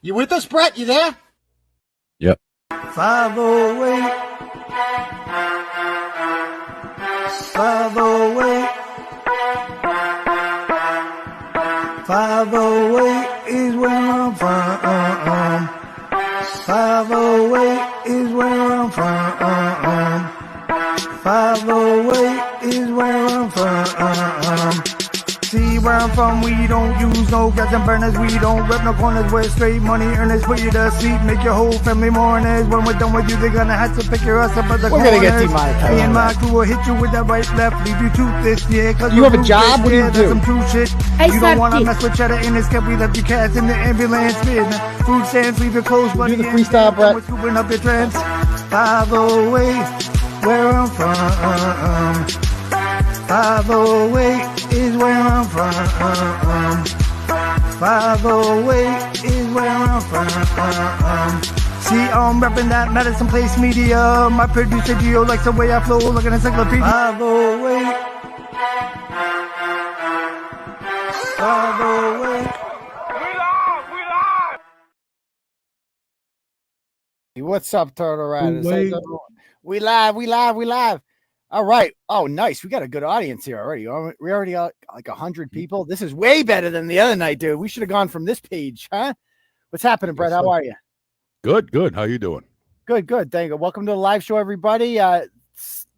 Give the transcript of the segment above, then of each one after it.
You with us, Bret? You there? Yep. 508. 508. 508 is where I'm from. 508 is where I'm from. 508 is where I'm from. See where I'm from, we don't use no gas and burners. We don't rep no corners. We're straight money earners. Put you to sleep, make your whole family mourners. When we're done with you, they're gonna have to pick your ass up at the corners. We're gonna get demonetized. Me and my crew will hit you with that right, left, leave you toothless. Yeah, cause you have a job? What do you do? Some true shit. You don't wanna mess with cheddar in this cup. We left you cats in the ambulance. Food stands, leave your clothes, buddy. You do the freestyle, Bret. We're scooping up your trends. 508, where I'm from. 508 is where I'm from. 508 is where I'm from. See, I'm repping that Madison Place media. My producer Gio likes the way I flow like an encyclopedia. 508. 508. What's up, Turtle Riders? We live. All right. Oh, nice. We got a good audience here already. We already got like 100 people. This is way better than the other night, dude. We should have gone from this page, huh? What's happening, Bret? How are you? Good. How you doing? Good. Thank you. Welcome to the live show, everybody.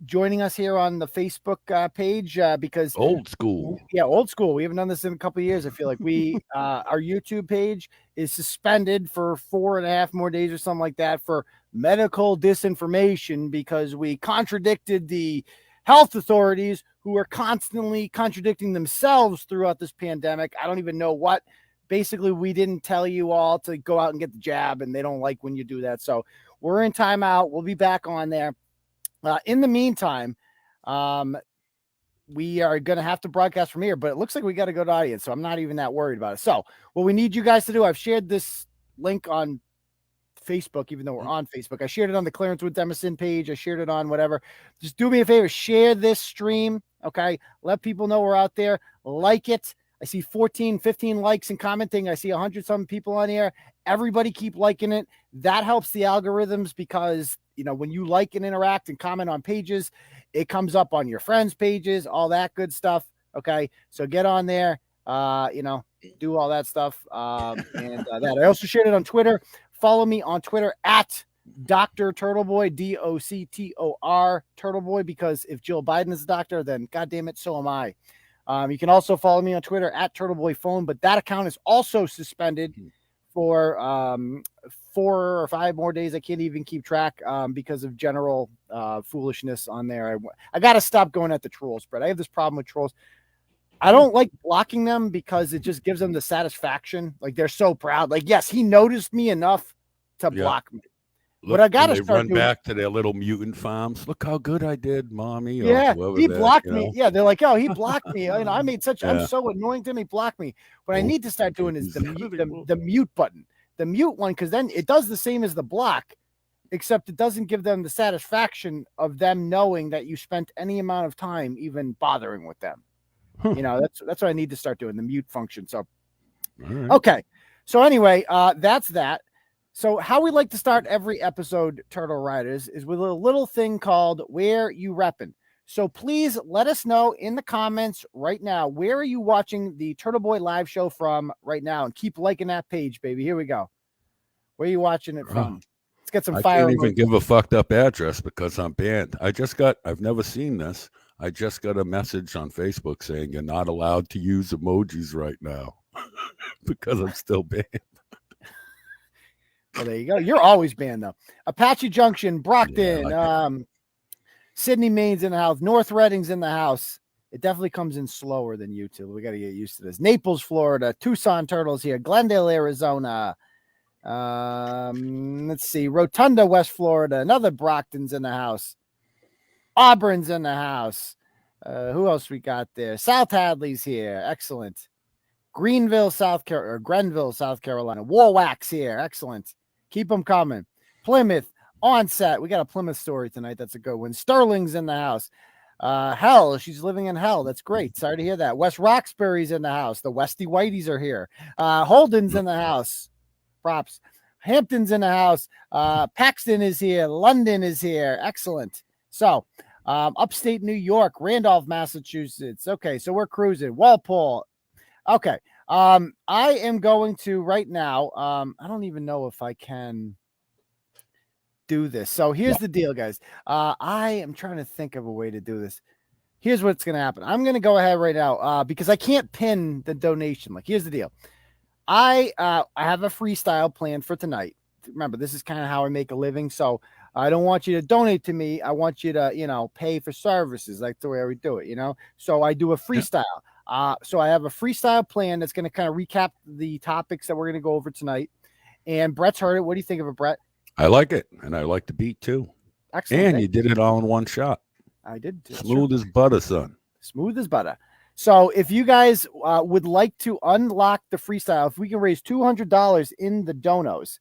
Joining us here on the Facebook page because old school. Yeah, old school. We haven't done this in a couple of years. I feel like we our YouTube page is suspended for 4.5 more days or something like that for medical disinformation because we contradicted the health authorities who are constantly contradicting themselves throughout this pandemic. I don't even know what. Basically, we didn't tell you all to go out and get the jab, and they don't like when you do that. So we're in timeout. We'll be back on there. In the meantime, we are going to have to broadcast from here, but it looks like we got to go to audience, so I'm not even that worried about it. So what we need you guys to do, I've shared this link on Facebook, even though we're on Facebook. I shared it on the Clarence with Emerson page. I shared it on whatever. Just do me a favor. Share this stream, okay? Let people know we're out there. Like it. I see 14, 15 likes and commenting. I see 100-something people on here. Everybody keep liking it. That helps the algorithms because, you know, when you like and interact and comment on pages, it comes up on your friends' pages, all that good stuff. Okay. So get on there, do all that stuff. That I also shared it on Twitter. Follow me on Twitter at Dr. Turtleboy, DOCTOR Turtleboy, because if Jill Biden is a doctor, then goddamn it, so am I. You can also follow me on Twitter at Turtleboy Phone, but that account is also suspended for 4 or 5 more days. I can't even keep track because of general foolishness on there. I got to stop going at the trolls, Bret. I have this problem with trolls. I don't like blocking them because it just gives them the satisfaction. Like they're so proud. Like, yes, he noticed me enough to block me. Look, but I got to start run back to their little mutant farms. Look how good I did, mommy. Yeah, he blocked me. Know? Yeah, they're like, oh, he blocked me. You know, I made such. I'm so annoying to him. He blocked me. What I need to start doing is the mute button, the mute one, because then it does the same as the block, except it doesn't give them the satisfaction of them knowing that you spent any amount of time even bothering with them. You know, that's what I need to start doing, the mute function. So, okay. So anyway, that's that. So how we like to start every episode, Turtle Riders, is with a little thing called Where You Reppin'. So please let us know in the comments right now, where are you watching the Turtleboy live show from right now? And keep liking that page, baby. Here we go. Where are you watching it from? Let's get some fire. I can't even give a fucked up address because I'm banned. I've never seen this. I just got a message on Facebook saying you're not allowed to use emojis right now because I'm still banned. Well, there you go. You're always banned, though. Apache Junction, Brockton, Sydney, Maine's in the house. North Reading's in the house. It definitely comes in slower than YouTube. We got to get used to this. Naples, Florida. Tucson Turtles here. Glendale, Arizona. Let's see. Rotunda, West Florida. Another Brockton's in the house. Auburn's in the house. Who else we got there? South Hadley's here. Excellent. Grenville, South Carolina. Warwax here. Excellent. Keep them coming. Plymouth, Onset. We got a Plymouth story tonight. That's a good one. Sterling's in the house. Hell, she's living in hell. That's great. Sorry to hear that. West Roxbury's in the house. The Westy Whiteys are here. Holden's in the house. Props. Hampton's in the house. Paxton is here. London is here. Excellent. So, upstate New York, Randolph, Massachusetts. Okay, so we're cruising. Walpole. Okay. I am going to right now. I don't even know if I can do this. So here's the deal, guys. I am trying to think of a way to do this. Here's what's going to happen. I'm going to go ahead right now because I can't pin the donation. Like, here's the deal. I have a freestyle plan for tonight. Remember, this is kind of how I make a living. So I don't want you to donate to me. I want you to, pay for services. Like the way we do it, So I do a freestyle. So I have a freestyle plan that's going to kind of recap the topics that we're going to go over tonight. And Bret's heard it. What do you think of it, Bret? I like it. And I like the beat too. Excellent. And you did it all in one shot. I did. Smooth as butter, son. Smooth as butter. So if you guys would like to unlock the freestyle, if we can raise $200 in the Donos,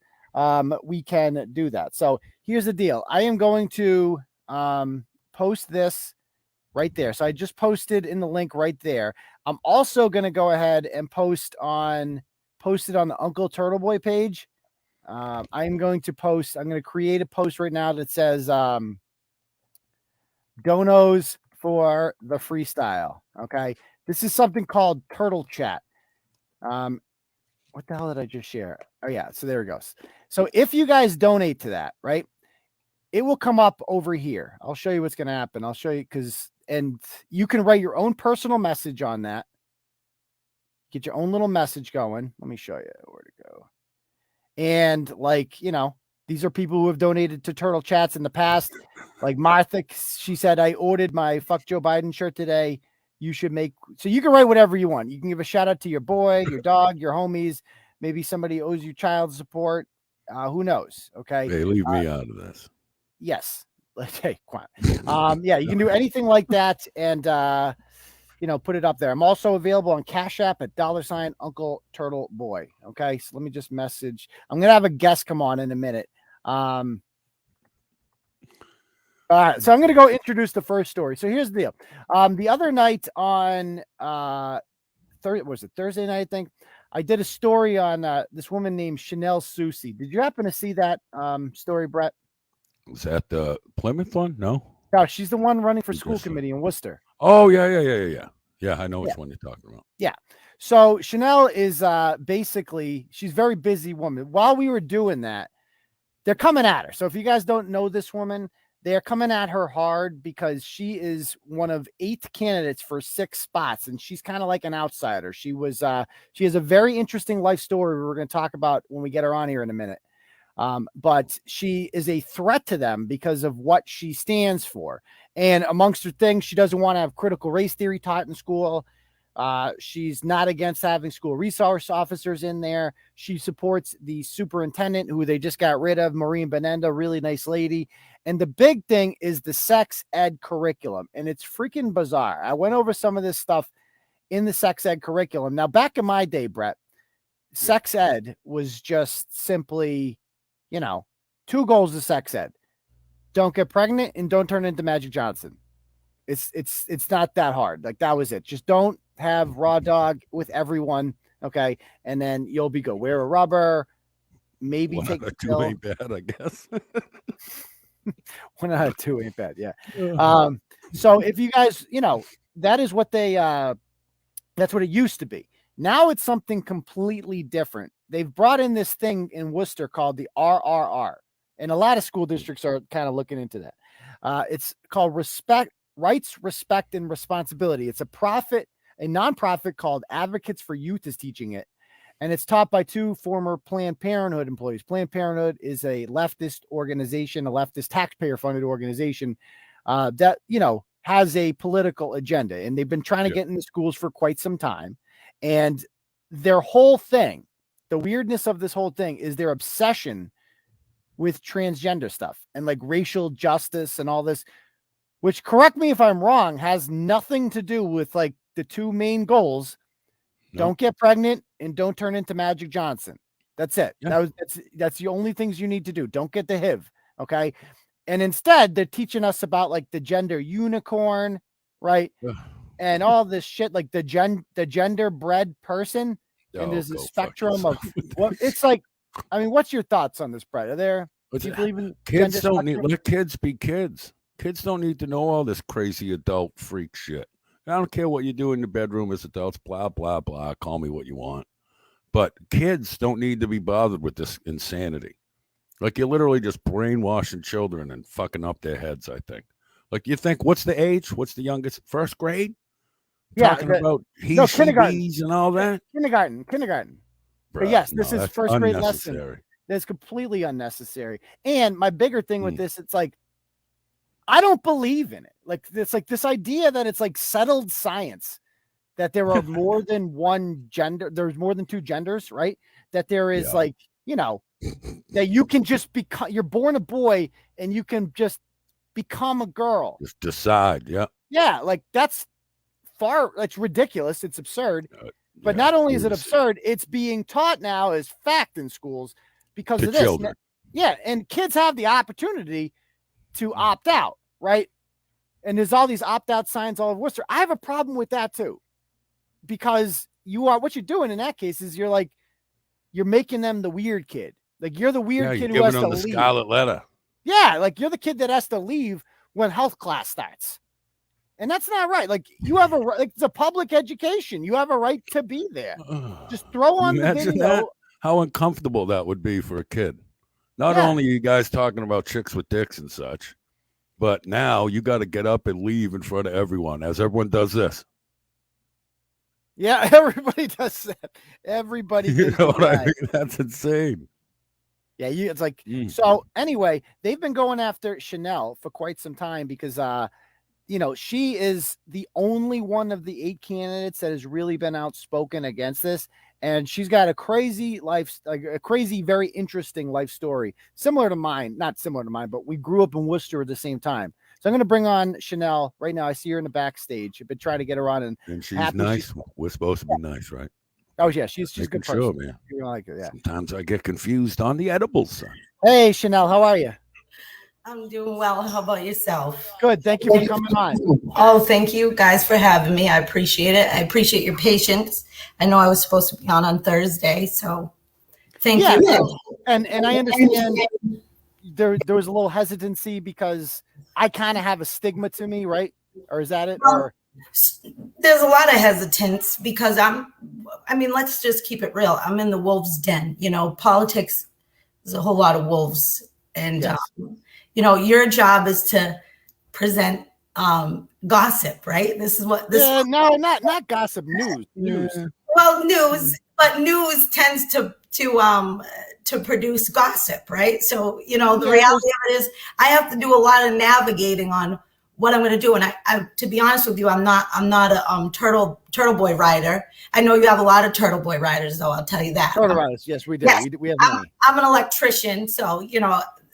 we can do that. So here's the deal. I am going to post this right there. So I just posted in the link right there. I'm also going to go ahead and post it on the Uncle Turtleboy page. I'm going to create a post right now that says Donos for the freestyle. Okay. This is something called Turtle Chat. What the hell did I just share? Oh yeah. So there it goes. So if you guys donate to that, right, it will come up over here. I'll show you what's going to happen. I'll show you and you can write your own personal message on that. Get your own little message going. Let me show you where to go. And these are people who have donated to Turtle Chats in the past. Like Martha, she said, I ordered my Fuck Joe Biden shirt today. You should so you can write whatever you want. You can give a shout out to your boy, your dog, your homies. Maybe somebody owes you child support. Who knows? Okay. Hey, leave me out of this. Yes. Okay. Quiet. Yeah, you can do anything like that. And, put it up there. I'm also available on Cash App at $ Uncle Turtle Boy. Okay. So let me just message. I'm going to have a guest come on in a minute. All right, so I'm going to go introduce the first story. So here's the deal. The other night on Thursday night, I think, I did a story on this woman named Shanel Soucy. Did you happen to see that story, Bret? Was that the Plymouth one? No, she's the one running for school committee in Worcester. Oh, yeah. Yeah, I know which one you're talking about. Yeah. So Shanel is basically, she's a very busy woman. While we were doing that, they're coming at her. So if you guys don't know this woman, they're coming at her hard because she is one of 8 candidates for 6 spots, and she's kind of like an outsider. She has a very interesting life story we're going to talk about when we get her on here in a minute. But she is a threat to them because of what she stands for. And amongst her things, she doesn't want to have critical race theory taught in school. She's not against having school resource officers in there. She supports the superintendent who they just got rid of, Maureen Benenda, really nice lady. And the big thing is the sex ed curriculum. And it's freaking bizarre. I went over some of this stuff in the sex ed curriculum. Now, back in my day, Bret, sex ed was just simply, 2 goals of sex ed. Don't get pregnant and don't turn into Magic Johnson. It's not that hard. Like, that was it. Just don't have raw dog with everyone. Okay. And then you'll be good. Wear a rubber, maybe take a 2 ain't bad, I guess. 1 out of 2 ain't bad. Yeah. So if you guys, that is what that's what it used to be. Now it's something completely different. They've brought in this thing in Worcester called the RRR. And a lot of school districts are kind of looking into that. It's called Rights, Respect, and Responsibility. It's a nonprofit called Advocates for Youth is teaching it. And it's taught by 2 former Planned Parenthood employees. Planned Parenthood is a leftist organization, a leftist taxpayer-funded organization that, has a political agenda. And they've been trying to get into schools for quite some time. And their whole thing, the weirdness of this whole thing is their obsession with transgender stuff and like racial justice and all this, which, correct me if I'm wrong, has nothing to do with like the 2 main goals. Nope. Don't get pregnant and don't turn into Magic Johnson. That's it. Yeah. That's the only things you need to do. Don't get the HIV. Okay. And instead they're teaching us about like the gender unicorn, right? And all this shit, like the gender bred person. And there's a spectrum of it's like, I mean, what's your thoughts on this, Bret? Do you believe in Kids gender don't need spectrum? let kids be kids. Kids don't need to know all this crazy adult freak shit. I don't care what you do in the bedroom as adults, blah, blah, blah. Call me what you want. But kids don't need to be bothered with this insanity. Like, you're literally just brainwashing children and fucking up their heads, I think. Like, you think, what's the age? What's the youngest? First grade? Yeah, Talking about kindergarten. bees and all that? Kindergarten. Bruh, But yes, this is that's first grade lesson. unnecessary. That's completely unnecessary. And my bigger thing with this, it's like, I don't believe in it. Like, it's like this idea that it's like settled science, that there are more than one gender. There's more than two genders, right? That there is like, that you can just become, you're born a boy and you can just become a girl. Just decide. Yeah. Yeah. Like that's ridiculous. It's absurd. But not only is it absurd, it's being taught now as fact in schools because of this. Children. Yeah. And kids have the opportunity to opt out, right? And there's all these opt-out signs all over Worcester. I have a problem with that too, because what you're doing in that case is you're making them the weird kid. Like you're the weird kid who has to leave. The scarlet letter. Yeah, like you're the kid that has to leave when health class starts. And that's not right. Like you have it's a public education. You have a right to be there. Just throw on the video. That? How uncomfortable that would be for a kid. Not only are you guys talking about chicks with dicks and such, but now you got to get up and leave in front of everyone as everyone does this. Yeah, everybody does that. Everybody. You know what I mean? That's insane. Yeah, it's like, so anyway, they've been going after Shanel for quite some time because, she is the only one of the 8 candidates that has really been outspoken against this. And she's got a crazy life, like a crazy, very interesting life story, similar to mine, not similar to mine, but we grew up in Worcester at the same time. So I'm going to bring on Shanel right now. I see her in the backstage. I've been trying to get her on, and she's nice. We're supposed to be nice, right? Oh yeah, she's a good person. Sure, man. You like her, yeah. Sometimes I get confused on the edibles, son. Hey, Shanel, how are you? I'm doing well. How about yourself? Good. Thank you for coming on. Oh, thank you guys for having me. I appreciate it. I appreciate your patience. I know I was supposed to be on Thursday, so thank you. And I understand there was a little hesitancy because I kind of have a stigma to me, right? Or is that it? Or there's a lot of hesitance because let's just keep it real. I'm in the wolves' den. Politics is a whole lot of wolves. And, your job is to present gossip, right? This is what this. No, not gossip. News. Well, news, but news tends to produce gossip, right? So the reality of it is, I have to do a lot of navigating on what I'm going to do. And I, to be honest with you, I'm not a turtle boy rider. I know you have a lot of turtle boy riders, though. I'll tell you that. Turtle riders, yes, we do. Yes, we have many. I'm an electrician, so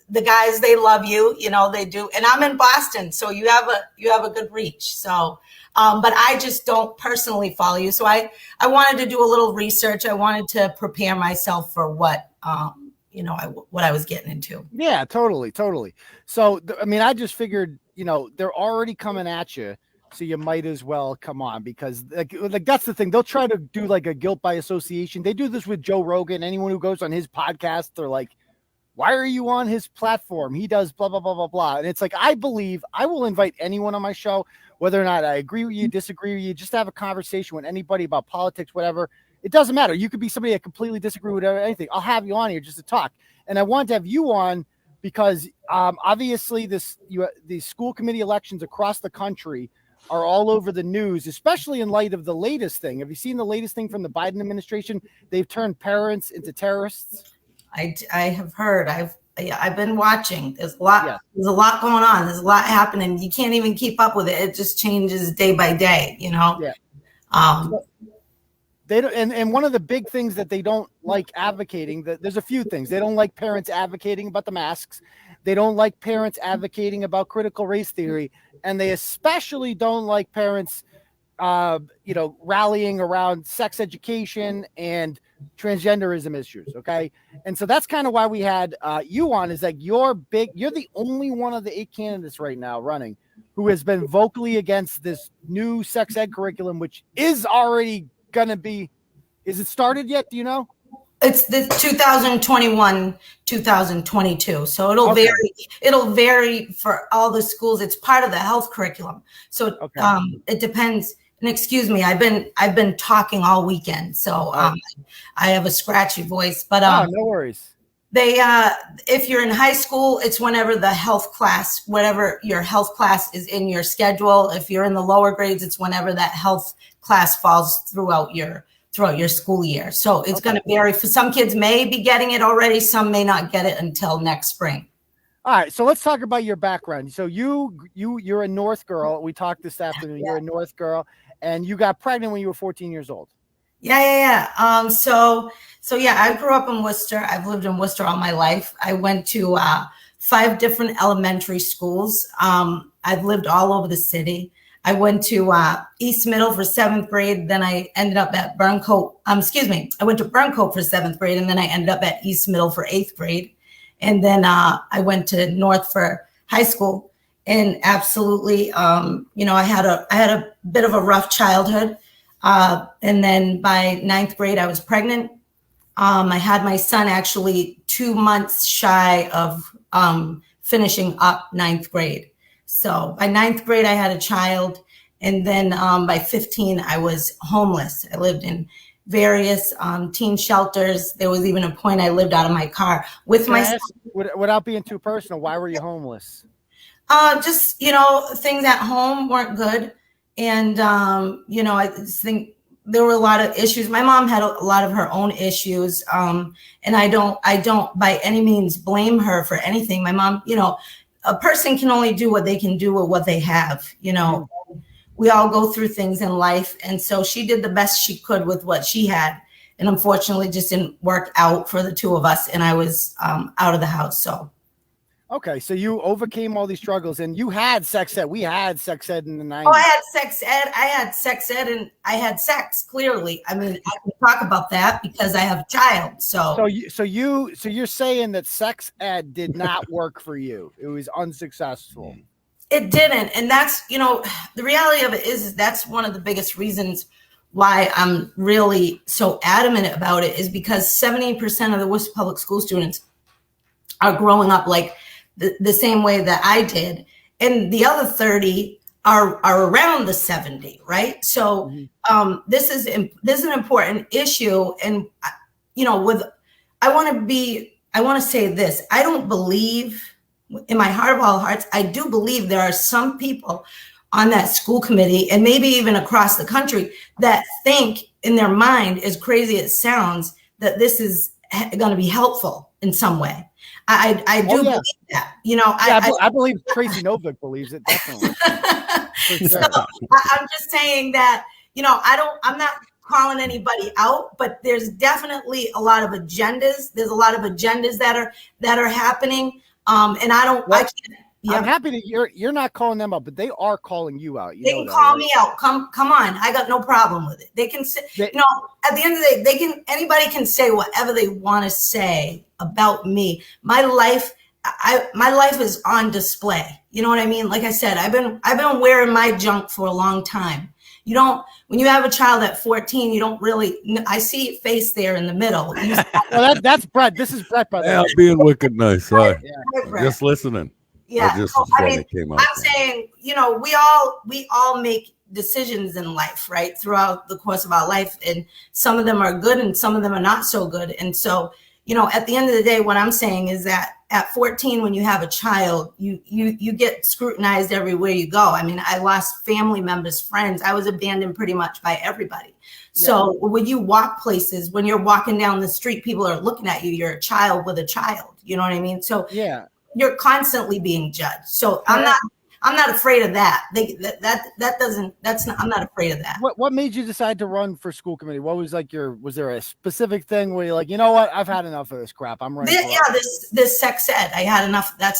the guys, they love you, they do. And I'm in Boston, so you have a good reach. So, but I just don't personally follow you. So I wanted to do a little research. I wanted to prepare myself for what what I was getting into. Yeah, totally. So, I just figured, they're already coming at you, so you might as well come on, because like that's the thing. They'll try to do like a guilt by association. They do this with Joe Rogan. Anyone who goes on his podcast, they're like, why are you on his platform? He does blah, blah, blah, blah, blah. And it's like, I believe I will invite anyone on my show, whether or not I agree with you, disagree with you, just to have a conversation with anybody about politics, whatever. It doesn't matter. You could be somebody that completely disagree with anything. I'll have you on here just to talk. And I want to have you on because obviously the school committee elections across the country are all over the news, especially in light of the latest thing. Have you seen the latest thing from the Biden administration? They've turned parents into terrorists. I have heard. I've been watching. There's a lot. Yeah. There's a lot going on. There's a lot happening. You can't even keep up with it. It just changes day by day. Yeah. They don't, and one of the big things that they don't like advocating, there's a few things. They don't like parents advocating about the masks. They don't like parents advocating about critical race theory, and they especially don't like parents, rallying around sex education and transgenderism issues. Okay. And so that's kind of why we had you on, is that you're the only one of the 8 candidates right now running who has been vocally against this new sex ed curriculum, which is already going to be, is it started yet? Do you know? It's the 2021, 2022. So it'll vary for all the schools. It's part of the health curriculum. So it depends. And excuse me, I've been talking all weekend. So I have a scratchy voice, but no worries. They if you're in high school, it's whenever the health class, whatever your health class is in your schedule. If you're in the lower grades, it's whenever that health class falls throughout your school year. So it's going to vary. For some kids may be getting it already. Some may not get it until next spring. All right. So let's talk about your background. So you're a North girl. We talked this afternoon. Yeah. You're a North girl and you got pregnant when you were 14 years old. Yeah. So I grew up in Worcester. I've lived in Worcester all my life. I went to 5 different elementary schools. I've lived all over the city. I went to East Middle for 7th grade. Then I ended up at Burncoat. I went to Burncoat for 7th grade, and then I ended up at East Middle for 8th grade. And then I went to North for high school. And absolutely, I had a bit of a rough childhood. And then by 9th grade, I was pregnant. I had my son actually 2 months shy of finishing up 9th grade. So by 9th grade, I had a child. And then by 15, I was homeless. I lived in various teen shelters. There was even a point I lived out of my car with my son. Without being too personal, why were you homeless? Just, things at home weren't good. And, I just think there were a lot of issues. My mom had a lot of her own issues. And I don't by any means blame her for anything. My mom, a person can only do what they can do with what they have, We all go through things in life. And so she did the best she could with what she had. And unfortunately, just didn't work out for the two of us. And I was out of the house. So. Okay, so you overcame all these struggles and you had sex ed. We had sex ed in the 90s. Oh, I had sex ed and I had sex, clearly. I mean, I can talk about that because I have a child. So you're saying that sex ed did not work for you. It was unsuccessful. It didn't. And that's, the reality of it is that's one of the biggest reasons why I'm really so adamant about it is because 70% of the Worcester Public School students are growing up like the same way that I did. And the other 30 are around the 70, right? So this is an important issue. And, I want to say this. I don't believe in my heart of all hearts, I do believe there are some people on that school committee and maybe even across the country that think in their mind, as crazy as it sounds, that this is going to be helpful in some way. I do believe that, I believe Tracy Novick believes it definitely. Sure. So I'm just saying that, I'm not calling anybody out, but there's definitely a lot of agendas. There's a lot of agendas that are happening. And I can't. Yeah. I'm happy that you're not calling them out, but they are calling you out. They can call me out. Come on. I got no problem with it. They can say, at the end of the day, anybody can say whatever they want to say about me. My life is on display. You know what I mean? Like I said, I've been wearing my junk for a long time. When you have a child at 14, you don't really, I see your face there in the middle. Well, that's Bret. This is Bret, brother. Yeah, being wicked nice. Right. Yeah. Just listening. Yeah, I'm saying, we all make decisions in life, right? Throughout the course of our life. And some of them are good and some of them are not so good. And so, at the end of the day, what I'm saying is that at 14, when you have a child, you get scrutinized everywhere you go. I mean, I lost family members, friends. I was abandoned pretty much by everybody. Yeah. So when you walk places, when you're walking down the street, people are looking at you. You're a child with a child. You know what I mean? So yeah. You're constantly being judged. So I'm not afraid of that. I'm not afraid of that. What made you decide to run for school committee? What was was there a specific thing where you're like, you know what? I've had enough of this crap. I'm running. This sex ed. I had enough. I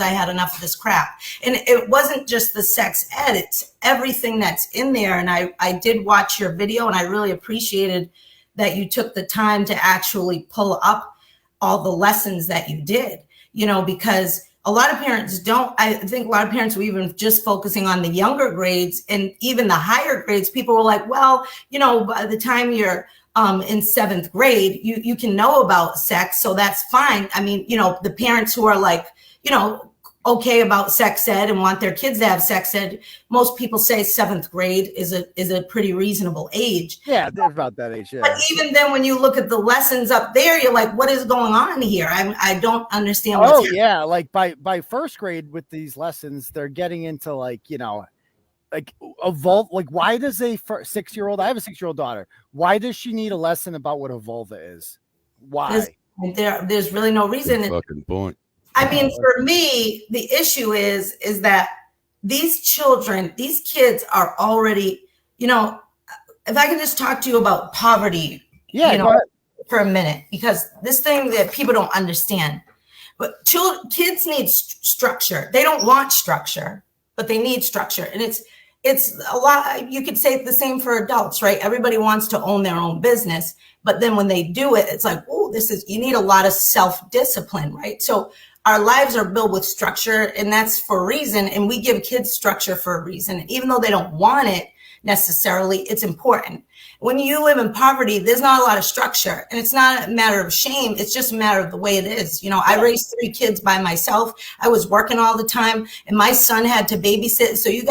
had enough of this crap. And it wasn't just the sex ed. It's everything that's in there. And I did watch your video and I really appreciated that you took the time to actually pull up all the lessons that you did. Because a lot of parents I think a lot of parents were even just focusing on the younger grades and even the higher grades. People were like, well, by the time you're in seventh grade, you can know about sex. So that's fine. I mean, the parents who are like, okay about sex ed and want their kids to have sex ed, most people say seventh grade is a pretty reasonable age. Yeah, they're about that age. Yeah. But even then, when you look at the lessons up there, you're like, what is going on here? I don't understand what's happening. Yeah, like by first grade with these lessons, they're getting into like evolve. Like, why does a 6-year-old? I have a 6-year-old daughter. Why does she need a lesson about what a vulva is? Why? There's really no reason. Fucking point. I mean, for me, the issue is that these children, these kids are already, if I can just talk to you about poverty, for a minute, because this thing that people don't understand, but kids need structure. They don't want structure, but they need structure. And it's a lot. You could say the same for adults, right? Everybody wants to own their own business, but then when they do it, it's like, oh, you need a lot of self-discipline, right? So our lives are built with structure, and that's for a reason. And we give kids structure for a reason. Even though they don't want it necessarily, it's important. When you live in poverty, there's not a lot of structure, and it's not a matter of shame. It's just a matter of the way it is. I raised 3 kids by myself. I was working all the time, and my son had to babysit. So you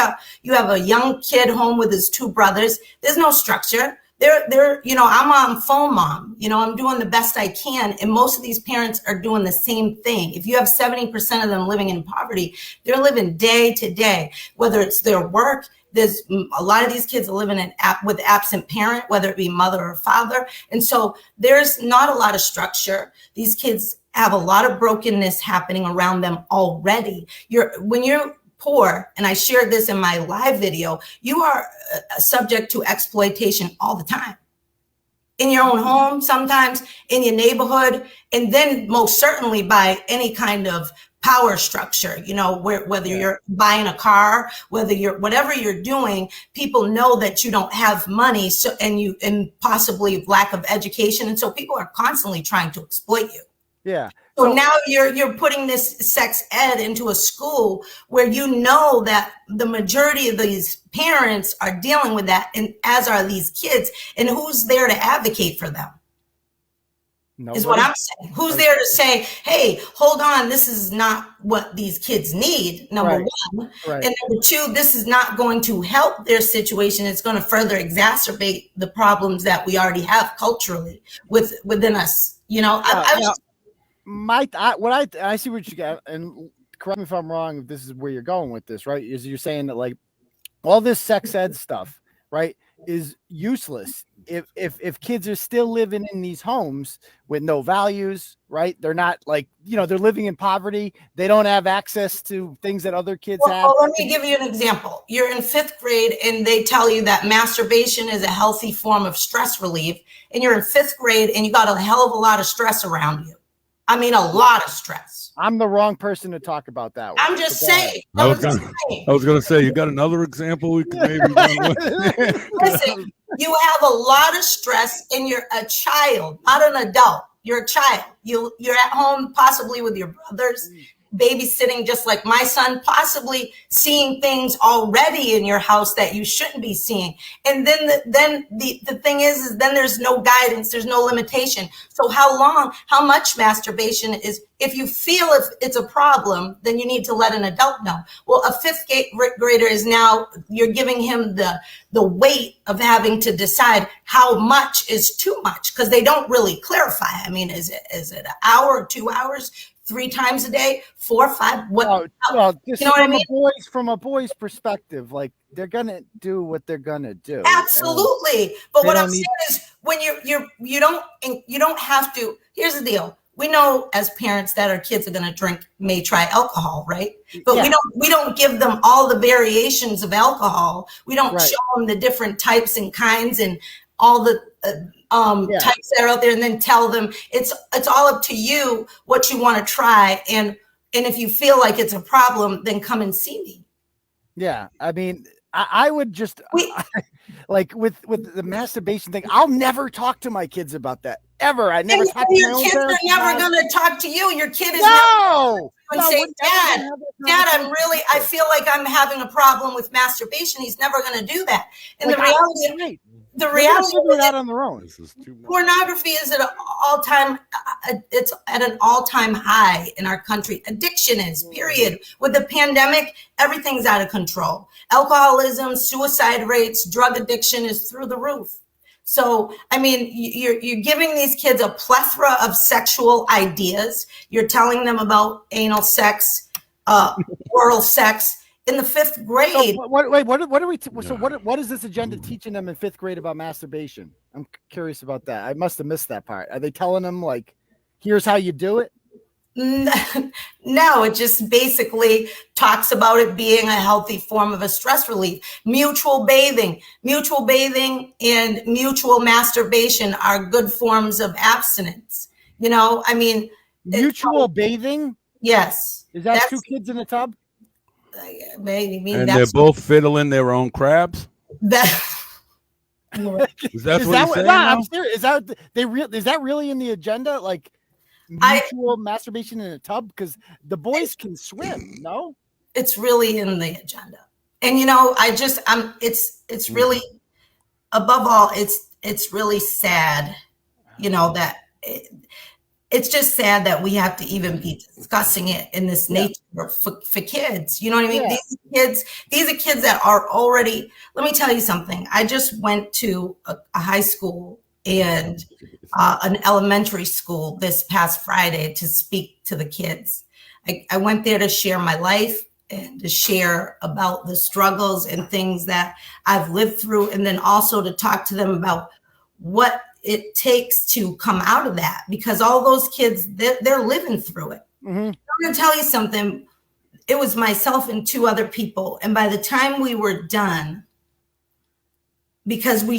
have a young kid home with his 2 brothers. There's no structure. I'm on phone mom, I'm doing the best I can. And most of these parents are doing the same thing. If you have 70% of them living in poverty, they're living day to day, whether it's their work. There's a lot of these kids are living with absent parent, whether it be mother or father. And so there's not a lot of structure. These kids have a lot of brokenness happening around them already. When you're poor, and I shared this in my live video, you are subject to exploitation all the time. In your own home, sometimes in your neighborhood, and then most certainly by any kind of power structure, whether you're buying a car, whatever you're doing, people know that you don't have money, and possibly lack of education. And so people are constantly trying to exploit you. Yeah. So now you're putting this sex ed into a school where that the majority of these parents are dealing with that, and as are these kids. And who's there to advocate for them? Nobody. Is what I'm saying. Who's there to say, hey, hold on, this is not what these kids need, number one. Right. And number 2, this is not going to help their situation. It's going to further exacerbate the problems that we already have culturally within us. I see what you got, and correct me if I'm wrong, if this is where you're going with this, right? Is you're saying that like all this sex ed stuff, right, is useless if kids are still living in these homes with no values, right? They're not like, they're living in poverty. They don't have access to things that other kids have. Well, let me give you an example. You're in 5th grade and they tell you that masturbation is a healthy form of stress relief, and you're in 5th grade and you got a hell of a lot of stress around you. I mean, a lot of stress. I'm the wrong person to talk about that one. I'm just saying. I was going to say, you got another example we could maybe Listen, you have a lot of stress, and you're a child, not an adult. You're a child. You're at home, possibly with your brothers, babysitting, just like my son, possibly seeing things already in your house that you shouldn't be seeing. And then the thing is then there's no guidance, there's no limitation. So how much masturbation is, if you feel if it's a problem, then you need to let an adult know. Well, a 5th grader is now, you're giving him the weight of having to decide how much is too much, because they don't really clarify. I mean, is it an hour, 2 hours, 3 times a day, 4 or 5? From a boy's perspective, like they're gonna do what they're gonna do. Absolutely. But what I'm saying is, when you don't have to. Here's the deal. We know as parents that our kids are going to may try alcohol, right? But we don't give them all the variations of alcohol. We don't show them the different types and kinds and all the types that are out there, and then tell them it's all up to you what you want to try. And if you feel like it's a problem, then come and see me. Yeah. I mean, I would just like with the masturbation thing, I'll never talk to my kids about that ever. I never talk to my own kids parents. Are never going to talk to you. Your kid is never say, Dad, I feel like I'm having a problem with masturbation. He's never going to do that. And the reality, the They're gonna reality figure it is out on their own. This is too much. pornography is at an all-time, it's at an all-time high in our country. Addiction is, period. With the pandemic, everything's out of control. Alcoholism, suicide rates, drug addiction is through the roof. So, I mean, you're giving these kids a plethora of sexual ideas. You're telling them about anal sex, oral sex in the 5th grade. So what are we? So what is this agenda teaching them in 5th grade about masturbation? I'm curious about that. I must have missed that part. Are they telling them like, here's how you do it? No, it just basically talks about it being a healthy form of a stress relief. Mutual bathing and mutual masturbation are good forms of abstinence. You know, I mean, Mutual bathing? Yes. Is that 2 kids in a tub? Maybe. And they're both fiddling their own crabs? That, Is that what you're saying? No, I'm serious. Is that really in the agenda? Like mutual masturbation in a tub? Because the boys can swim, no? It's really in the agenda. And you know, it's really, above all, it's really sad, you know, that it's just sad that we have to even be discussing it in this nature for kids. You know what I mean? Yeah. These are kids that are already, let me tell you something. I just went to a high school and an elementary school this past Friday to speak to the kids. I went there to share my life and to share about the struggles and things that I've lived through, and then also to talk to them about what it takes to come out of that, because all those kids, they're living through it. Mm-hmm. I'm going to tell you something. It was myself and 2 other people. And by the time we were done, because we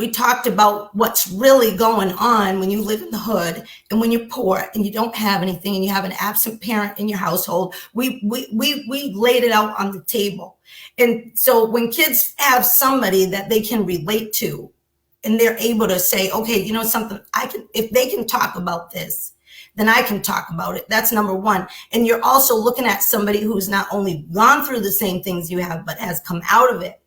talked about what's really going on when you live in the hood and when you're poor and you don't have anything and you have an absent parent in your household. We laid it out on the table. And so when kids have somebody that they can relate to, and they're able to say, okay, you know something, if they can talk about this, then I can talk about it. That's number one. And you're also looking at somebody who's not only gone through the same things you have, but has come out of it.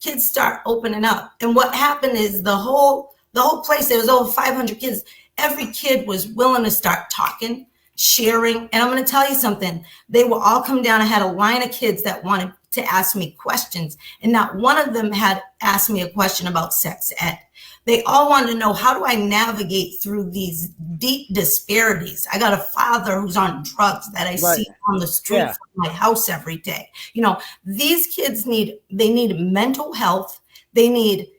Kids start opening up. And what happened is the whole place, there was over 500 kids. Every kid was willing to start talking, sharing. And I'm going to tell you something. They will all come down. I had a line of kids that wanted to ask me questions. And not one of them had asked me a question about sex ed. They all wanted to know, how do I navigate through these deep disparities? I got a father who's on drugs that I see on the street from my house every day. You know, these kids need mental health. They need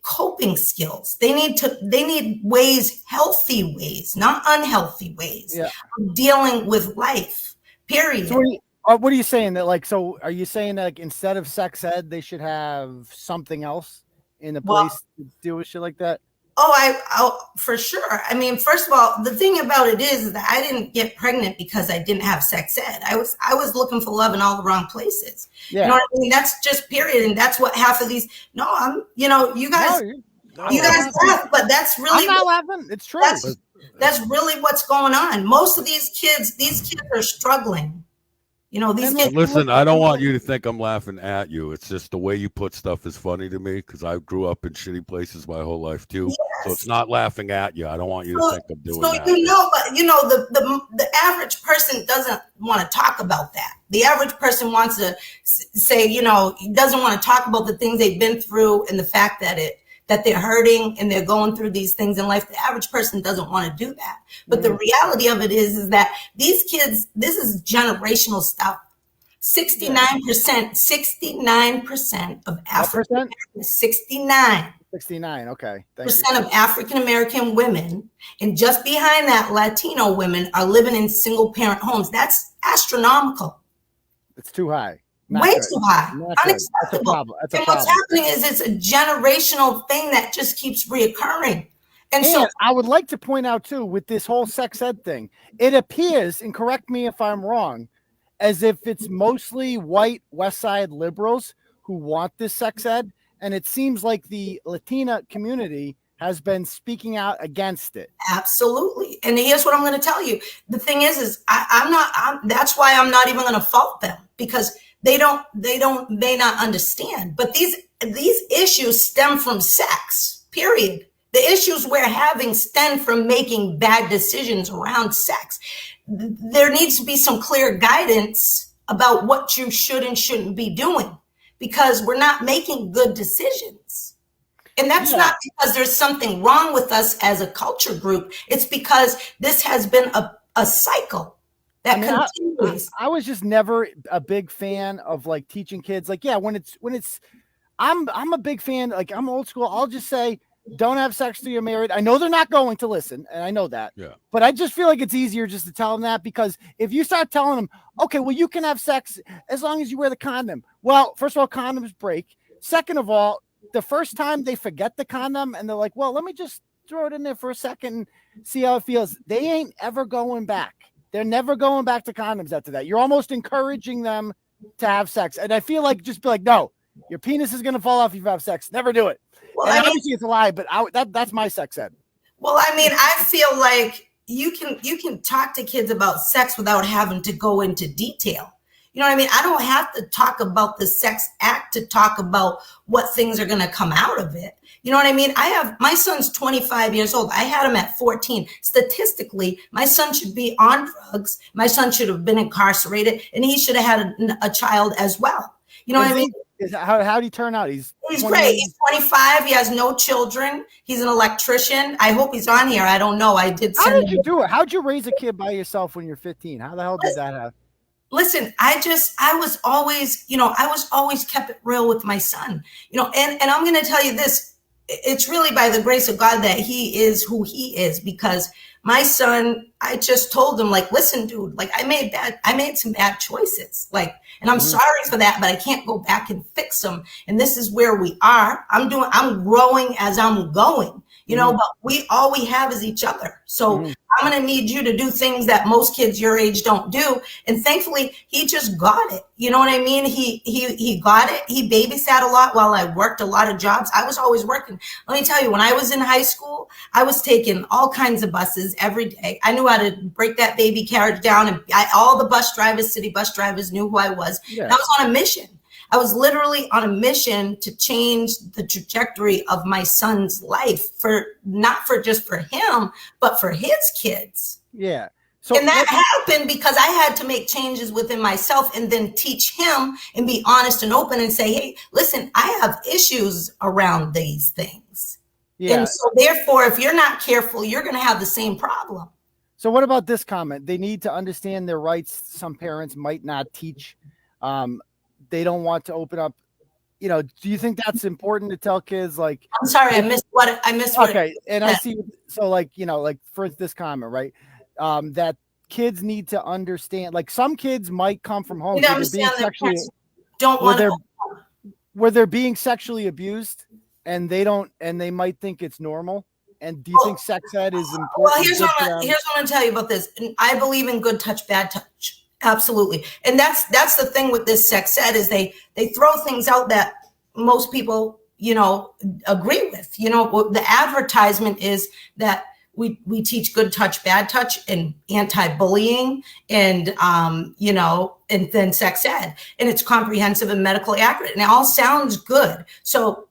coping skills. They need ways, healthy ways, not unhealthy ways of dealing with life, period. So what are you saying that are you saying that like instead of sex ed, they should have something else in the place to deal with shit like that? Oh, for sure. I mean, first of all, the thing about it is that I didn't get pregnant because I didn't have sex ed. I was looking for love in all the wrong places. Yeah. You know what I mean? That's just period. And that's what half of these, you guys laugh, but that's really, I'm not laughing. It's true. That's really what's going on. Most of these kids are struggling. You know, these kids. Listen, I don't want you to think I'm laughing at you. It's just the way you put stuff is funny to me because I grew up in shitty places my whole life too. Yes. So it's not laughing at you. I don't want you to think I'm doing that. But the average person doesn't want to talk about that. The average person wants to say, he doesn't want to talk about the things they've been through and the fact that they're hurting and they're going through these things in life. The average person doesn't want to do that. But the reality of it is that these kids, this is generational stuff. 69% of African Americans, 69, okay. % of African American women, and just behind that, Latino women are living in single parent homes. That's astronomical. It's too high. Way too high. Unacceptable. That's a problem. What's happening is it's a generational thing that just keeps reoccurring. And so I would like to point out too, with this whole sex ed thing, it appears, and correct me if I'm wrong, as if it's mostly white West Side liberals who want this sex ed. And it seems like the Latina community has been speaking out against it. Absolutely. And here's what I'm going to tell you. The thing is I'm not, that's why I'm not even going to fault them, because they may not understand. But these issues stem from sex, period. The issues we're having stem from making bad decisions around sex. There needs to be some clear guidance about what you should and shouldn't be doing, because we're not making good decisions. And that's not because there's something wrong with us as a culture group. It's because this has been a cycle that continues. I was just never a big fan of like teaching kids. Like, when it's, I'm a big fan. Like, I'm old school. I'll just say, don't have sex till you're married. I know they're not going to listen, and I know that. Yeah. But I just feel like it's easier just to tell them that, because if you start telling them, okay, well, you can have sex as long as you wear the condom. Well, first of all, condoms break. Second of all, the first time they forget the condom and they're like, well, let me just throw it in there for a second and see how it feels. They ain't ever going back. They're never going back to condoms after that. You're almost encouraging them to have sex. And I feel like just be like, no, your penis is going to fall off if you have sex. Never do it. Well, obviously it's a lie, but that's my sex ed. Well, I mean, I feel like you can talk to kids about sex without having to go into detail. You know what I mean? I don't have to talk about the sex act to talk about what things are going to come out of it. You know what I mean? My son's 25 years old. I had him at 14. Statistically, my son should be on drugs. My son should have been incarcerated, and he should have had a child as well. You know what I mean? How did he turn out? He's great. He's 25. He has no children. He's an electrician. I hope he's on here. I don't know. How did you do it? How'd you raise a kid by yourself when you're 15? How the hell did that happen? Listen, I was always kept it real with my son, and I'm going to tell you this. It's really by the grace of God that he is who he is, because my son, I just told him, like, listen, dude, like, I made some bad choices, like, and I'm sorry for that, but I can't go back and fix them. And this is where we are. I'm growing as I'm going, but all we have is each other. So I'm going to need you to do things that most kids your age don't do. And thankfully, he just got it. You know what I mean? He got it. He babysat a lot while I worked a lot of jobs. I was always working. Let me tell you, when I was in high school, I was taking all kinds of buses every day. I knew how to break that baby carriage down, and all the city bus drivers knew who I was. Yeah. And I was on a mission. I was literally on a mission to change the trajectory of my son's life, not just for him, but for his kids. Yeah. And that happened because I had to make changes within myself and then teach him and be honest and open and say, hey, listen, I have issues around these things. Yeah. And so therefore, if you're not careful, you're going to have the same problem. So what about this comment? They need to understand their rights. Some parents might not teach. They don't want to open up. Do you think that's important to tell kids? Like, I'm sorry, I missed what. Okay. And I see. So like for this comment, right? That kids need to understand, like, some kids might come from homes where they're being sexually abused, and they might think it's normal. And do you think sex ed is important? Well, here's what I'm going to tell you about this. I believe in good touch, bad touch. Absolutely. And that's the thing with this sex ed, is they throw things out that most people, agree with. The advertisement is that we teach good touch, bad touch, and anti-bullying, and and then sex ed, and it's comprehensive and medically accurate, and it all sounds good. So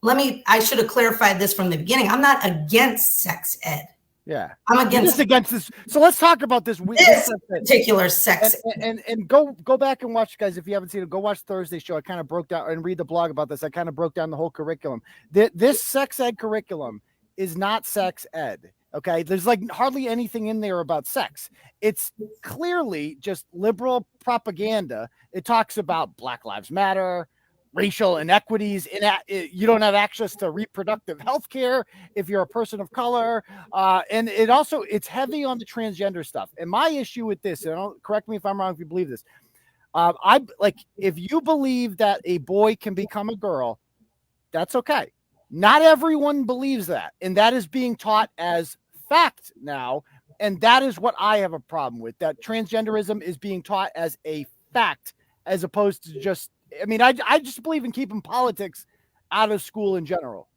I should have clarified this from the beginning. I'm not against sex ed. Yeah, I'm against this. So let's talk about this particular sex and go back and watch, guys. If you haven't seen it, go watch Thursday's show. I kind of broke down and read the blog about this. I kind of broke down the whole curriculum. This sex ed curriculum is not sex ed. Okay. There's like hardly anything in there about sex. It's clearly just liberal propaganda. It talks about Black Lives Matter, racial inequities, you don't have access to reproductive health care if you're a person of color. And it's heavy on the transgender stuff. And my issue with this, and correct me if I'm wrong, if you believe this, if you believe that a boy can become a girl, that's okay. Not everyone believes that. And that is being taught as fact now. And that is what I have a problem with, that transgenderism is being taught as a fact, as opposed to just, I just believe in keeping politics out of school in general.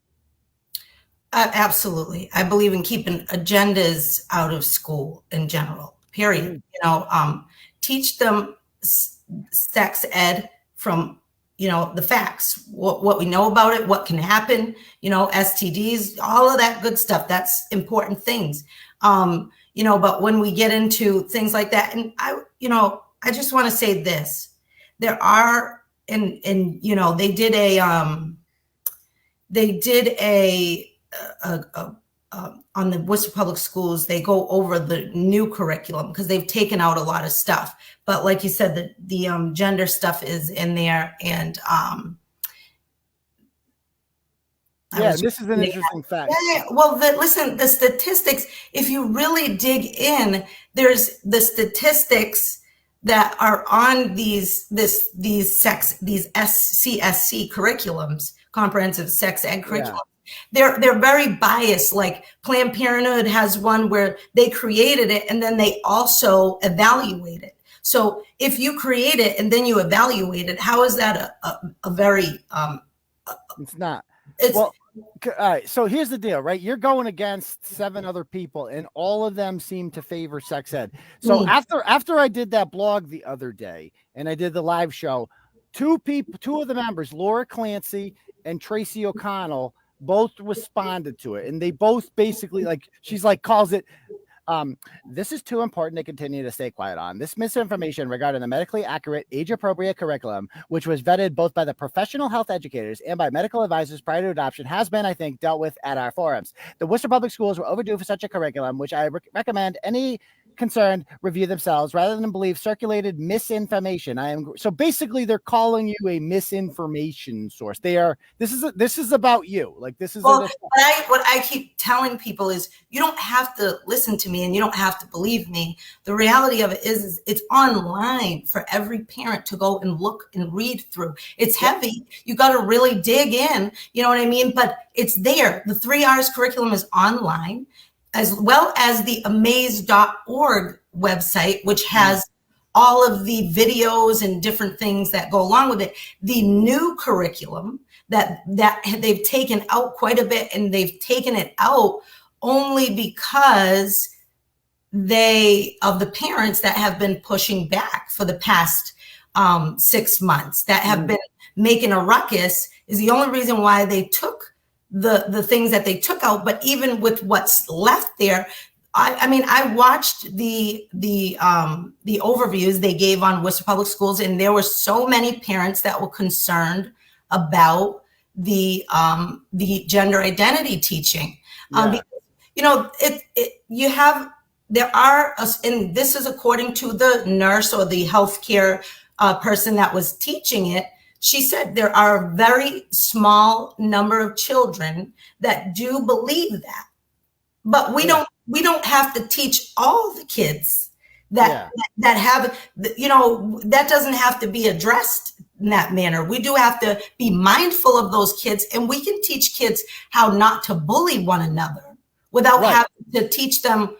Absolutely. I believe in keeping agendas out of school in general, period. Teach them sex ed from, the facts, what we know about it, what can happen, STDs, all of that good stuff. That's important things. But when we get into things like that, and I just want to say this, there are, and they did a on the Worcester Public Schools, they go over the new curriculum because they've taken out a lot of stuff. But like you said, the gender stuff is in there. And this is an interesting fact. Yeah. Well, listen, the statistics, if you really dig in, there's the statistics that are on these SCSC curriculums, comprehensive sex ed curriculum. Yeah. They're very biased. Like Planned Parenthood has one where they created it and then they also evaluate it. So if you create it and then you evaluate it, how is that a very it's not. All right. So here's the deal, right? You're going against 7 other people, and all of them seem to favor sex ed. So after I did that blog the other day, and I did the live show, 2 of the members, Laura Clancy and Tracy O'Connell, both responded to it, and they both basically calls it, this is too important to continue to stay quiet on. This misinformation regarding the medically accurate, age-appropriate curriculum, which was vetted both by the professional health educators and by medical advisors prior to adoption, has been, I think, dealt with at our forums. The Worcester Public Schools were overdue for such a curriculum, which I recommend any concerned review themselves rather than believe circulated misinformation. So basically they're calling you a misinformation source. This is about you. Like, this is what I keep telling people is, you don't have to listen to me and you don't have to believe me. The reality of it is it's online for every parent to go and look and read through. It's heavy. You got to really dig in, you know what I mean? But it's there. The 3 R's curriculum is online, as well as the amaze.org website, which has all of the videos and different things that go along with it. The new curriculum that they've taken out quite a bit, and they've taken it out only because of the parents that have been pushing back for the past 6 months, that have been making a ruckus, is the only reason why they took the things that they took out. But even with what's left there, I watched the overviews they gave on Worcester Public Schools, and there were so many parents that were concerned about the gender identity teaching. Because, there are, and this is according to the nurse or the healthcare person that was teaching it. She said there are a very small number of children that do believe that, but we don't have to teach all the kids that have, that doesn't have to be addressed in that manner. We do have to be mindful of those kids, and we can teach kids how not to bully one another without having to teach them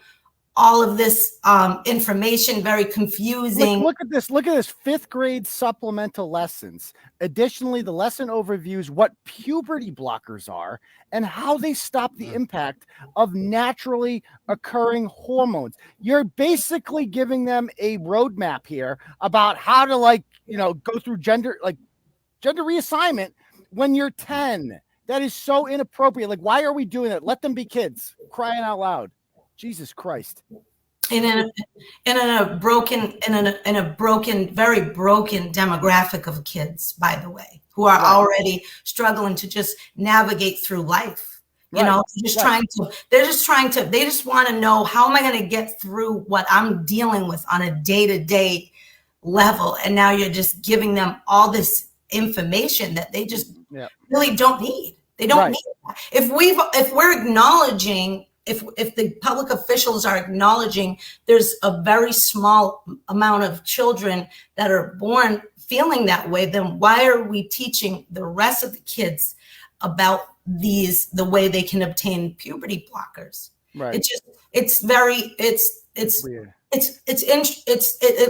all of this information, very confusing. Look at this 5th grade supplemental lessons. Additionally, the lesson overviews what puberty blockers are and how they stop the impact of naturally occurring hormones. You're basically giving them a roadmap here about how to go through gender reassignment when you're 10. That is so inappropriate. Like, why are we doing that? Let them be kids, crying out loud. Jesus Christ. And in a broken, very broken demographic of kids, by the way, who are already struggling to just navigate through life. They just want to know, how am I going to get through what I'm dealing with on a day-to-day level? And now you're just giving them all this information that they just really don't need. They don't need that. If we're acknowledging, if the public officials are acknowledging there's a very small amount of children that are born feeling that way, then why are we teaching the rest of the kids about the way they can obtain puberty blockers? Right. It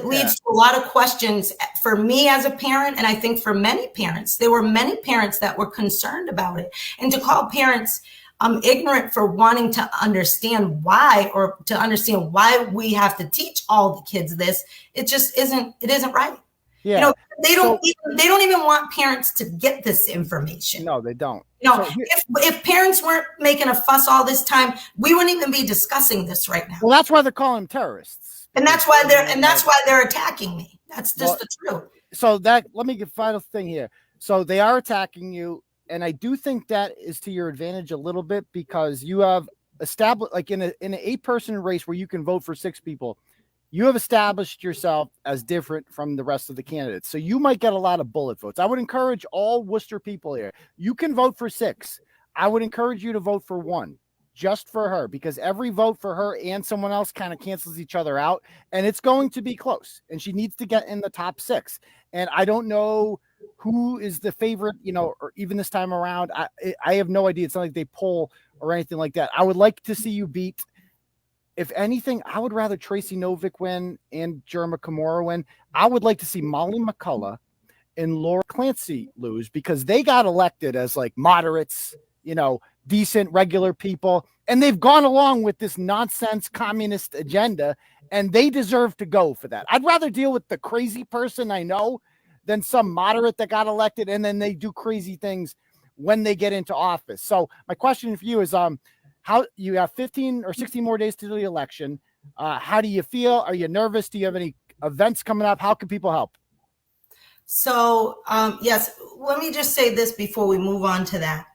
leads to a lot of questions for me as a parent, and I think for many parents. There were many parents that were concerned about it, and to call parents ignorant for wanting to understand why, or to understand why we have to teach all the kids this, it isn't right. Yeah. You know, they don't even want parents to get this information. No, they don't. You know, if parents weren't making a fuss all this time, we wouldn't even be discussing this right now. Well, that's why they're calling them terrorists. And that's why they're attacking me. That's just the truth. So let me get final thing here. So they are attacking you, and I do think that is to your advantage a little bit because you have established, like in an 8-person race where you can vote for 6 people, you have established yourself as different from the rest of the candidates. So you might get a lot of bullet votes. I would encourage all Worcester people here. You can vote for 6. I would encourage you to vote for 1 just for her, because every vote for her and someone else kind of cancels each other out, and it's going to be close, and she needs to get in the top 6. And I don't know who is the favorite, you know, or even this time around. I have no idea. It's not like they poll or anything like that. I would like to see you beat. If anything, I would rather Tracy Novick win and Jerma Kimura win. I would like to see Molly McCullough and Laura Clancy lose because they got elected as like moderates, you know, decent, regular people. And they've gone along with this nonsense communist agenda, and they deserve to go for that. I'd rather deal with the crazy person I know than some moderate that got elected and then they do crazy things when they get into office. So my question for you is, how you have 15 or 16 more days to the election. How do you feel? Are you nervous? Do you have any events coming up? How can people help? So, yes, let me just say this before we move on to that.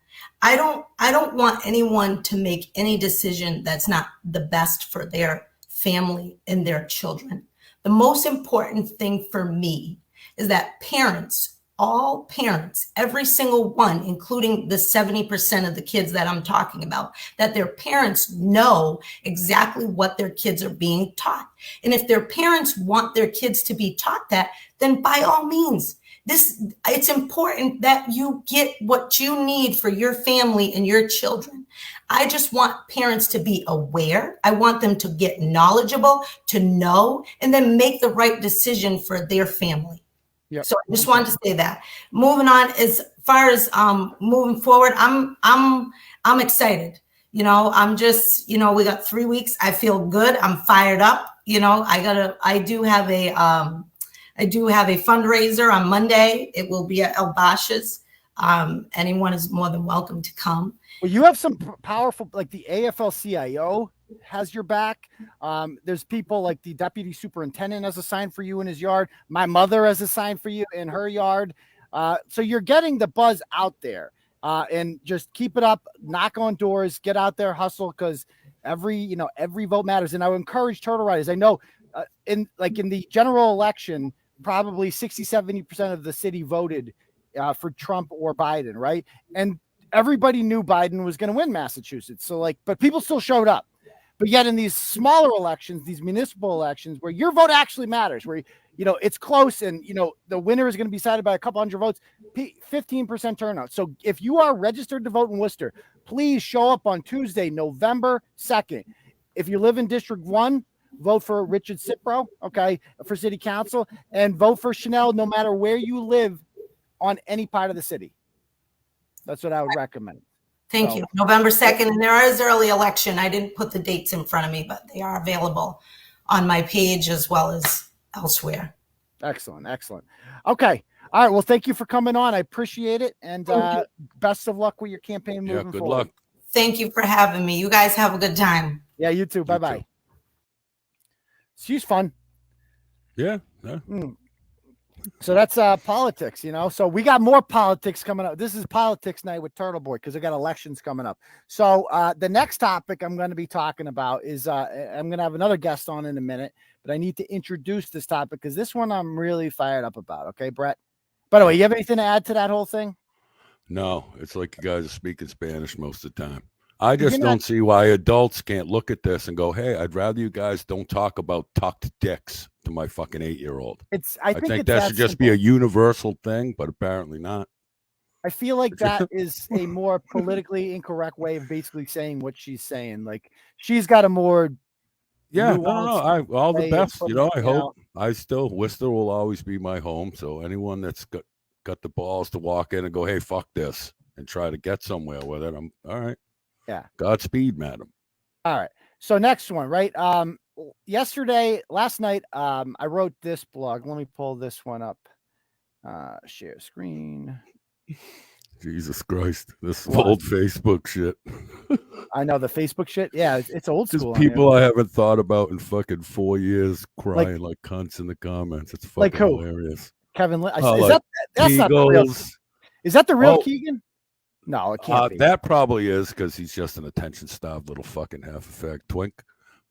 I don't want anyone to make any decision that's not the best for their family and their children. The most important thing for me is that parents, all parents, every single one, including the 70% of the kids that I'm talking about, that their parents know exactly what their kids are being taught. And if their parents want their kids to be taught that, then by all means, it's important that you get what you need for your family and your children. I just want parents to be aware. I want them to get knowledgeable, to know, and then make the right decision for their family. Yep. So I just wanted to say that. Moving on, as far as moving forward, I'm excited. You know, I'm just, you know, we got 3 weeks. I feel good. I'm fired up. You know, I do have a fundraiser on Monday. It will be at El Basha's. Anyone is more than welcome to come. Well, you have some powerful, like the AFL-CIO has your back. There's people like the deputy superintendent has a sign for you in his yard. My mother has a sign for you in her yard. So you're getting the buzz out there, and just keep it up, knock on doors, get out there, hustle. Cause every vote matters. And I would encourage Turtle Riders. I know in the general election, probably 60-70% of the city voted for Trump or Biden. Right. And everybody knew Biden was going to win Massachusetts. So but people still showed up. But yet in these smaller elections, these municipal elections where your vote actually matters, where, you know, it's close and, you know, the winner is going to be decided by a couple hundred votes, 15% turnout. So if you are registered to vote in Worcester, please show up on Tuesday, November 2nd. If you live in District 1, vote for Richard Cipro, okay, for city council, and vote for Shanel no matter where you live on any part of the city. That's what I would recommend. Thank you. November 2nd, and there is early election. I didn't put the dates in front of me, but they are available on my page as well as elsewhere. Excellent. Okay. All right. Well, thank you for coming on. I appreciate it. And best of luck with your campaign moving good forward. Luck. Thank you for having me. You guys have a good time. Yeah, you too. Bye-bye. She's fun. Yeah. So that's politics, you know. So we got more politics coming up. This is politics night with Turtleboy because I got elections coming up. So the next topic I'm going to be talking about is I'm going to have another guest on in a minute, but I need to introduce this topic because this one I'm really fired up about. Okay, Bret? By the way, you have anything to add to that whole thing? No, it's like you guys are speaking Spanish most of the time. I just don't see why adults can't look at this and go, hey, I'd rather you guys don't talk about tucked dicks to my fucking 8-year-old. I think that should just be a universal thing, but apparently not. I feel like that is a more politically incorrect way of basically saying what she's saying. Like she's got a more all the best. You know, I hope Worcester will always be my home. So anyone that's got the balls to walk in and go, hey, fuck this, and try to get somewhere with it, I'm all right. Yeah. Godspeed, madam. All right. So next one, right? Last night, I wrote this blog. Let me pull this one up. Share screen. Jesus Christ, this What? old Facebook shit. I know the Facebook shit. Yeah, it's old Just school. people I haven't thought about in fucking 4 years crying Like- like cunts in the comments. It's fucking Like who? hilarious. Kevin Lynch. Oh, Is like that's not the real? Eagles. Is that the real Oh. Keegan? No, it can't be. That probably is because he's just an attention-starved little fucking half-effect twink.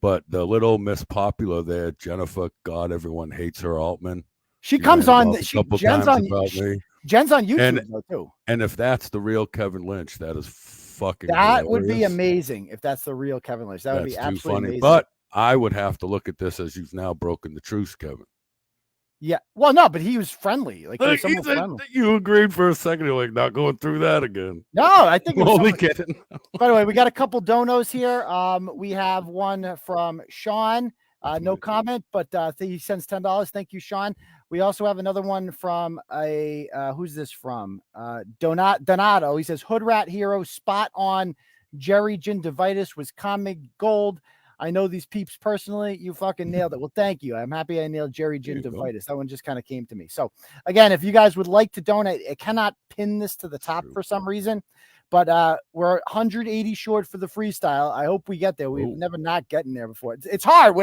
But the little Miss Popular there, Jennifer, God, everyone hates her, Altman. She comes on. A couple Jen's times on. about me. Jen's on YouTube And- though too. And if that's the real Kevin Lynch, that is fucking That would be hilarious. amazing if that's the real Kevin Lynch. That would be That's too absolutely funny. amazing. But I would have to look at this as you've now broken the truce, Kevin. yeah, well, no, but he was friendly. Like he was somewhat friendly. You agreed for a second. You're like, not going through that again. No, I think. It was Only somewhat- kidding. By the way, we got a couple donos here. We have one from Sean. No comment, but he sends $10. Thank you, Sean. We also have another one from a who's this from? Donato. He says Hood Rat Hero, spot on. Jerry Gingivitis was comic gold. I know these peeps personally. You fucking nailed it. Well, thank you. I'm happy I nailed Jerry There you go. Gingivitis. That one just kind of came to me. So again, if you guys would like to donate, I cannot pin this to the top True. for some reason. But we're 180 short for the freestyle. I hope we get there. We've Ooh. never not gotten there before. It's hard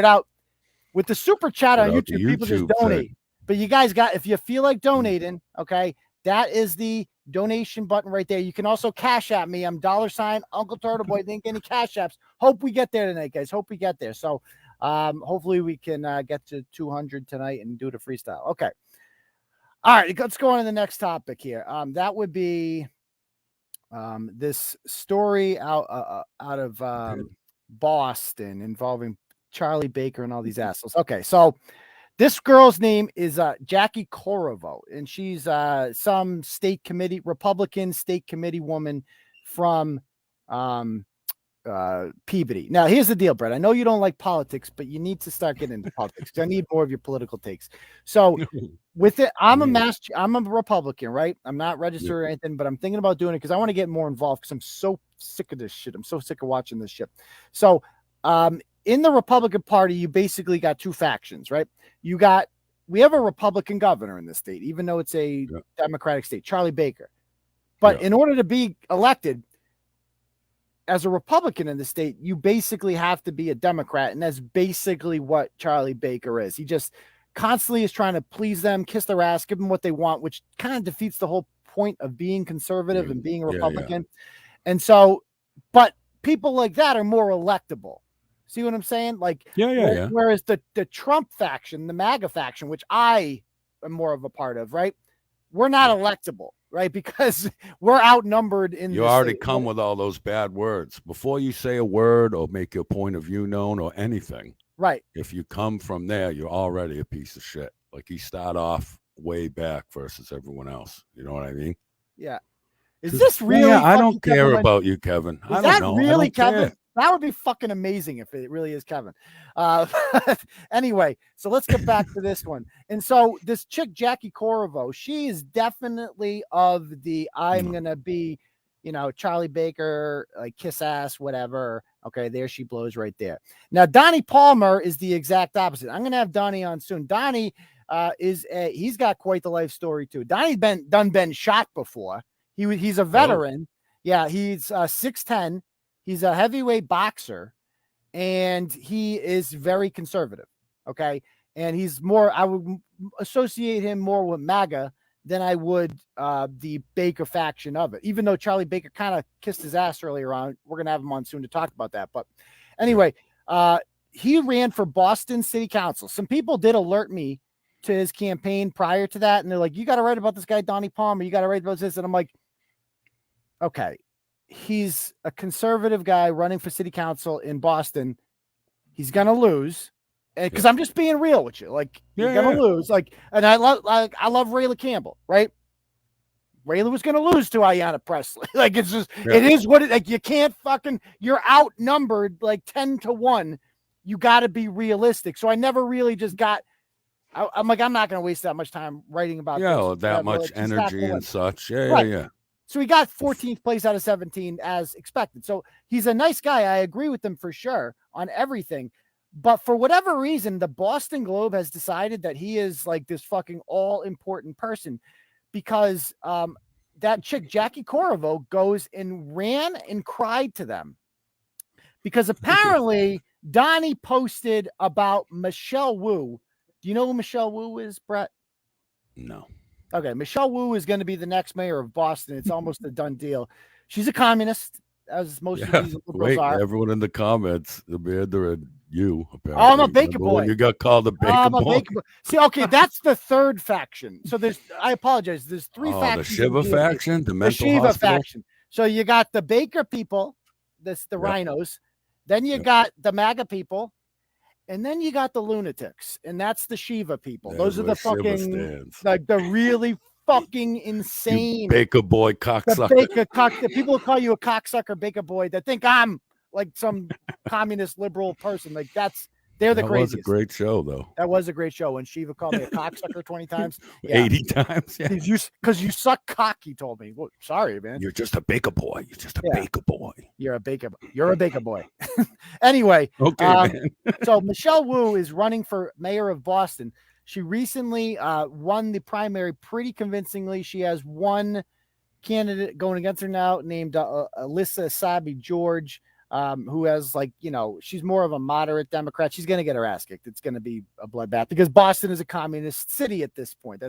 with the super chat on Without the YouTube. People just YouTube donate. thing. But you guys got, if you feel like donating, okay, that is the donation button right there. You can also cash at me. I'm $ Uncle Turtleboy. Didn't get any cash apps. Hope we get there tonight, guys. Hope we get there. So hopefully we can get to 200 tonight and do the freestyle. Okay. All right, let's go on to the next topic here. That would be this story out of Boston involving Charlie Baker and all these assholes. Okay, so this girl's name is Jackie Corriveau, and she's some Republican state committee woman from Peabody. Now, here's the deal, Bret. I know you don't like politics, but you need to start getting into politics. I need more of your political takes. So with it, I'm a Republican, right? I'm not registered or anything, but I'm thinking about doing it because I want to get more involved because I'm so sick of this shit. I'm so sick of watching this shit. So in the Republican Party, you basically got two factions, right? We have a Republican governor in this state, even though it's a Democratic state, Charlie Baker. But in order to be elected as a Republican in the state, you basically have to be a Democrat. And that's basically what Charlie Baker is. He just constantly is trying to please them, kiss their ass, give them what they want, which kind of defeats the whole point of being conservative and being a Republican. And so, but people like that are more electable. See what I'm saying? Like, whereas the Trump faction, the MAGA faction, which I am more of a part of, right? We're not electable, right? Because we're outnumbered in You already come with all those bad words. Before you say a word or make your point of view known or anything, right? If you come from there, you're already a piece of shit. Like you start off way back versus everyone else. You know what I mean? Yeah. Is this really? I don't care about you, Kevin. Is that really Kevin? That would be fucking amazing if it really is Kevin. Anyway, so let's get back to this one. And so this chick, Jackie Corriveau, she is definitely of the I'm going to be, Charlie Baker, like kiss ass, whatever. Okay, there she blows right there. Now, Donnie Palmer is the exact opposite. I'm going to have Donnie on soon. Donnie he's got quite the life story too. Donnie's been shot before. He's a veteran. Yeah, he's 6'10". He's a heavyweight boxer, and he is very conservative. Okay, and he's more. I would associate him more with MAGA than I would the Baker faction of it. Even though Charlie Baker kind of kissed his ass earlier on, we're gonna have him on soon to talk about that. But anyway, he ran for Boston City Council. Some people did alert me to his campaign prior to that, and they're like, "You got to write about this guy, Donnie Palmer. You got to write about this." And I'm like, okay. He's a conservative guy running for city council in Boston. He's going to lose because I'm just being real with you. Like you're going to lose. Like, and I love Rayla Campbell, right? Rayla was going to lose to Ayanna Presley. Like it's just, it is what it, like, you can't you're outnumbered like 10-1. You got to be realistic. So I never really just I'm like, I'm not going to waste that much time writing about this. That much energy and such. Yeah. So he got 14th place out of 17 as expected. So he's a nice guy. I agree with him for sure on everything. But for whatever reason, the Boston Globe has decided that he is like this fucking all important person. because that chick, Jackie Corriveau, goes and ran and cried to them because apparently Donnie posted about Michelle Wu. Do you know who Michelle Wu is, Bret? No. Okay, Michelle Wu is going to be the next mayor of Boston. It's almost a done deal. She's a communist, as most of these liberals are. Everyone in the comments, Amanda and you, apparently. Oh, I'm a baker Remember boy. when you got called a baker I'm a boy? baker boy. See, okay, that's the third faction. So I apologize. There's three factions. The Shiva faction, the mental Shiva hospital. faction. So you got the baker people, the rhinos. Then you got the MAGA people. And then you got the lunatics, and that's the Shiva people. Those are the fucking, like the really fucking insane you baker boy cocksucker. The people who call you a cocksucker baker boy that think I'm like some communist liberal person. Like they're the craziest. That was a great show, though. That was a great show. When Shiva called me a cocksucker 20 times, 80 times. Yeah. Because you suck cock. He told me. Well, sorry, man. You're just a baker boy. You're just a baker boy. You're a baker. You're a baker boy. Anyway. Okay, man. So Michelle Wu is running for mayor of Boston. She recently won the primary pretty convincingly. She has one candidate going against her now named Alyssa Sabi George, who has she's more of a moderate Democrat. She's going to get her ass kicked. It's going to be a bloodbath because Boston is a communist city at this point.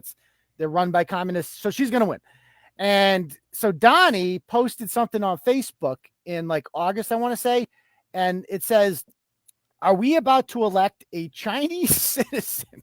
They're run by communists. So she's going to win. And so Donnie posted something on Facebook in August, I want to say. And it says, "Are we about to elect a Chinese citizen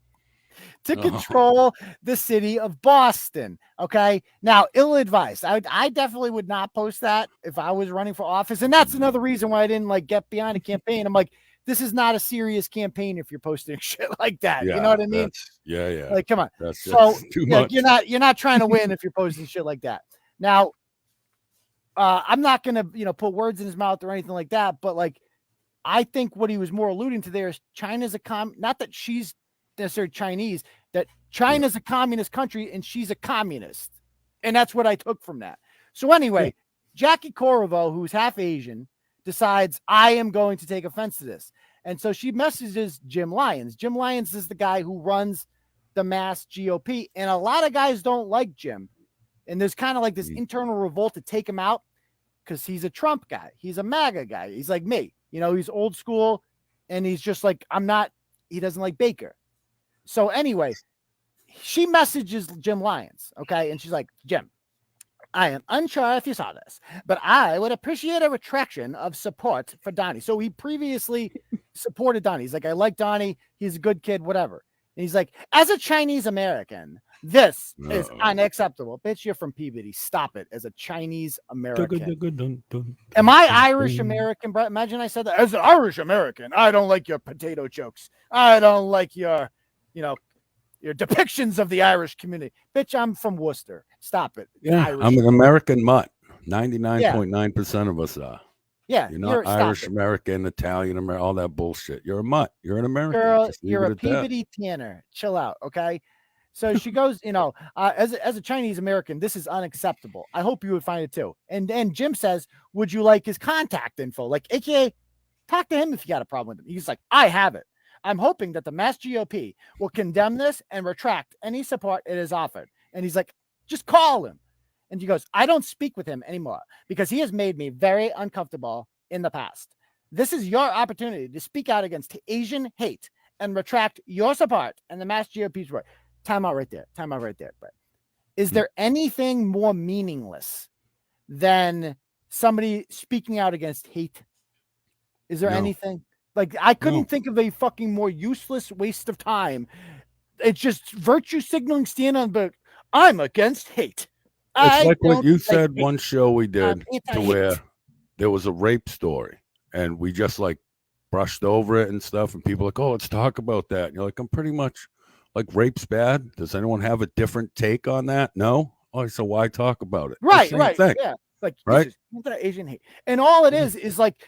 to control the city of Boston?" Okay. Now, ill-advised. I definitely would not post that if I was running for office. And that's another reason why I didn't get behind a campaign. I'm like, this is not a serious campaign if you're posting shit like that. You know what I mean? Yeah. Like, come on. That's so too much. You're not trying to win if you're posting shit like that. Now, I'm not going to, put words in his mouth or anything like that, but I think what he was more alluding to there is China's not that she's necessarily Chinese, that China's a communist country and she's a communist. And that's what I took from that. So anyway, Jackie Corriveau, who's half Asian, decides I am going to take offense to this. And so she messages Jim Lyons. Jim Lyons is the guy who runs the Mass GOP. And a lot of guys don't like Jim. And there's kind of this internal revolt to take him out because he's a Trump guy. He's a MAGA guy. He's like me. He's old school. And he's just he doesn't like Baker. So anyway, she messages Jim Lyons. Okay. And she's like, "Jim, I am unsure if you saw this, but I would appreciate a retraction of support for Donnie." So he previously supported Donnie. He's like, "I like Donnie. He's a good kid, whatever." And he's like, "As a Chinese American, this is unacceptable." Bitch, you're from Peabody. Stop it. As a Chinese American. Am I Irish American, Bret? Imagine I said that. As an Irish American, I don't like your potato jokes. I don't like your depictions of the Irish community. Bitch, I'm from Worcester. Stop it. Yeah, I'm an American mutt. 99.9% of us are. Yeah. You're not Irish American, Italian American, all that bullshit. You're a mutt. You're an American. Girl, you're a Peabody Tanner. Chill out, okay? So she goes, as a Chinese American, this is unacceptable. I hope you would find it too. And then Jim says, "Would you like his contact info? AKA, talk to him if you got a problem with him." He's like, "I have it. I'm hoping that the Mass GOP will condemn this and retract any support it has offered." And he's like, "Just call him." And he goes, "I don't speak with him anymore because he has made me very uncomfortable in the past. This is your opportunity to speak out against Asian hate and retract your support and the Mass GOP's support." Time out right there, Bret. Is there anything more meaningless than somebody speaking out against hate? Is there anything? I couldn't think of a fucking more useless waste of time. It's just virtue signaling, stand on, but I'm against hate. It's like what you said one show we did to where there was a rape story and we just brushed over it and stuff. And people are like, "Oh, let's talk about that." And you're like, "I'm pretty much rape's bad. Does anyone have a different take on that?" No. Oh, so why talk about it? Right. Thing. Yeah. Right. Asian hate. And all it is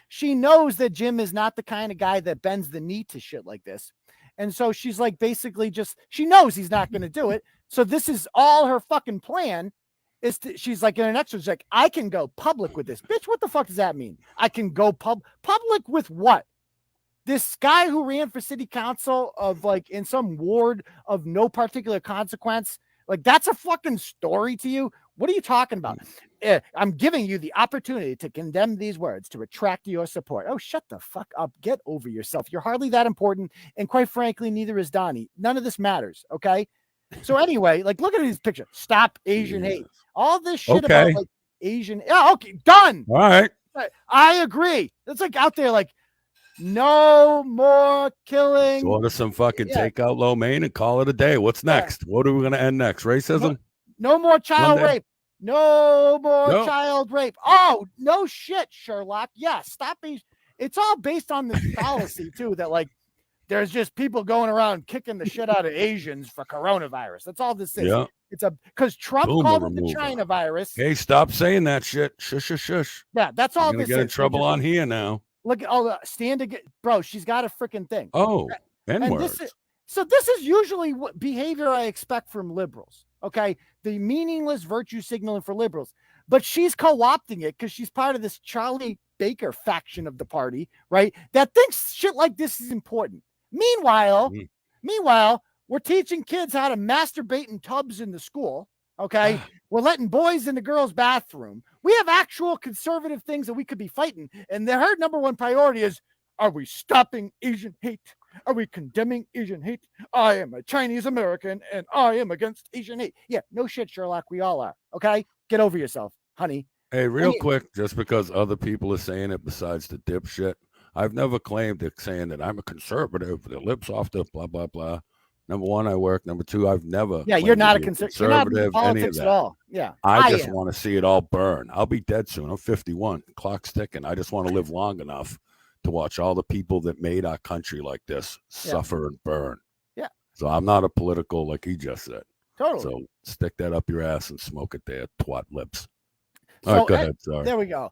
she knows that Jim is not the kind of guy that bends the knee to shit like this. And so she's basically she knows he's not going to do it. So this is all her fucking plan is she's in an extra, she's like, "I can go public with this." Bitch, what the fuck does that mean? I can go public with what? This guy who ran for city council of in some ward of no particular consequence Like, that's a fucking story to you? What are you talking about? I'm giving you the opportunity to condemn these words, to retract your support. Oh, shut the fuck up. Get over yourself. You're hardly that important. And quite frankly, neither is Donnie. None of this matters. Okay. So anyway, like, look at his picture. Stop Asian hate. All this shit about like Asian. Yeah. Okay. Done. All right. I agree. It's like out there, like, no more killing. Order some fucking takeout lo mein and call it a day. What's next? What are we going to end next? Racism? No more child rape. No more child rape. Oh, no shit, Sherlock. Yeah, stop being. It's all based on this fallacy, too, that like there's just people going around kicking the shit out of Asians for coronavirus. That's all this is. Yeah. It's because Trump called it the China virus. Hey, stop saying that shit. Shush, shush, shush. Yeah, that's all this is. Get in trouble on here now. Look at stand again, bro. She's got a freaking thing. Oh, N-words. This is usually what behavior I expect from liberals. Okay, the meaningless virtue signaling for liberals, but she's co-opting it because she's part of this Charlie Baker faction of the party, right? That thinks shit like this is important. Meanwhile, we're teaching kids how to masturbate in tubs in the school. Okay, we're letting boys in the girls' bathroom. We have actual conservative things that we could be fighting, and her number one priority is: are we stopping Asian hate? Are we condemning Asian hate? I am a Chinese American, and I am against Asian hate. Yeah, no shit, Sherlock. We all are. Okay, get over yourself, honey. Hey, real quick, just because other people are saying it, besides the dipshit, I've never claimed it saying that I'm a conservative. The lips off the blah blah blah. Number one, I work. Number two, I've never. Yeah, you're not a conservative. You're not in politics at all. Yeah, I just want to see it all burn. I'll be dead soon. I'm 51. Clock's ticking. I just want to live long enough to watch all the people that made our country like this suffer and burn. Yeah. So I'm not a political, like he just said. Totally. So stick that up your ass and smoke it there, twat lips. All right, go ahead. Sorry. There we go.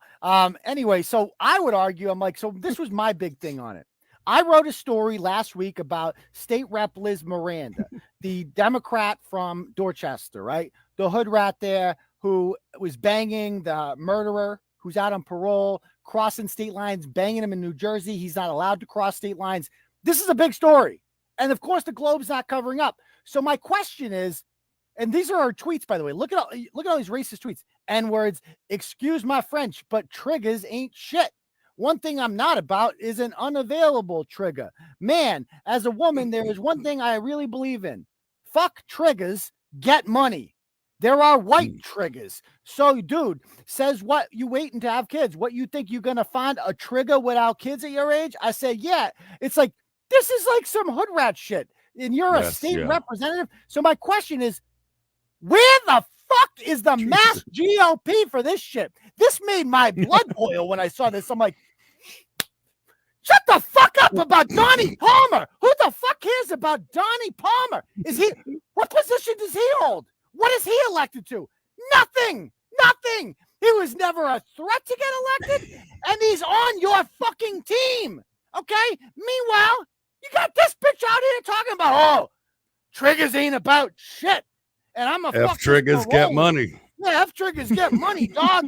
Anyway, so I would argue, I'm like, so this was my big thing on it. I wrote a story last week about State Rep Liz Miranda, the Democrat from Dorchester, right? The hood rat there who was banging the murderer who's out on parole, crossing state lines, banging him in New Jersey. He's not allowed to cross state lines. This is a big story. And of course, the Globe's not covering up. So my question is, and these are our tweets, by the way. Look at all these racist tweets. N-words, excuse my French, but triggers ain't shit. One thing I'm not about is an unavailable trigger. Man, as a woman, there is one thing I really believe in. Fuck triggers, get money. There are white triggers. So, dude, says what you waiting to have kids. What you think you're going to find a trigger without kids at your age? I say, yeah. It's like, this is like some hood rat shit. And you're a state representative. So my question is, where the fuck is the mass GOP for this shit? This made my blood boil when I saw this. I'm like, shut the fuck up about Donnie Palmer. Who the fuck cares about Donnie Palmer? What position does he hold? What is he elected to? Nothing. He was never a threat to get elected, and he's on your fucking team. Okay? Meanwhile, you got this bitch out here talking about, triggers ain't about shit. And I'm a F triggers get money. Yeah, F triggers get money, dog.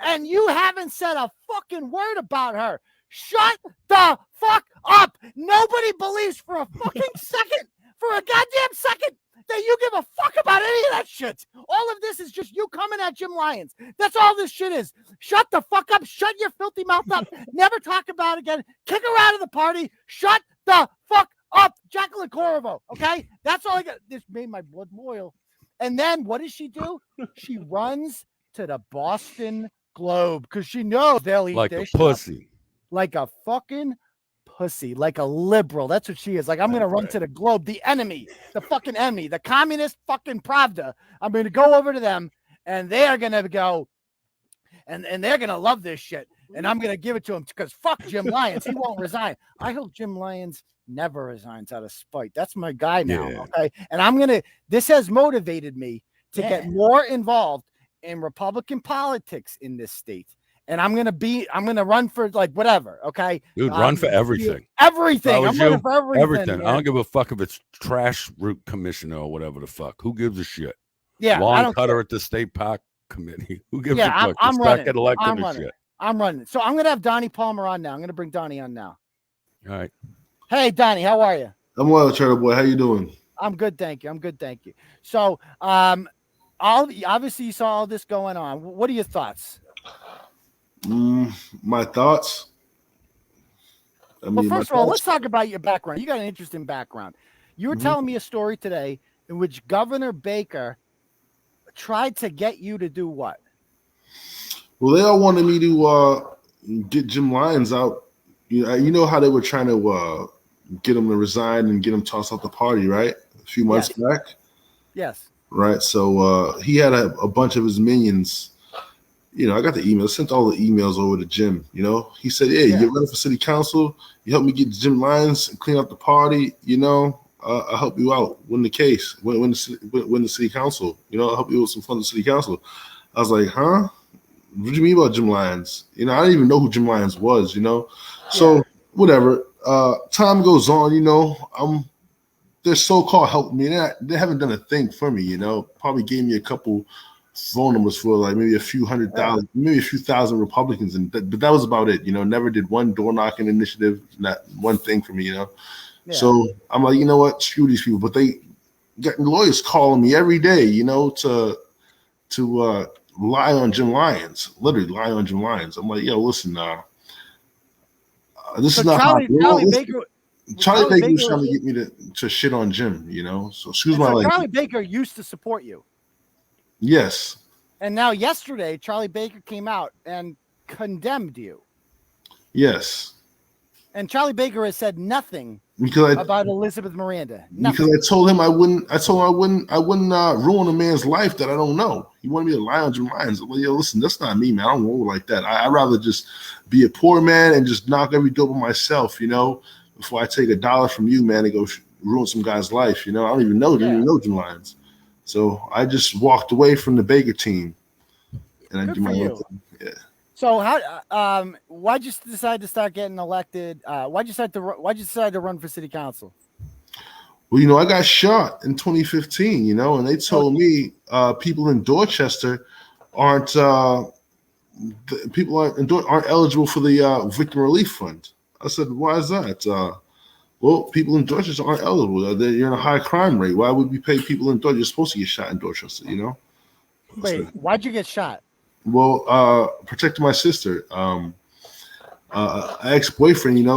And you haven't said a fucking word about her. Shut the fuck up. Nobody believes for a fucking second, for a goddamn second, that you give a fuck about any of that shit. All of this is just you coming at Jim Lyons. That's all this shit is. Shut the fuck up. Shut your filthy mouth up. Never talk about it again. Kick her out of the party. Shut the fuck up. Jaclyn Corriveau. Okay? That's all I got. This made my blood boil. And then what does she do? She runs to the Boston Globe because she knows they'll eat like this a pussy. Like a fucking pussy, like a liberal. That's what she is. Like, I'm going to run to the Globe, the enemy, the fucking enemy, the communist fucking Pravda. I'm going to go over to them and they're going to go and they're going to love this shit. And I'm going to give it to him because fuck Jim Lyons. He won't resign. I hope Jim Lyons never resigns out of spite. That's my guy now. Yeah. Okay. And this has motivated me to get more involved in Republican politics in this state. And I'm going to run for like whatever. Okay. Dude, run for everything. Everything. I'm running for everything. I don't give a fuck if it's trash route commissioner or whatever the fuck. Who gives a shit? Yeah. Lawn cutter at the state park committee. Who gives a fuck? I'm running. Get elected and shit. I'm running. So I'm going to have Donnie Palmer on now. I'm going to bring Donnie on now. All right. Hey, Donnie, how are you? I'm well, Turtleboy. How you doing? I'm good, thank you. I'm good, thank you. So, obviously you saw all this going on. What are your thoughts? My thoughts. Well, first of all, let's talk about your background. You got an interesting background. You were telling me a story today in which Governor Baker tried to get you to do what? Well, they all wanted me to get Jim Lyons out. You know how they were trying to get him to resign and get him tossed out the party, right? A few months back. Yes. Right. So he had a bunch of his minions. I got the email, sent all the emails over to Jim. He said, "Hey, you get ready for city council. You help me get Jim Lyons and clean up the party. I'll help you out. Win the case. Win the city council. I'll help you with some funds in city council." I was like, "Huh? What do you mean about Jim Lyons?" I didn't even know who Jim Lyons was. So whatever. Time goes on. They're so-called helping me. They haven't done a thing for me. Probably gave me a couple phone numbers for like maybe a few hundred thousand, maybe a few thousand Republicans, but that was about it. Never did one door knocking initiative, not one thing for me. So I'm like, you know what? Screw these people. But they got lawyers calling me every day, to lie on Jim Lyons, literally lie on Jim Lyons. I'm like, yo, listen, this is not Charlie Baker. Charlie Baker was trying to get me to shit on Jim, So excuse my language. Charlie Baker used to support you. Yes. And now yesterday, Charlie Baker came out and condemned you. Yes. And Charlie Baker has said nothing about Elizabeth Miranda. Nothing. Because I told him I wouldn't ruin a man's life that I don't know. He wanted me to lie on Jim Lyons. I'm like, yo, listen, that's not me, man. I don't roll like that. I'd rather just be a poor man and just knock every door by myself, before I take $1 from you, man, and go ruin some guy's life. I don't even know Jim Lyons. So I just walked away from the Baker team, and I do my own thing. Yeah. So why'd you decide to start getting elected? Why'd you decide to run for city council? Well, I got shot in 2015, and they told me people in Dorchester aren't eligible for the victim relief fund. I said, why is that? Well, people in Dorchester aren't eligible. You're in a high crime rate. Why would we pay people in Dorchester? You're supposed to get shot in Dorchester, Wait, why'd you get shot? Well, protecting my sister. Ex-boyfriend,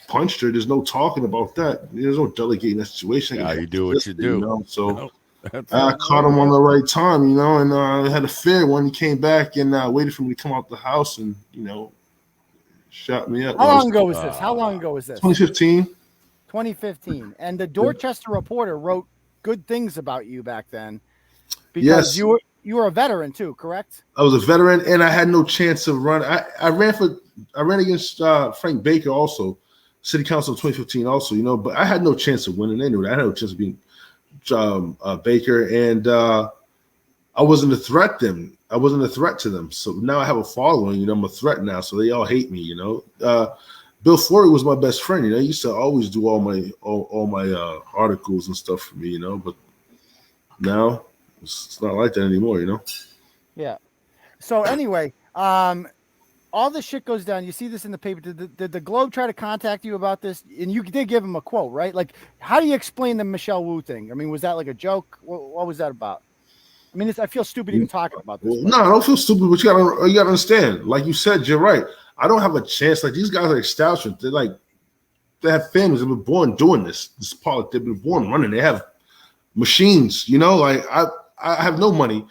punched her. There's no talking about that. There's no delegating that situation. Yeah, you do what you do. So I caught him on the right time, and I had a fair one. He came back and waited for me to come out the house and, shot me up. How long ago was this? 2015. 2015. And the Dorchester Reporter wrote good things about you back then because you were a veteran too, correct? I was a veteran and I had no chance of running. I ran against Frank Baker also, city council in 2015 also, but I had no chance of winning anyway. I had no chance of being Baker, and I wasn't a threat to them. I wasn't a threat to them. So now I have a following, I'm a threat now. So they all hate me, Bill Flory was my best friend, He used to always do all my articles and stuff for me, but now it's not like that anymore, Yeah. So anyway, all this shit goes down. You see this in the paper. Did the Globe try to contact you about this? And you did give him a quote, right? Like, how do you explain the Michelle Wu thing? I mean, was that like a joke? What was that about? I mean, I feel stupid even talking about this. No, I don't feel stupid, but you gotta understand. Like you said, you're right. I don't have a chance. Like, these guys are establishment. They have families. They've been born doing this politics. They've been born running. They have machines. Like I have no money.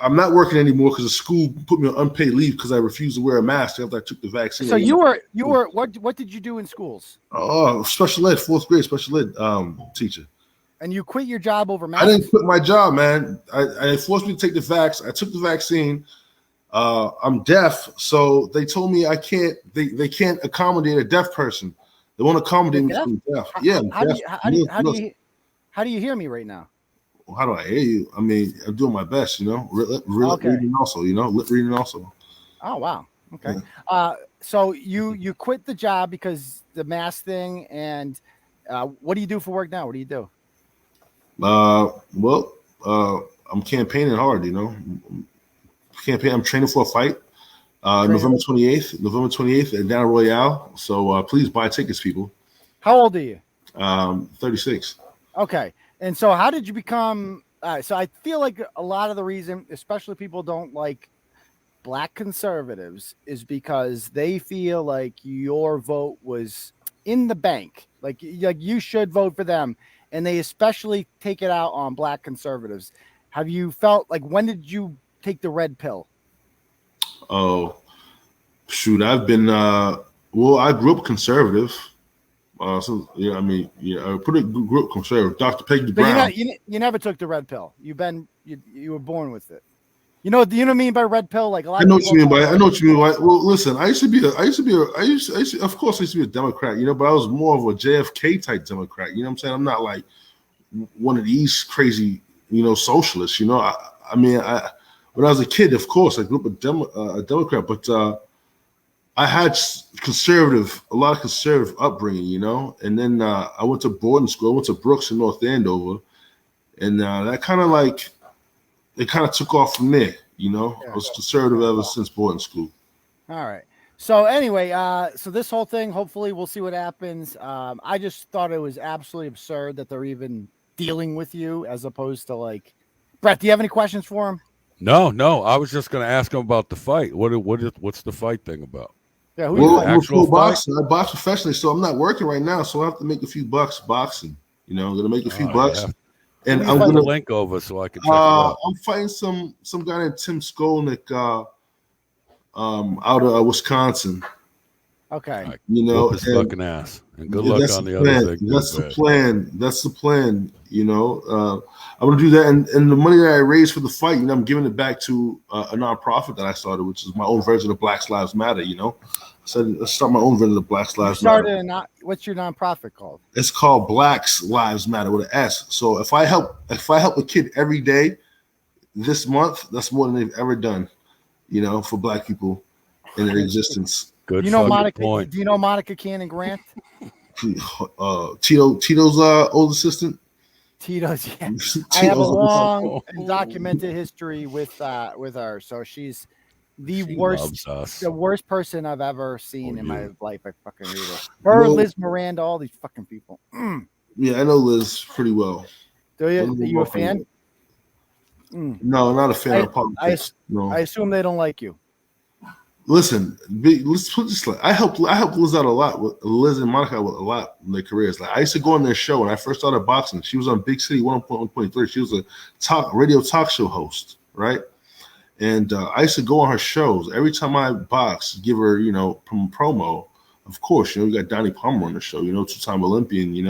I'm not working anymore because the school put me on unpaid leave because I refused to wear a mask after I took the vaccine. So you were what did you do in schools? Special ed, 4th grade special ed teacher. And you quit your job over masks? I didn't quit my job, man. I forced me to take the vax. I took the vaccine. I'm deaf, so they told me I can't. They can't accommodate a deaf person. They won't accommodate me from deaf. How do you hear me right now? How do I hear you? I mean, I'm doing my best, reading also, lip reading also. Oh, wow. Okay. Yeah. So you quit the job because the mask thing, and what do you do for work now? What do you do? I'm campaigning hard, I'm training for a fight. November 28th at Down Royale. So please buy tickets, people. How old are you? 36. Okay. And so how did you become so I feel like a lot of the reason, especially people don't like black conservatives, is because they feel like your vote was in the bank. Like you should vote for them. And they especially take it out on black conservatives. Have you felt like, when did you take the red pill? Oh, shoot. I've been, well, I grew up conservative. So yeah, I mean, yeah, I grew up conservative. Dr. Peggy Brown. You never took the red pill. You were born with it. You know what I mean by red pill? Like a lot. I know what you mean by. Well, listen, I used to be of course, I used to be a Democrat, but I was more of a JFK type Democrat. You know what I'm saying? I'm not like one of these crazy, socialists. When I was a kid, of course, I grew up a Democrat, but I had a lot of conservative upbringing, and then I went to boarding school. I went to Brooks in North Andover, and that kind of it kind of took off from there. I was conservative ever since boarding school. All right. So anyway, so this whole thing, hopefully we'll see what happens. I just thought it was absolutely absurd that they're even dealing with you, as opposed to like, Bret, do you have any questions for him? No. I was just going to ask him about the fight. What's the fight thing about? Yeah, actual boxing. I box professionally, so I'm not working right now. So I have to make a few bucks boxing. I'm going to make a few bucks, and I'm going to link over so I can check it out. I'm fighting some guy named Tim Skolnick, out of Wisconsin. Okay, whoop his fucking ass, and good luck on the other thing. That's the plan. That's the plan. I'm going to do that, and the money that I raised for the fight, I'm giving it back to a nonprofit that I started, which is my own version of Black Lives Matter. So let's start my own version of Black Lives Matter. What's your nonprofit called? It's called Black Lives Matter with an S. So if I help a kid every day this month, that's more than they've ever done, for Black people in their existence. Good. Do you know Monica? Point. Do you know Monica Cannon Grant? Tito's old assistant. Tito's, yeah. I have a long and documented history with her. So she's the worst person I've ever seen in my life. I fucking read it. Her, Liz Miranda, all these fucking people. Yeah, I know Liz pretty well. Do you? Are you a fan? No, not a fan of politics. I assume they don't like you. Listen, let's put this like I helped Liz out a lot with Liz and Monica out a lot in their careers. Like I used to go on their show when I first started boxing. She was on Big City 101.3. She was a radio talk show host, right? And I used to go on her shows every time I box, give her promo. Of course, we got Donnie Palmer on the show, two-time Olympian,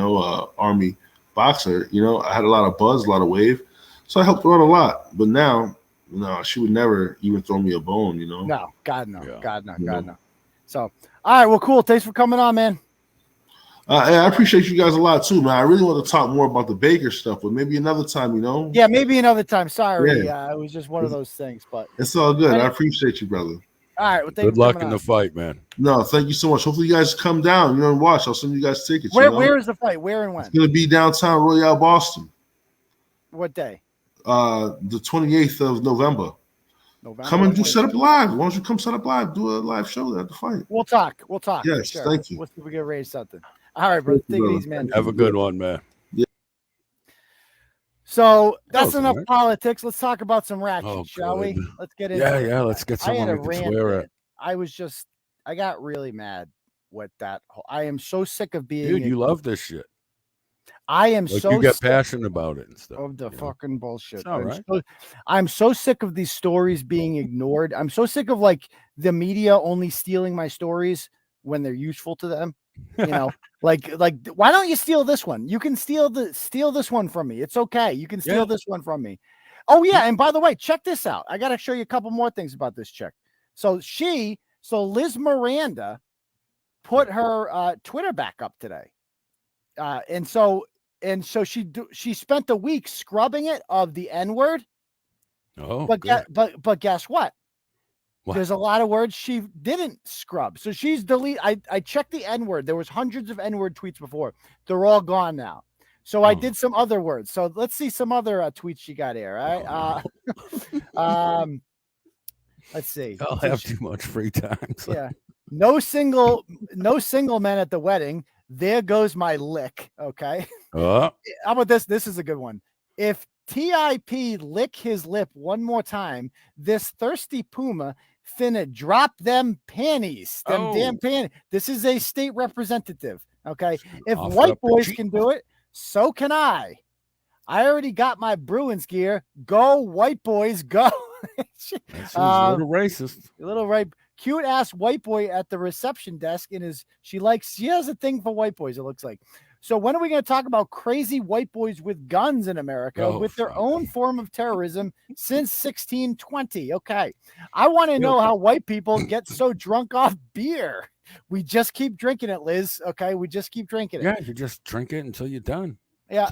Army boxer. I had a lot of buzz, a lot of wave, so I helped her out a lot. But now. No, she would never even throw me a bone, No, God, no. Yeah. God, no. So, all right, well, cool. Thanks for coming on, man. I appreciate you guys a lot, too, man. I really want to talk more about the Baker stuff, but maybe another time, Yeah, maybe another time. Sorry. Yeah. It was just one of those things, but. It's all good. I appreciate you, brother. All right. Well, good luck in the fight, man. No, thank you so much. Hopefully you guys come down, and watch. I'll send you guys tickets. Where is the fight? Where and when? It's going to be downtown Royale, Boston. What day? The 28th of November. Come and set up live. Why don't you come set up live? Do a live show at the fight. We'll talk. Yes, sure. Thank you. We'll see if we can raise something. All right, bro. Take it easy, man. Have a good one, man. Yeah. So that's enough politics. Let's talk about some ratchet, shall we? Let's get into it. Yeah. Let's get someone we can swear at. I got really mad with that. I am so sick of being. Dude, you love this shit. I am you get passionate about it and stuff. Of the fucking bullshit. All right. I'm so sick of these stories being ignored. I'm so sick of the media only stealing my stories when they're useful to them. Like why don't you steal this one? You can steal this one from me. It's okay. You can steal this one from me. Oh yeah, and by the way, check this out. I got to show you a couple more things about this chick. So Liz Miranda put her Twitter back up today. And so she spent a week scrubbing it of the N-word. Oh, but guess what? There's a lot of words she didn't scrub. So she's deleted. I checked the N-word. There was hundreds of N-word tweets before. They're all gone now. So I did some other words. So let's see some other tweets she got here. All right. Let's see. I'll have too much free time. So. Yeah. No single men at the wedding. There goes my lick. Okay. Oh, How about this? This is a good one. If TIP lick his lip one more time, this thirsty puma finna drop them panties. Them damn panties. This is a state representative. Okay. If Offer white up the boys cheek. can do it, so can I. I already got my Bruins gear. Go, white boys, go. That's a little racist. A little right. Cute ass white boy at the reception desk she has a thing for white boys, it looks like. So when are we going to talk about crazy white boys with guns in America with their own form of terrorism since 1620? Okay. I want to know how white people get so drunk off beer. We just keep drinking it, Liz. Okay. We just keep drinking it. Yeah, you just drink it until you're done. Yeah.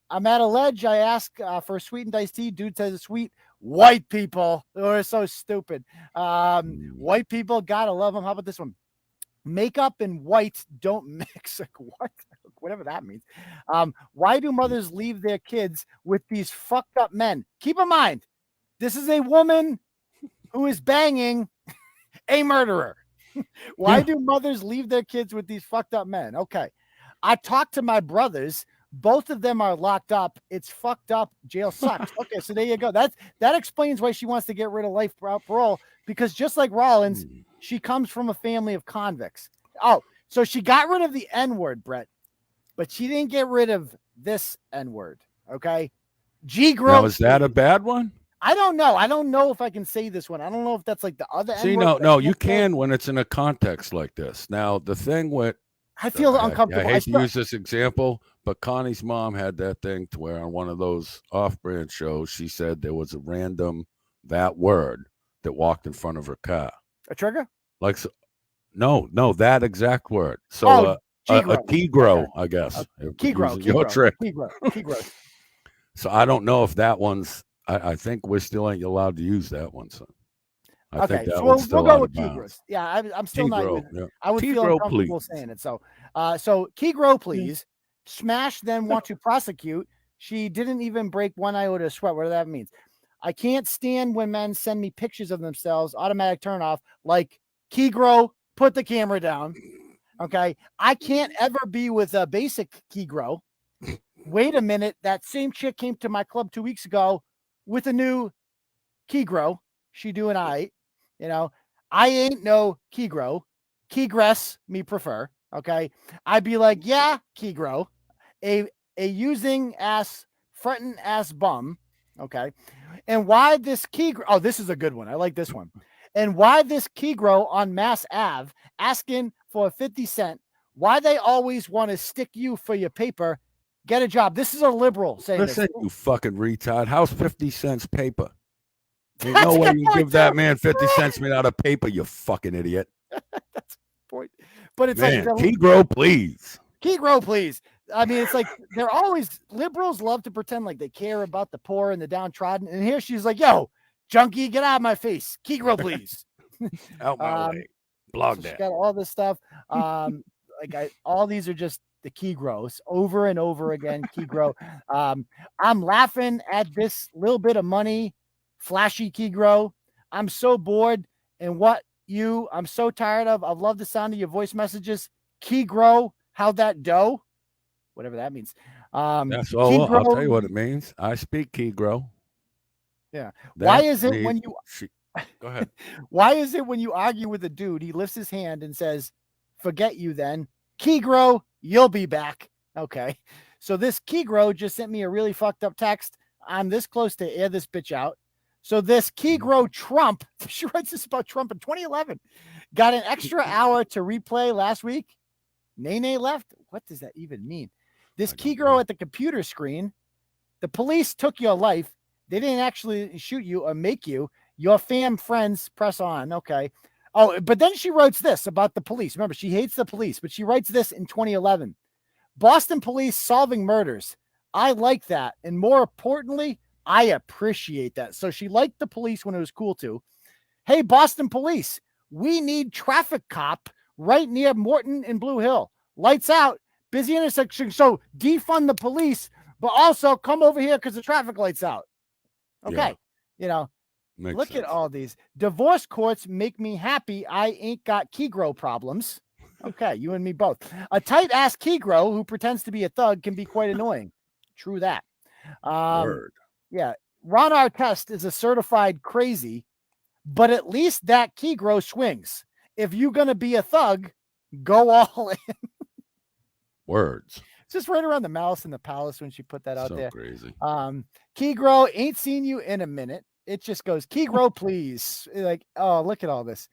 I'm at a ledge. I ask for a sweetened iced tea. Dude says it's sweet. White people are so stupid. White people, gotta love them. How about this one? Makeup and white don't mix. Like what? Whatever that means. Why do mothers leave their kids with these fucked up men? Keep in mind, this is a woman who is banging a murderer. Why do mothers leave their kids with these fucked up men? Okay. I talked to my brothers. Both of them are locked up. It's fucked up. Jail sucks. Okay, so there you go. That explains why she wants to get rid of life parole, because just like Rollins, she comes from a family of convicts. Oh, so she got rid of the N-word, Bret, but she didn't get rid of this N-word. Okay, Now, is that a bad one? I don't know. I don't know if I can say this one. I don't know if that's like the other. See, N-word. no, you can when it's in a context like this. Now, the thing with I feel uncomfortable. I hate to use this example, but Connie's mom had that thing to where on one of those off-brand shows, she said there was a random that word that walked in front of her car. A trigger? Like, so, no, that exact word. So a kegro, I guess. Kegro. So I don't know if that one's. I think we still ain't allowed to use that one. So I think that one's still we'll go with bounds. Kegros. Yeah, I'm still Kegro, not. yeah. I would feel Kegro, uncomfortable please. saying it. So, Kegro, please. Smash, then want to prosecute. She didn't even break one iota of sweat. Whatever that means. I can't stand when men send me pictures of themselves. Automatic turn off. Like Kegro, put the camera down. Okay, I can't ever be with a basic Kegro. Wait a minute. That same chick came to my club 2 weeks ago with a new Kegro. She doing I ain't no Kegro. Kegress, me prefer. Okay. I'd be like, yeah, Kegro, a using ass, frontin' ass bum. Okay. And why this Kegro? Oh, this is a good one. I like this one. And why this Kegro on Mass Ave asking for 50 cents? Why they always want to stick you for your paper? Get a job. This is a liberal saying Listen, this. you fucking retard. How's 50 cents paper? Ain't no way you can give that man 50 cents made out of paper, you fucking idiot. That's the point. But it's man, like Kegro, please. Kegro, please. I mean, it's like they're always liberals love to pretend like they care about the poor and the downtrodden. And here she's like, yo, junkie, get out of my face. Kegro, please. Out my way. Blog so that. She's got all this stuff. All these are just the Kegros over and over again. Kegro. I'm laughing at this little bit of money. Flashy Kegro. I'm so bored. And I'm so tired of. I've loved the sound of your voice messages. Kegro, how that dough? Whatever that means. That's all. Kegro, I'll tell you what it means. I speak Kegro. Yeah. Why is it when you go ahead? Why is it when you argue with a dude, he lifts his hand and says, "Forget you then, Kegro, you'll be back." Okay. So this Kegro just sent me a really fucked up text. I'm this close to air this bitch out. So this Kegro Trump, she writes this about Trump in 2011, got an extra hour to replay last week. Nene left. What does that even mean? This Kegro at the computer screen. The police took your life. They didn't actually shoot you or make you. Your fam friends press on. Okay. Oh, but then she writes this about the police. Remember, she hates the police, but she writes this in 2011. Boston police solving murders. I like that. And more importantly, I appreciate that. So she liked the police when it was cool too. Hey, Boston police, we need traffic cop right near Morton and Blue Hill. Lights out, busy intersection. So defund the police, but also come over here because the traffic lights out. Okay. Yeah. Look at all these. Divorce courts make me happy. I ain't got Kegro problems. Okay, you and me both. A tight-ass Kegro who pretends to be a thug can be quite annoying. True that. Word. Yeah, Ron Artest is a certified crazy, but at least that Kegro swings. If you're going to be a thug, go all in. Words. It's just right around the Malice in the Palace when she put that out So there. crazy. Kegro, ain't seen you in a minute. It just goes, Kegro, please. Like, oh, look at all this.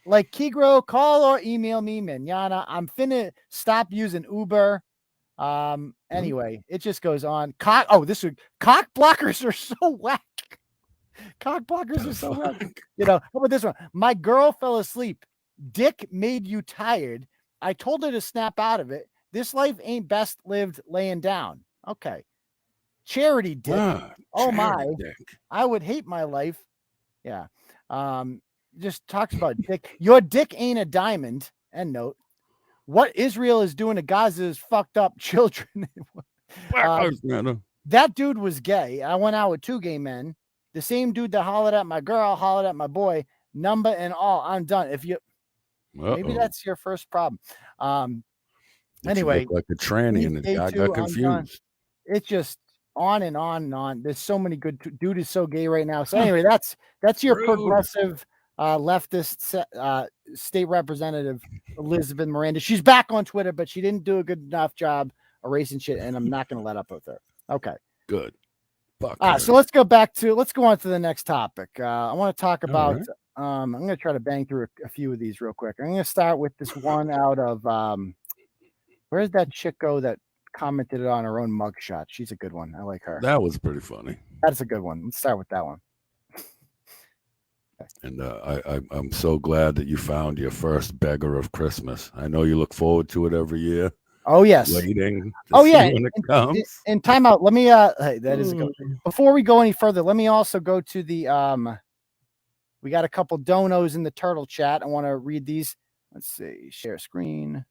Like, Kegro, call or email me, manana. I'm finna stop using Uber. Anyway, it just goes on. Cock blockers are so whack. Cock blockers are so whack. You know, how about this one? My girl fell asleep. Dick made you tired. I told her to snap out of it. This life ain't best lived laying down. Okay. Charity dick. Oh my. Dick. I would hate my life. Yeah. Just talks about dick. Your dick ain't a diamond. End note. What Israel is doing to Gaza's fucked up children. That dude was gay. I went out with 2 gay men. The same dude that hollered at my girl, hollered at my boy. Number and all. I'm done. If you maybe that's your first problem. Anyway, like a tranny and the guy got confused. It's just on and on and on. There's so many good. Dude is so gay right now. So anyway, that's your progressive leftist state representative Elizabeth Miranda. She's back on Twitter, but she didn't do a good enough job erasing shit, and I'm not going to let up with her. Okay, good. So let's go on to the next topic. I want to talk about. Right. I'm going to try to bang through a few of these real quick. I'm going to start with this one out of where's that chick go that commented on her own mugshot? She's a good one. I like her. That was pretty funny. That's a good one. Let's start with that one. And I'm so glad that you found your first beggar of Christmas. I know you look forward to it every year. Oh yes. Waiting. Oh yeah. When it comes. In time out. Let me hey, that is a good one. Before we go any further, let me also go to the we got a couple donos in the turtle chat. I want to read these. Let's see. Share screen.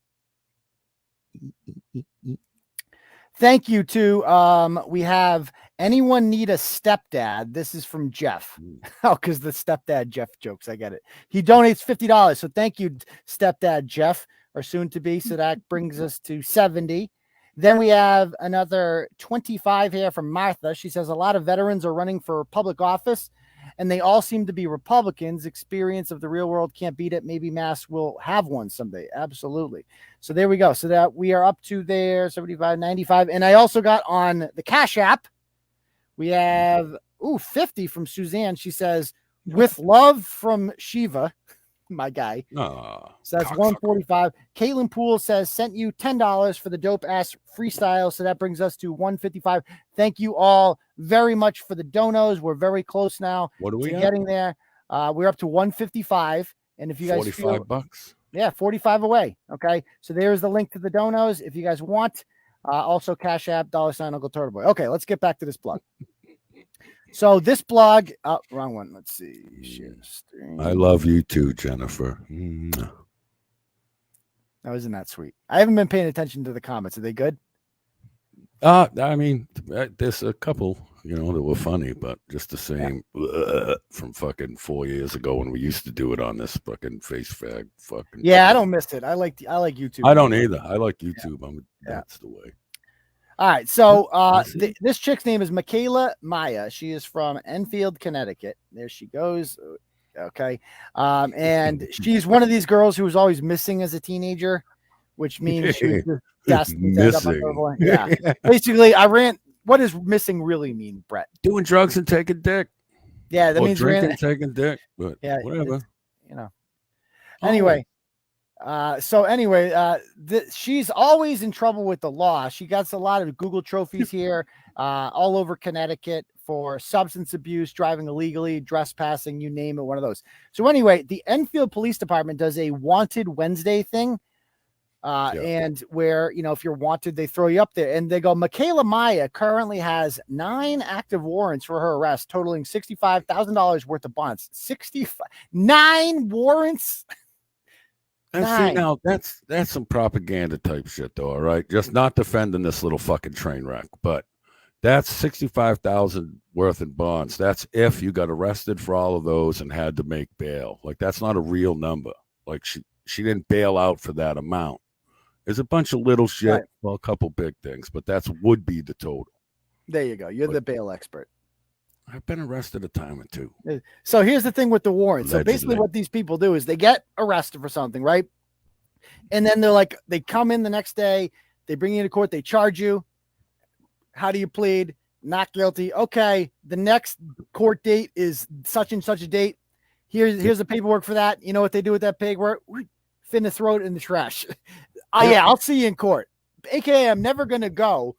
Thank you to we have anyone need a stepdad? This is from Jeff. Oh, because the stepdad Jeff jokes. I get it. He donates $50. So thank you, stepdad Jeff, or soon to be. So that brings us to 70. Then we have another 25 here from Martha. She says a lot of veterans are running for public office, and they all seem to be Republicans. Experience of the real world can't beat it. Maybe Mass will have one someday. Absolutely. So there we go. So that we are up to there, 75, 95. And I also got on the Cash App. We have 50 from Suzanne. She says, with love from Shiva, my guy. So that's 145. Caitlin Poole says, sent you $10 for the dope ass freestyle. So that brings us to 155. Thank you all very much for the donos. We're very close now. What are we getting there? We're up to 155. And if you guys $45. Yeah, 45 away. Okay. So there's the link to the donos. If you guys want, also Cash App, $, Uncle Turtleboy. Okay, let's get back to this blog. So this blog, wrong one. Let's see. Share stream. I love you too, Jennifer. That wasn't that sweet. I haven't been paying attention to the comments. Are they good? I mean, there's a couple, that were funny, but just the same from fucking 4 years ago when we used to do it on this fucking face fag fucking. Yeah, I don't miss it. I like YouTube. I don't either. I like YouTube. That's the way. All right. So this chick's name is Mikayla Maia. She is from Enfield, Connecticut. There she goes. Okay. And she's one of these girls who was always missing as a teenager, which means she was just missing. Yeah. Basically, what does missing really mean, Bret? Doing drugs and taking dick. Yeah, that means drinking, taking dick. But yeah, whatever. Anyway. She's always in trouble with the law. She got a lot of Google trophies here, all over Connecticut for substance abuse, driving illegally, trespassing, you name it, one of those. So anyway, the Enfield Police Department does a Wanted Wednesday thing. And where, if you're wanted, they throw you up there and they go, Mikayla Maia currently has 9 active warrants for her arrest, totaling $65,000 worth of bonds. 9 warrants. And see, now that's some propaganda type shit, though. All right, just not defending this little fucking train wreck, but that's $65,000 worth in bonds. That's if you got arrested for all of those and had to make bail. Like that's not a real number. Like she didn't bail out for that amount. There's a bunch of little shit, Right. well, a couple big things, but that's would be the total. There you go. You're But- the bail expert. I've been arrested a time or two. So here's the thing with the warrant. So basically Allegedly. what these people do is they get arrested for something, right? And then they're like, they come in the next day, they bring you to court, they charge you. How do you plead? Not guilty. Okay. The next court date is such and such a date. Here's the paperwork for that. You know what they do with that paperwork? Finna throw it in the trash. Oh yeah, I'll see you in court. AKA I'm never gonna go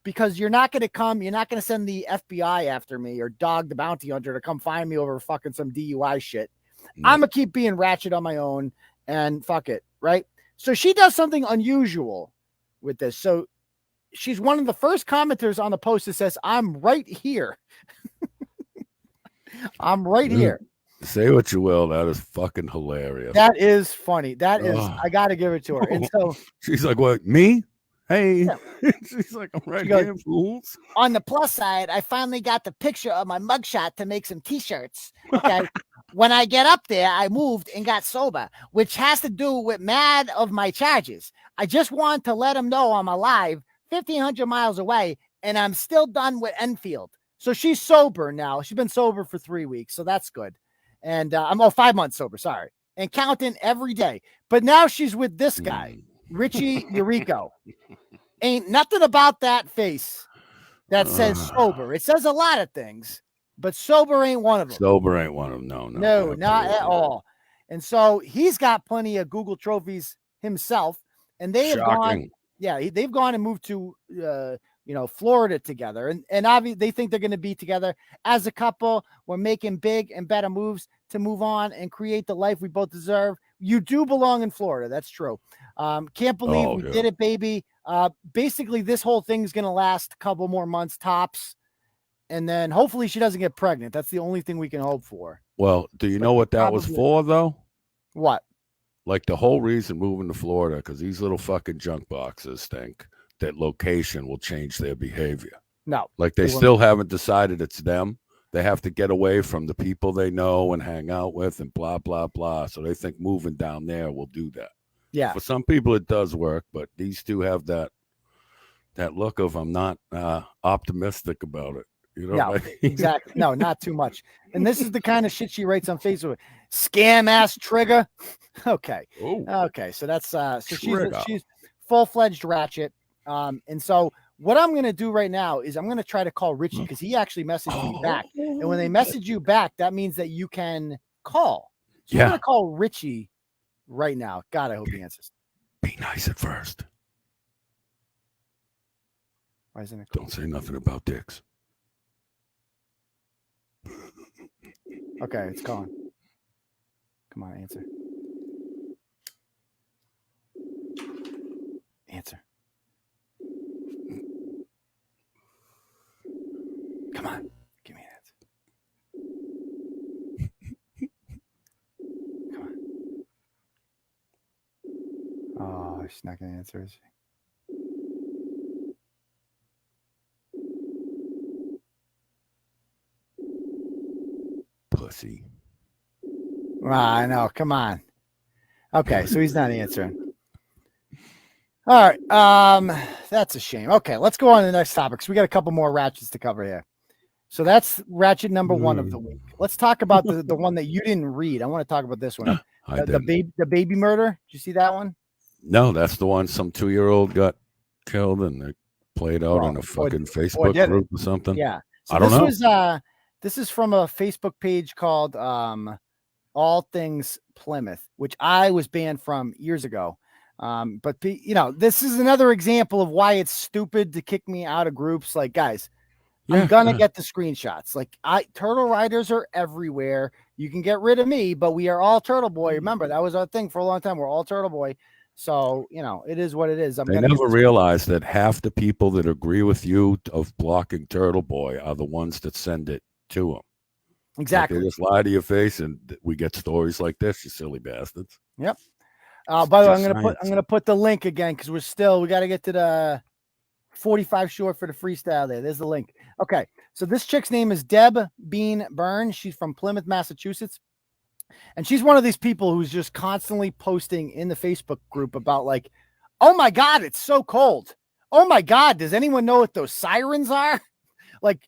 because you're not gonna come, you're not gonna send the FBI after me or Dog the Bounty Hunter to come find me over fucking some DUI shit. I'm gonna keep being ratchet on my own and fuck it, right? So she does something unusual with this. So she's one of the first commenters on the post that says, I'm right here. I'm right here. Say what you will, that is fucking hilarious. That is funny. That is, Oh. I gotta give it to her. And so She's like, what, me? Hey. Yeah. She's like, I'm right She goes, here, fools. on the plus side, I finally got the picture of my mugshot to make some t-shirts. Okay. When I get up there, I moved and got sober, which has to do with mad of my charges. I just want to let them know I'm alive 1,500 miles away and I'm still done with Enfield. So she's sober now. She's been sober for 3 weeks. So that's good. And I'm 5 months sober. Sorry. And counting every day. But now she's with this guy, Richie Eurico. Ain't nothing about that face that says sober. It says a lot of things, but sober ain't one of them. Sober ain't one of them. No, No, not at absolutely. all. And so he's got plenty of Google trophies himself, and they have gone. Shocking. Yeah, they've gone and moved to Florida together, and obviously they think they're going to be together as a couple. We're making big and better moves to move on and create the life we both deserve. You do belong in Florida. That's true. Can't believe we did it, baby. Basically, this whole thing's going to last a couple more months tops. And then hopefully she doesn't get pregnant. That's the only thing we can hope for. Well, do you know what that was Probably. for, though? What? Like the whole reason moving to Florida, because these little fucking junk boxes think that location will change their behavior. No. Like they still haven't decided it's them. They have to get away from the people they know and hang out with and blah, blah, blah. So they think moving down there will do that. Yeah. For some people, it does work, but these two have that look of I'm not optimistic about it. You know, Yeah, what I mean? exactly. No, not too much. And this is the kind of shit she writes on Facebook. Scam ass trigger. Okay. Oh, Okay. So that's so Trigger. she's full-fledged ratchet. And so what I'm gonna do right now is I'm gonna try to call Richie because he actually messaged me back. And when they message you back, that means that you can call. So I'm Yeah. gonna call Richie right now. God, I hope he answers. be nice at first. Why isn't it? Don't say nothing about dicks. Okay, it's calling. Come on, answer. Answer. Come on, give me an answer. Come on. Oh, she's not gonna answer, is she? Pussy. I know. Come on. Okay, so he's not answering. All right. That's a shame. Okay, let's go on to the next topic. So we got a couple more ratchets to cover here. So that's ratchet number 1 of the week. Let's talk about the one that you didn't read. I want to talk about this one. The baby murder. Did you see that one? No, that's the one some 2-year-old got killed and they played out on a fucking Facebook did it? group or something. Yeah. So I don't know. This is from a Facebook page called All Things Plymouth, which I was banned from years ago. But this is another example of why it's stupid to kick me out of groups. Like, guys, I'm gonna get the screenshots. Like, Turtle Riders are everywhere. You can get rid of me, but we are all Turtle Boy. Remember, that was our thing for a long time. We're all Turtle Boy. So, it is what it is. They never realized that half the people that agree with you of blocking Turtle Boy are the ones that send it to them. Exactly. Like they just lie to your face, and we get stories like this. You silly bastards. Yep. By the way, Just I'm gonna put the link again because we got to get to the 45 short for the freestyle there. There's the link. Okay, so this chick's name is Deb Bean Bryne. She's from Plymouth, Massachusetts. And she's one of these people who's just constantly posting in the Facebook group about like, oh my God, it's so cold. Oh my God, does anyone know what those sirens are? Like,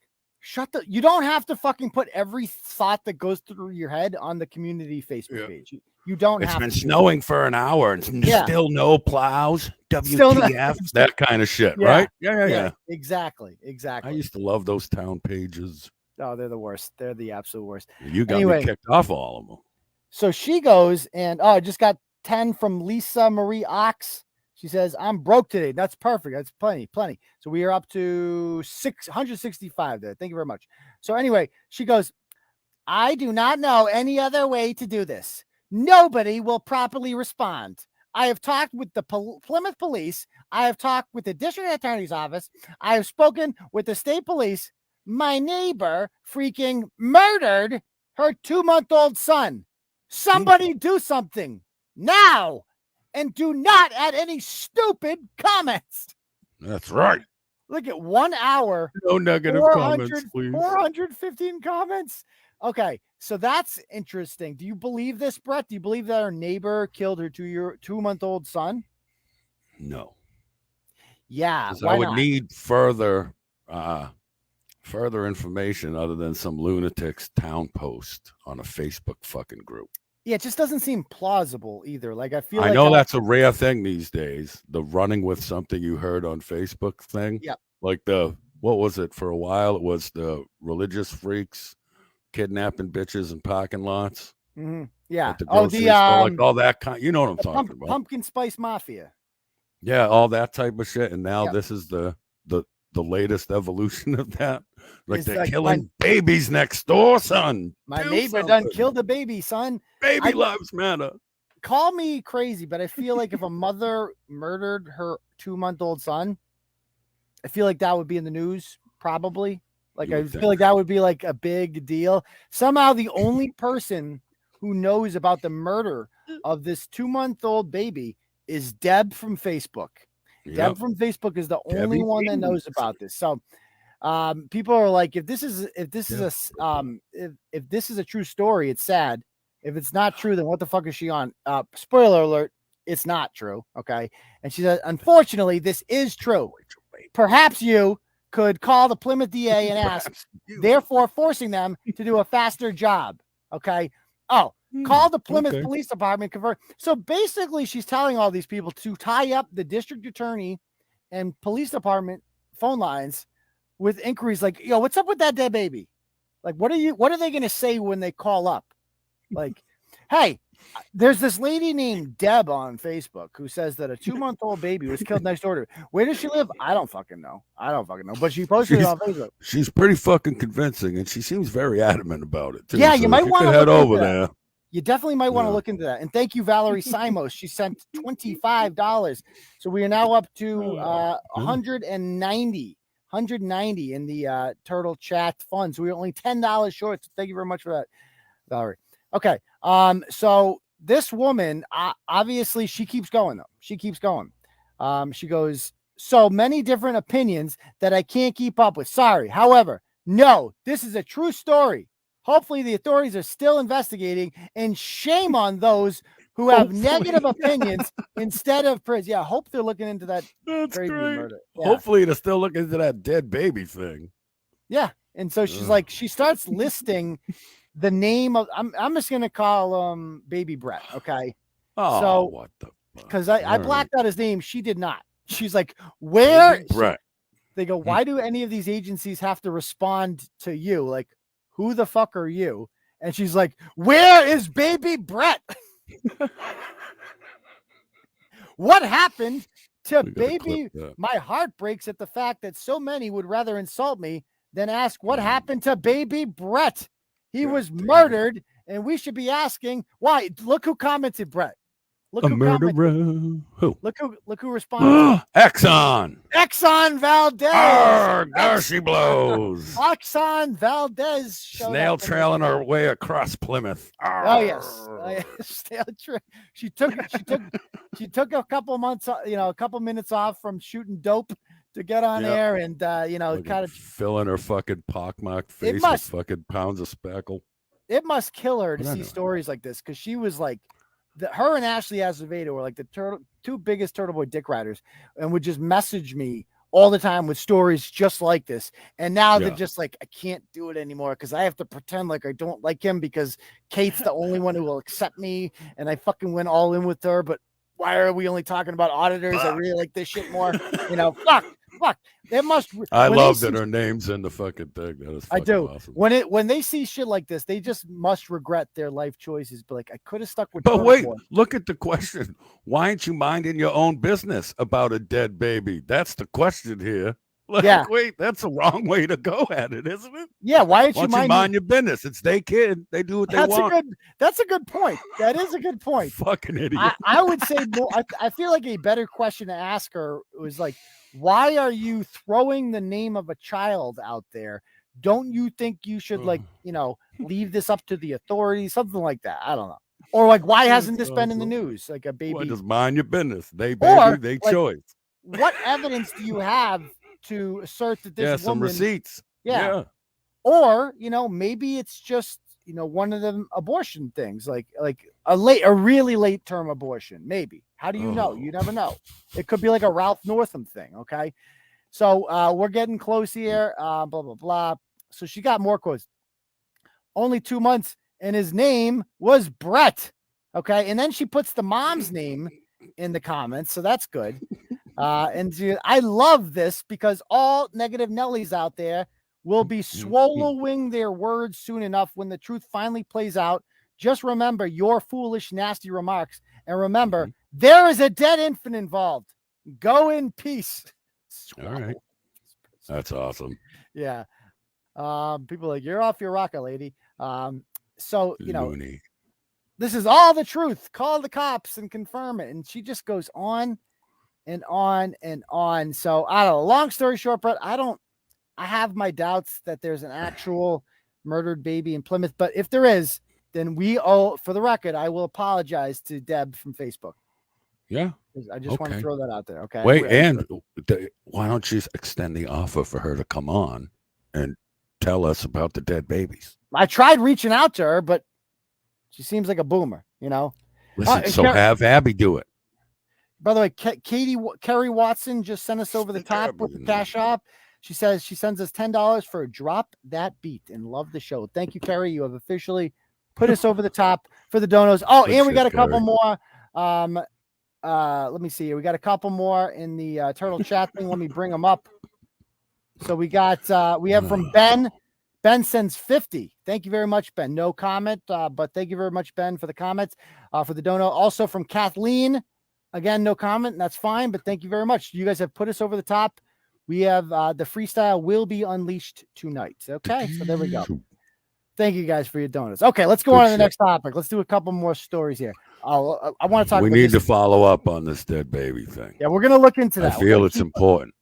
you don't have to fucking put every thought that goes through your head on the community Facebook page. You don't have to. It's been snowing for an hour and still no plows. WTF, that kind of shit, right? Yeah. Exactly. I used to love those town pages. Oh, they're the worst. They're the absolute worst. You got me kicked off all of them. So she goes and I just got 10 from Lisa Marie Ox. She says, I'm broke today. That's perfect. That's plenty. So we are up to 665 there. Thank you very much. So anyway, she goes, I do not know any other way to do this. Nobody will properly respond. I have talked with the Plymouth police. I have talked with the district attorney's office. I have spoken with the state police. My neighbor freaking murdered her 2-month-old son. Somebody do something now and do not add any stupid comments. That's right. Look at 1 hour. No negative comments, please. 415 comments. Okay, so that's interesting. Do you believe this, Bret? Do you believe that her neighbor killed her 2-month-old son? No. Yeah. I would need further information other than some lunatic's town post on a Facebook fucking group. Yeah, it just doesn't seem plausible either. Like I know that's a rare thing these days. The running with something you heard on Facebook thing. Yep. Like what was it for a while? It was the religious freaks kidnapping bitches in parking lots. Mm-hmm. Yeah. Like all that kind. You know what I'm talking about? Pumpkin spice mafia. Yeah, all that type of shit. And now this is the latest evolution of that. Like they're killing babies next door, son. My neighbor done killed a baby, son. Baby lives matter. Call me crazy, but I feel like if a mother murdered her 2-month-old son, I feel like that would be in the news, probably. Like I feel like that would be like a big deal. Somehow the only person who knows about the murder of this 2-month-old baby is Deb from Facebook. Yep. Deb from Facebook is the only one that knows about this. So people are like, if this is a true story, it's sad. If it's not true, then what the fuck is she on? Spoiler alert, it's not true. Okay. And she said, unfortunately, this is true. Perhaps you could call the Plymouth DA and ask, therefore forcing them to do a faster job. Okay. Oh, call the Plymouth Police Department. So basically, she's telling all these people to tie up the district attorney and police department phone lines with inquiries like, yo, what's up with that dead baby? Like, what are they going to say when they call up? Like, hey, there's this lady named Deb on Facebook who says that a 2-month-old baby was killed next door to her. Where does she live? I don't fucking know. But she posted it on Facebook. She's pretty fucking convincing, and she seems very adamant about it, too. Yeah, you might want to head over there. You definitely might want to look into that. And thank you, Valerie Simos. She sent $25. So we are now up to 190 in the Turtle Chat funds. So we're only $10 short. So thank you very much for that, Valerie. Okay. So this woman, obviously, she keeps going, though. She keeps going. She goes, so many different opinions that I can't keep up with. Sorry. However, no, this is a true story. Hopefully the authorities are still investigating, and shame on those who have negative opinions instead of Perez. Yeah, I hope they're looking into that crazy murder. Yeah. Hopefully they're still looking into that dead baby thing. Yeah. And so she's like, she starts listing the name of, I'm just going to call baby Bret. Okay. Oh, so what the fuck? Because I blacked out his name. She did not. She's like, where? Bret. They go, why do any of these agencies have to respond to you? Like, who the fuck are you? And she's like, where is baby Bret? What happened to baby? My heart breaks at the fact that so many would rather insult me than ask what happened to baby Bret. He was murdered, and we should be asking why. Look who commented, Bret. Look who murderer. Who? Look who responded. Exxon Valdez. There she blows. Exxon Valdez. Snail trailing her way across Plymouth. Oh yes. Snail trail. She took a couple months, a couple minutes off from shooting dope to get on air and kind of filling her fucking pockmarked face with fucking pounds of spackle. it must kill her to But see anyway. stories like this, because she was like, her and Ashley Azevedo were like the two biggest Turtleboy dick riders, and would just message me all the time with stories just like this. And now they're just like, I can't do it anymore because I have to pretend like I don't like him because Kate's the only one who will accept me, and I fucking went all in with her. But why are we only talking about auditors? I really like this shit more. Fuck. It must. I love that her name's in the fucking thing. That is I do. awesome. When they see shit like this, they just must regret their life choices. But like, I could have stuck with. But wait, Boy. look at the question. Why aren't you minding your own business about a dead baby? That's the question here. Like, Yeah. Wait, that's the wrong way to go at it, isn't it? Yeah. Why aren't you mind your business? It's their kid. They do what they want. That's a good point. That is a good point. Fucking idiot. I would say more. I feel like a better question to ask her was like, why are you throwing the name of a child out there? Don't you think you should leave this up to the authorities? Something like that. I don't know. Or like, why hasn't this been in the news? Like a baby. Well, just mind your business. They baby, they choice. What evidence do you have to assert that this woman? Some receipts. Yeah. Or, maybe it's just, one of them abortion things, like a really late term abortion. Maybe. How do you know? You never know. It could be like a Ralph Northam thing. Okay. So we're getting close here. Blah, blah, blah. So she got more quotes. Only 2 months, and his name was Bret. Okay. And then she puts the mom's name in the comments. So that's good. I love this because all negative Nellies out there will be swallowing their words soon enough when the truth finally plays out. Just remember your foolish, nasty remarks. And remember, there is a dead infant involved. Go in peace. All right. That's awesome. Yeah. People are like, you're off your rocker, lady. So, Looney. This is all the truth. Call the cops and confirm it. And she just goes on and on and on. So I don't know. Long story short, Brett, I have my doubts that there's an actual murdered baby in Plymouth, but if there is, then for the record, I will apologize to Deb from Facebook. Yeah. I just want to throw that out there. Okay. Wait, and why don't you extend the offer for her to come on and tell us about the dead babies? I tried reaching out to her, but she seems like a boomer, Listen, have Abby do it. By the way, Kerry Watson just sent us over the top with the cash app. She says she sends us $10 for a drop that beat and love the show. Thank you, Kerry. You have officially put us over the top for the donos. Oh, and we got a couple more. Let me see here. We got a couple more in the turtle chat thing. Let me bring them up. So we have from Ben. Ben sends 50. Thank you very much, Ben. No comment, but thank you very much, Ben, for the comments for the dono. Also from Kathleen. Again, no comment. And that's fine, but thank you very much. You guys have put us over the top. We have the freestyle will be unleashed tonight. Okay, so there we go. Thank you guys for your donuts. Okay, let's go on to the next topic. Let's do a couple more stories here. I want to talk. We need to follow up on this dead baby thing. Yeah, we're gonna look into that. I feel it's important.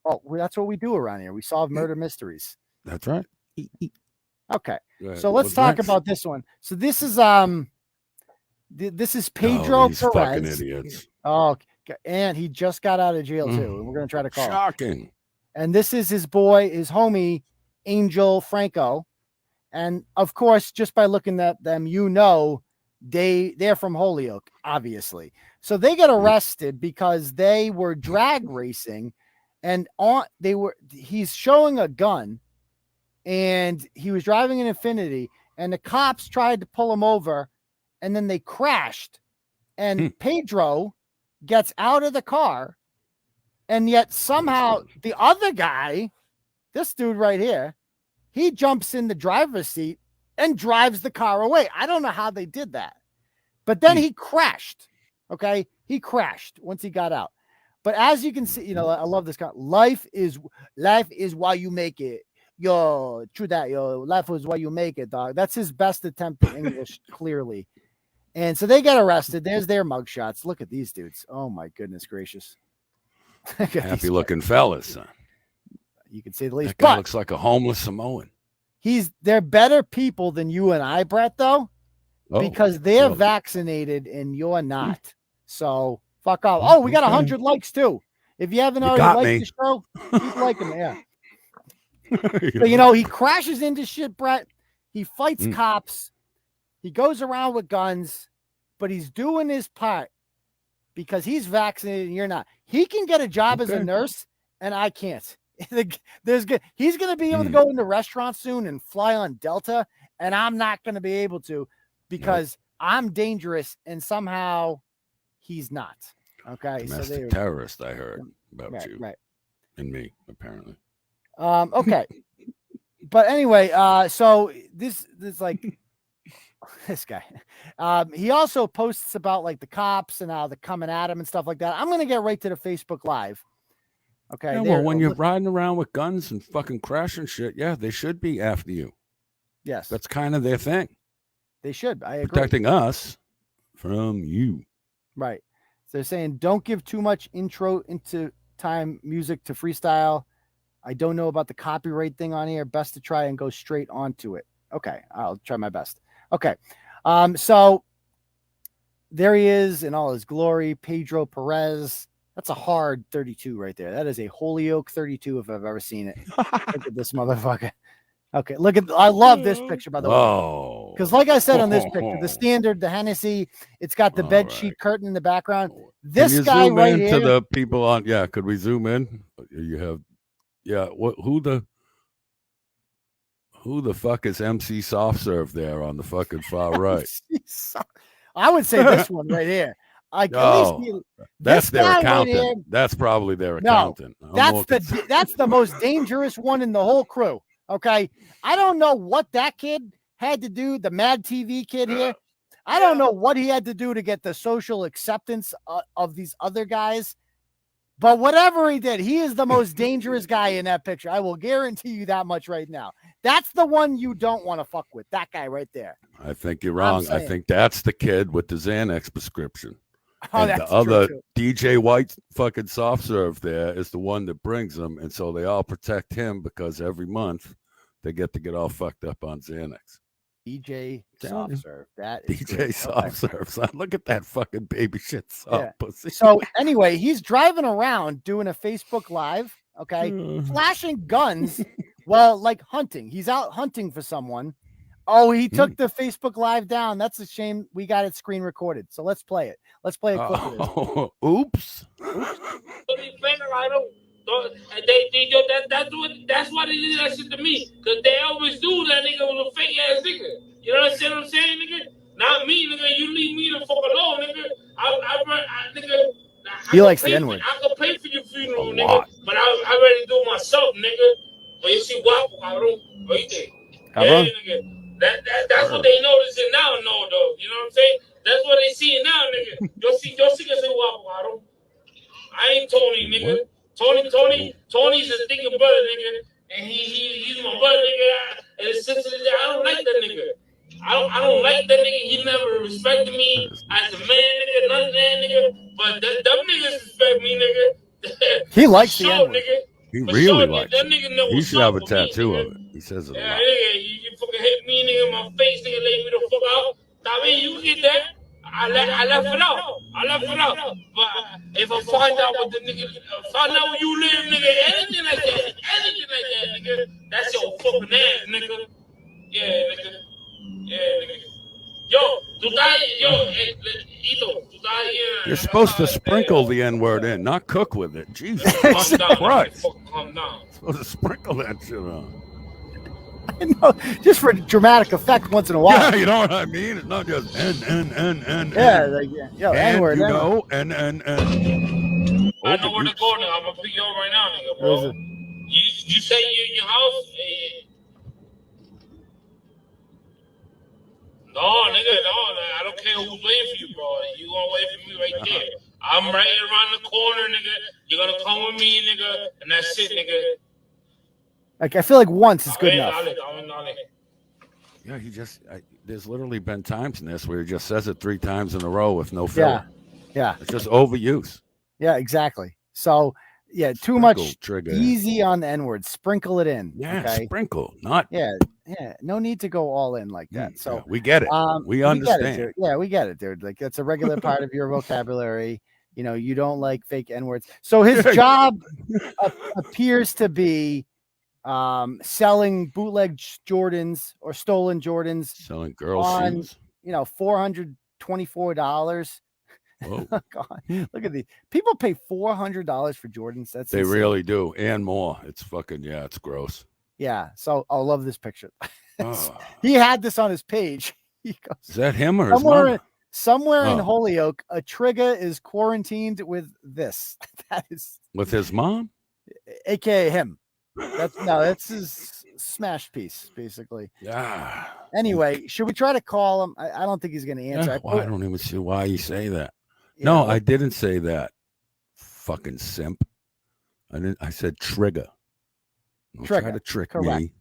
Oh, that's what we do around here. We solve murder mysteries. That's right. Okay, so let's talk about this one. So this is Pedro these Perez. Fucking idiots. Oh. And he just got out of jail too. And we're going to try to call Shocking. him. And this is his boy, his homie, Angel Franco. And of course, just by looking at them, they're from Holyoke, obviously. So they get arrested because they were drag racing, and he's showing a gun, and he was driving an Infiniti, and the cops tried to pull him over, and then they crashed. And Pedro gets out of the car, and yet somehow the other guy, this dude right here, he jumps in the driver's seat and drives the car away. I don't know how they did that, but then he crashed. Okay. He crashed once he got out. But as you can see, I love this guy. Life is why you make it. Yo, true that. Yo, life is why you make it, dog. That's his best attempt at English, clearly. And so they get arrested. There's their mugshots. Look at these dudes. Oh my goodness gracious. Happy looking fellas, son. You can say the least. That guy looks like a homeless Samoan. They're better people than you and I, Bret, though, because they're vaccinated and you're not. So fuck off. Oh, we got 100 likes too. If you haven't already liked the show, keep liking it. Yeah. So, he crashes into shit, Bret. He fights cops. He goes around with guns, but he's doing his part because he's vaccinated and you're not. He can get a job as a nurse, and I can't. He's going to be able to go into restaurants soon and fly on Delta, and I'm not going to be able to because I'm dangerous, and somehow he's not. Okay, domestic terrorist. I heard about you, right, and me apparently. Okay, but anyway, so this like this guy. He also posts about like the cops and how they're coming at him and stuff like that. I'm going to get right to the Facebook Live. Okay. Yeah, well, when you're riding around with guns and fucking crashing shit, they should be after you. Yes. That's kind of their thing. They should. I agree. Protecting us from you. Right. So they're saying don't give too much intro into time music to freestyle. I don't know about the copyright thing on here. Best to try and go straight onto it. Okay. I'll try my best. Okay. So there he is in all his glory. Pedro Perez. That's a hard 32 right there. That is a Holyoke 32 if I've ever seen it. Look at this motherfucker. Okay, I love this picture, by the way. Because like I said on this picture, the standard, the Hennessy, it's got the bed sheet curtain in the background. This guy right here. To the people on, could we zoom in? You have, who the fuck is MC Soft Serve there on the fucking far right? I would say this one right here. That's their accountant. Right, that's probably their accountant. No, that's the most dangerous one in the whole crew. Okay, I don't know what that kid had to do. The Mad TV kid here, I don't know what he had to do to get the social acceptance of these other guys. But whatever he did, he is the most dangerous guy in that picture. I will guarantee you that much right now. That's the one you don't want to fuck with. That guy right there. I think you're wrong. I think that's the kid with the Xanax prescription. Oh, and that's the other true, DJ White fucking soft serve there is the one that brings them, and so they all protect him because every month they get all fucked up on Xanax. DJ soft serve. That is DJ soft serve. Son. Look at that fucking baby shit soft pussy. So anyway, he's driving around doing a Facebook Live. Okay, flashing guns. Well, like hunting. He's out hunting for someone. Oh, he took the Facebook Live down. That's a shame. We got it screen recorded. So let's play it. Let's play a clip of this. Oops. That's why they did that shit to me. Because they always do that nigga was a fake ass nigga. You know what I'm saying, nigga? Not me, nigga. You leave me the fuck alone, nigga. He likes the N-word. I could pay for your funeral, nigga. But I ready to do it myself, nigga. But you see, cabrón. Oíste. Yeah, nigga. That's what they noticing now, no, though. You know what I'm saying? That's what they seeing now, nigga. Yo sí que soy guapo, cabrón. I ain't Tony, nigga. Tony's a thinking brother, nigga. And he's my brother, nigga. And his sister, I don't like that nigga. I don't like that nigga. He never respected me as a man, nigga, none of that nigga. But them niggas respect me, nigga. He likes the N-word. Nigga. He really likes that nigga know he should have a tattoo me, of it. He says it a lot. Nigga, you fucking hit me, nigga, in my face, nigga, lay me the fuck out. I mean, you get that. I left it out. But if I find out what the nigga, find out where you live, nigga, anything like that, nigga, that's your fucking ass, nigga. Yeah, nigga. Yo, Ito, you're supposed to sprinkle the N-word in, not cook with it. Jesus Christ. Calm down. You're supposed to sprinkle that shit on. I know, just for dramatic effect once in a while. Yeah, you know what I mean? It's not just N. Yeah, like, yo, N-word. You know, N. I know where to go now. I'm gonna pick you up right now, nigga, bro. You say you're in your house? No, nigga, I don't care who's waiting for you, bro. You gonna wait for me right there. I'm right around the corner, nigga. You're gonna come with me, nigga, and that's it, nigga. Like, I feel like once is good enough. Yeah, there's literally been times in this where he just says it 3 times in a row with no filler. Yeah. It's just overuse. Yeah, exactly. So, yeah, too much easy on the N-word. Sprinkle it in. Yeah, okay? Sprinkle, not. Yeah. No need to go all in like that. So we get it. We understand. We get it, dude. Like, that's a regular part of your vocabulary. You know, you don't like fake N-words. So his job appears to be selling bootleg Jordans or stolen Jordans, selling girls' shoes, $424. Oh God, look at these people pay $400 for Jordans. That's they insane. really do, and more. It's fucking it's gross. Yeah, so I love this picture. Oh. He had this on his page. He goes, is that him or his mom? Somewhere in Holyoke, a trigger is quarantined with this. That is with his mom, aka him. That's his smash piece, basically. Yeah. Anyway, should we try to call him? I don't think he's going to answer. I don't even see why you say that. Yeah, no, I didn't say that. Fucking simp. I said trigger. Don't try to trick me.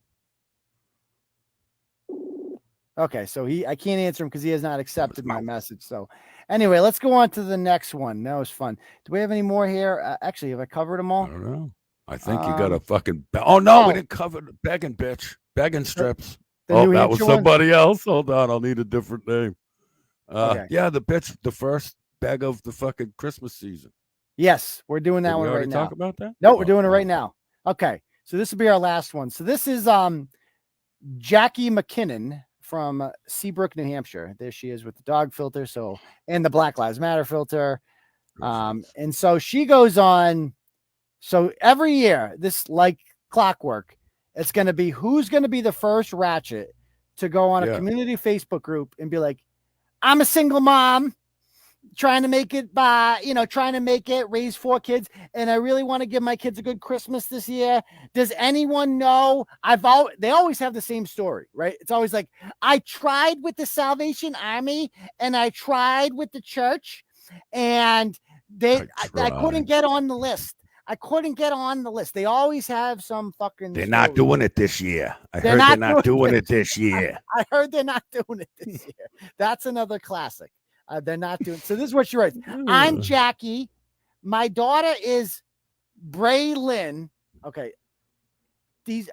Okay, so I can't answer him because he has not accepted my message. So anyway, let's go on to the next one. That was fun. Do we have any more here? Actually, have I covered them all? I don't know. I think you got a fucking. Oh no, we didn't cover the begging bitch. Begging strips. That was somebody else. Hold on, I'll need a different name. Okay. Yeah, the bitch, the first beg of the fucking Christmas season. Yes, we're doing that one right now. Talk about that? No, we're doing it right now. Okay, so this will be our last one. So this is Jaclyne McKinnon from Seabrook, New Hampshire. There she is with the dog filter, and the Black Lives Matter filter. And so she goes on. So every year, this like clockwork, it's going to be who's going to be the first ratchet to go on a community Facebook group and be like, I'm a single mom trying to make it raise 4 kids. And I really want to give my kids a good Christmas this year. Does anyone know? They always have the same story, right? It's always like, I tried with the Salvation Army and I tried with the church and I couldn't get on the list. I couldn't get on the list. They always have some fucking. They're not doing it this year. I heard they're not doing it this year. I heard they're not doing it this year. That's another classic. They're not doing. So this is what she writes. I'm Jackie. My daughter is Braylyn. Okay.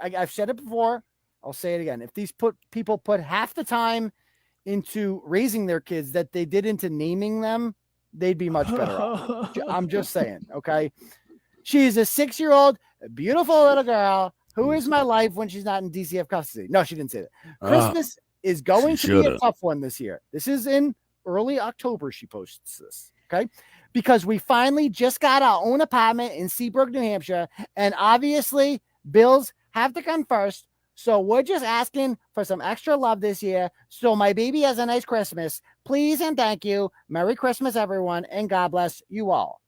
I've said it before. I'll say it again. If these people put half the time into raising their kids that they did into naming them, they'd be much better off. I'm just saying. Okay. She is a 6-year-old, beautiful little girl who is my life when she's not in DCF custody. No, she didn't say that. Christmas is going to be a tough one this year. This is in early October. She posts this. Okay. Because we finally just got our own apartment in Seabrook, New Hampshire. And obviously bills have to come first. So we're just asking for some extra love this year. So my baby has a nice Christmas. Please and thank you. Merry Christmas, everyone. And God bless you all.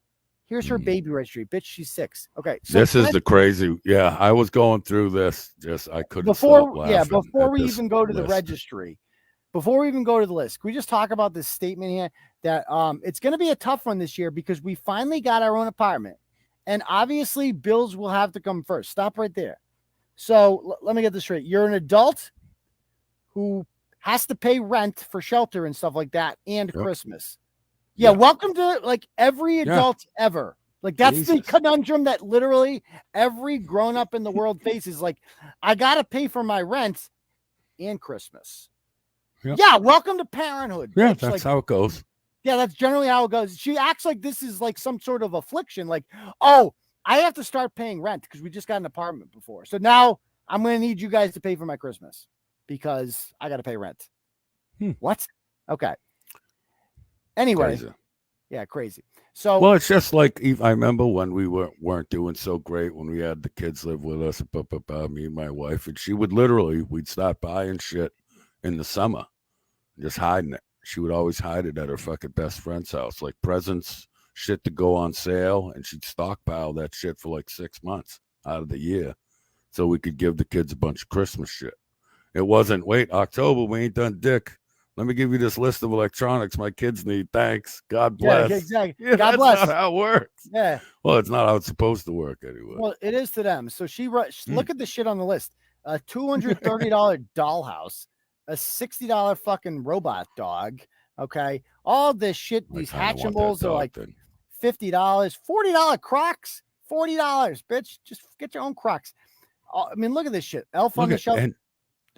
Here's her baby registry. Bitch, she's 6. Okay. So this is the crazy. Yeah, I was going through this. I couldn't stop laughing. Yeah, before we even go to the registry, before we even go to the list, can we just talk about this statement here that it's going to be a tough one this year because we finally got our own apartment. And obviously bills will have to come first. Stop right there. So let me get this straight. You're an adult who has to pay rent for shelter and stuff like that and Christmas. Yeah, welcome to like every adult ever. Like that's the conundrum that literally every grown up in the world faces. Like, I gotta pay for my rent and Christmas. Yep. Yeah, welcome to parenthood. Yeah, that's how it goes. Yeah, that's generally how it goes. She acts like this is like some sort of affliction. Like, oh, I have to start paying rent because we just got an apartment before. So now I'm gonna need you guys to pay for my Christmas because I gotta pay rent. What? Okay. Anyway, crazy. So, well, it's just like I remember when we weren't doing so great when we had the kids live with us, me and my wife, and we'd start buying shit in the summer, just hiding it. She would always hide it at her fucking best friend's house, like presents, shit to go on sale, and she'd stockpile that shit for like 6 months out of the year, so we could give the kids a bunch of Christmas shit. It wasn't October, we ain't done dick. Let me give you this list of electronics my kids need. Thanks. God bless. Yeah, exactly. Yeah, God bless. That's not how it works. Yeah. Well, it's not how it's supposed to work anyway. Well, it is to them. So look at the shit on the list. A $230 dollhouse, a $60 fucking robot dog. Okay. All this shit, these Hatchimals are like $50, $40 Crocs, $40, bitch. Just get your own Crocs. I mean, look at this shit. Elf on the Shelf. And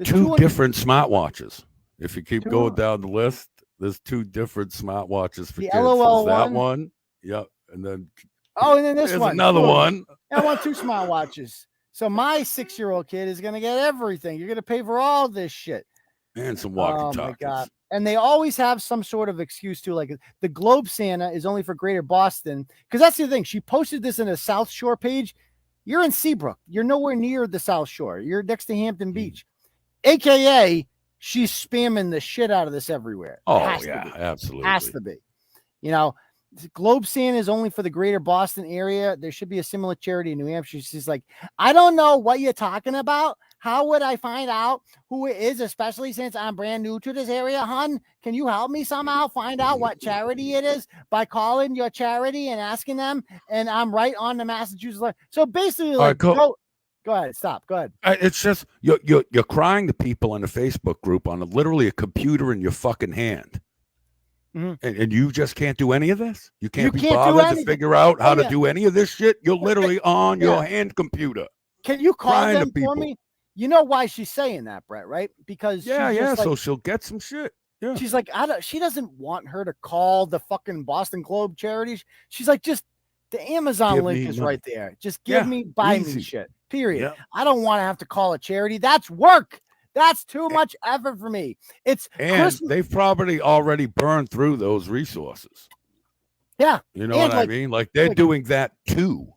2 different smartwatches. If you keep going down the list, there's 2 different smartwatches for the kids. LOL that one. Yep. And then and then this one. Another one. I want 2 smartwatches. So my 6-year-old kid is going to get everything. You're going to pay for all this shit. And some Oh walkie-talkies. my God. And they always have some sort of excuse too. Like the Globe Santa is only for Greater Boston. Because that's the thing. She posted this in a South Shore page. You're in Seabrook. You're nowhere near the South Shore. You're next to Hampton Beach. AKA, she's spamming the shit out of this everywhere. Oh, yeah, absolutely. Has to be. You know, Globe Santa is only for the Greater Boston area. There should be a similar charity in New Hampshire. She's like, I don't know what you're talking about. How would I find out who it is, especially since I'm brand new to this area, hon? Can you help me somehow find out what charity it is by calling your charity and asking them? And I'm right on the Massachusetts. So basically, like, go ahead. Stop. Go ahead. It's just you're crying to people on the Facebook group on literally a computer in your fucking hand. Mm-hmm. And you just can't do any of this? You can't be bothered to figure out how to do any of this shit? You're literally on your hand computer. Can you call them for me? You know why she's saying that, Bret, right? Because so she'll get some shit. Yeah. She's like, she doesn't want her to call the fucking Boston Globe charities. She's like, just the Amazon link is right there. Just buy me shit. Period. Yep. I don't want to have to call a charity. That's work. That's too much effort for me. They've probably already burned through those resources. Yeah. You know what I mean? Like they're doing that too.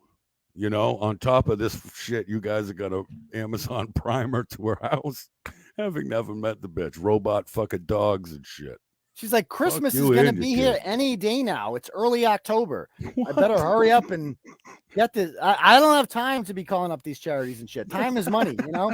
You know, on top of this shit, you guys have got a Amazon primer to her house, having never met the bitch. Robot fucking dogs and shit. She's like, Christmas is going to be here any day now. It's early October. I better hurry up and get this. I don't have time to be calling up these charities and shit. Time is money, you know?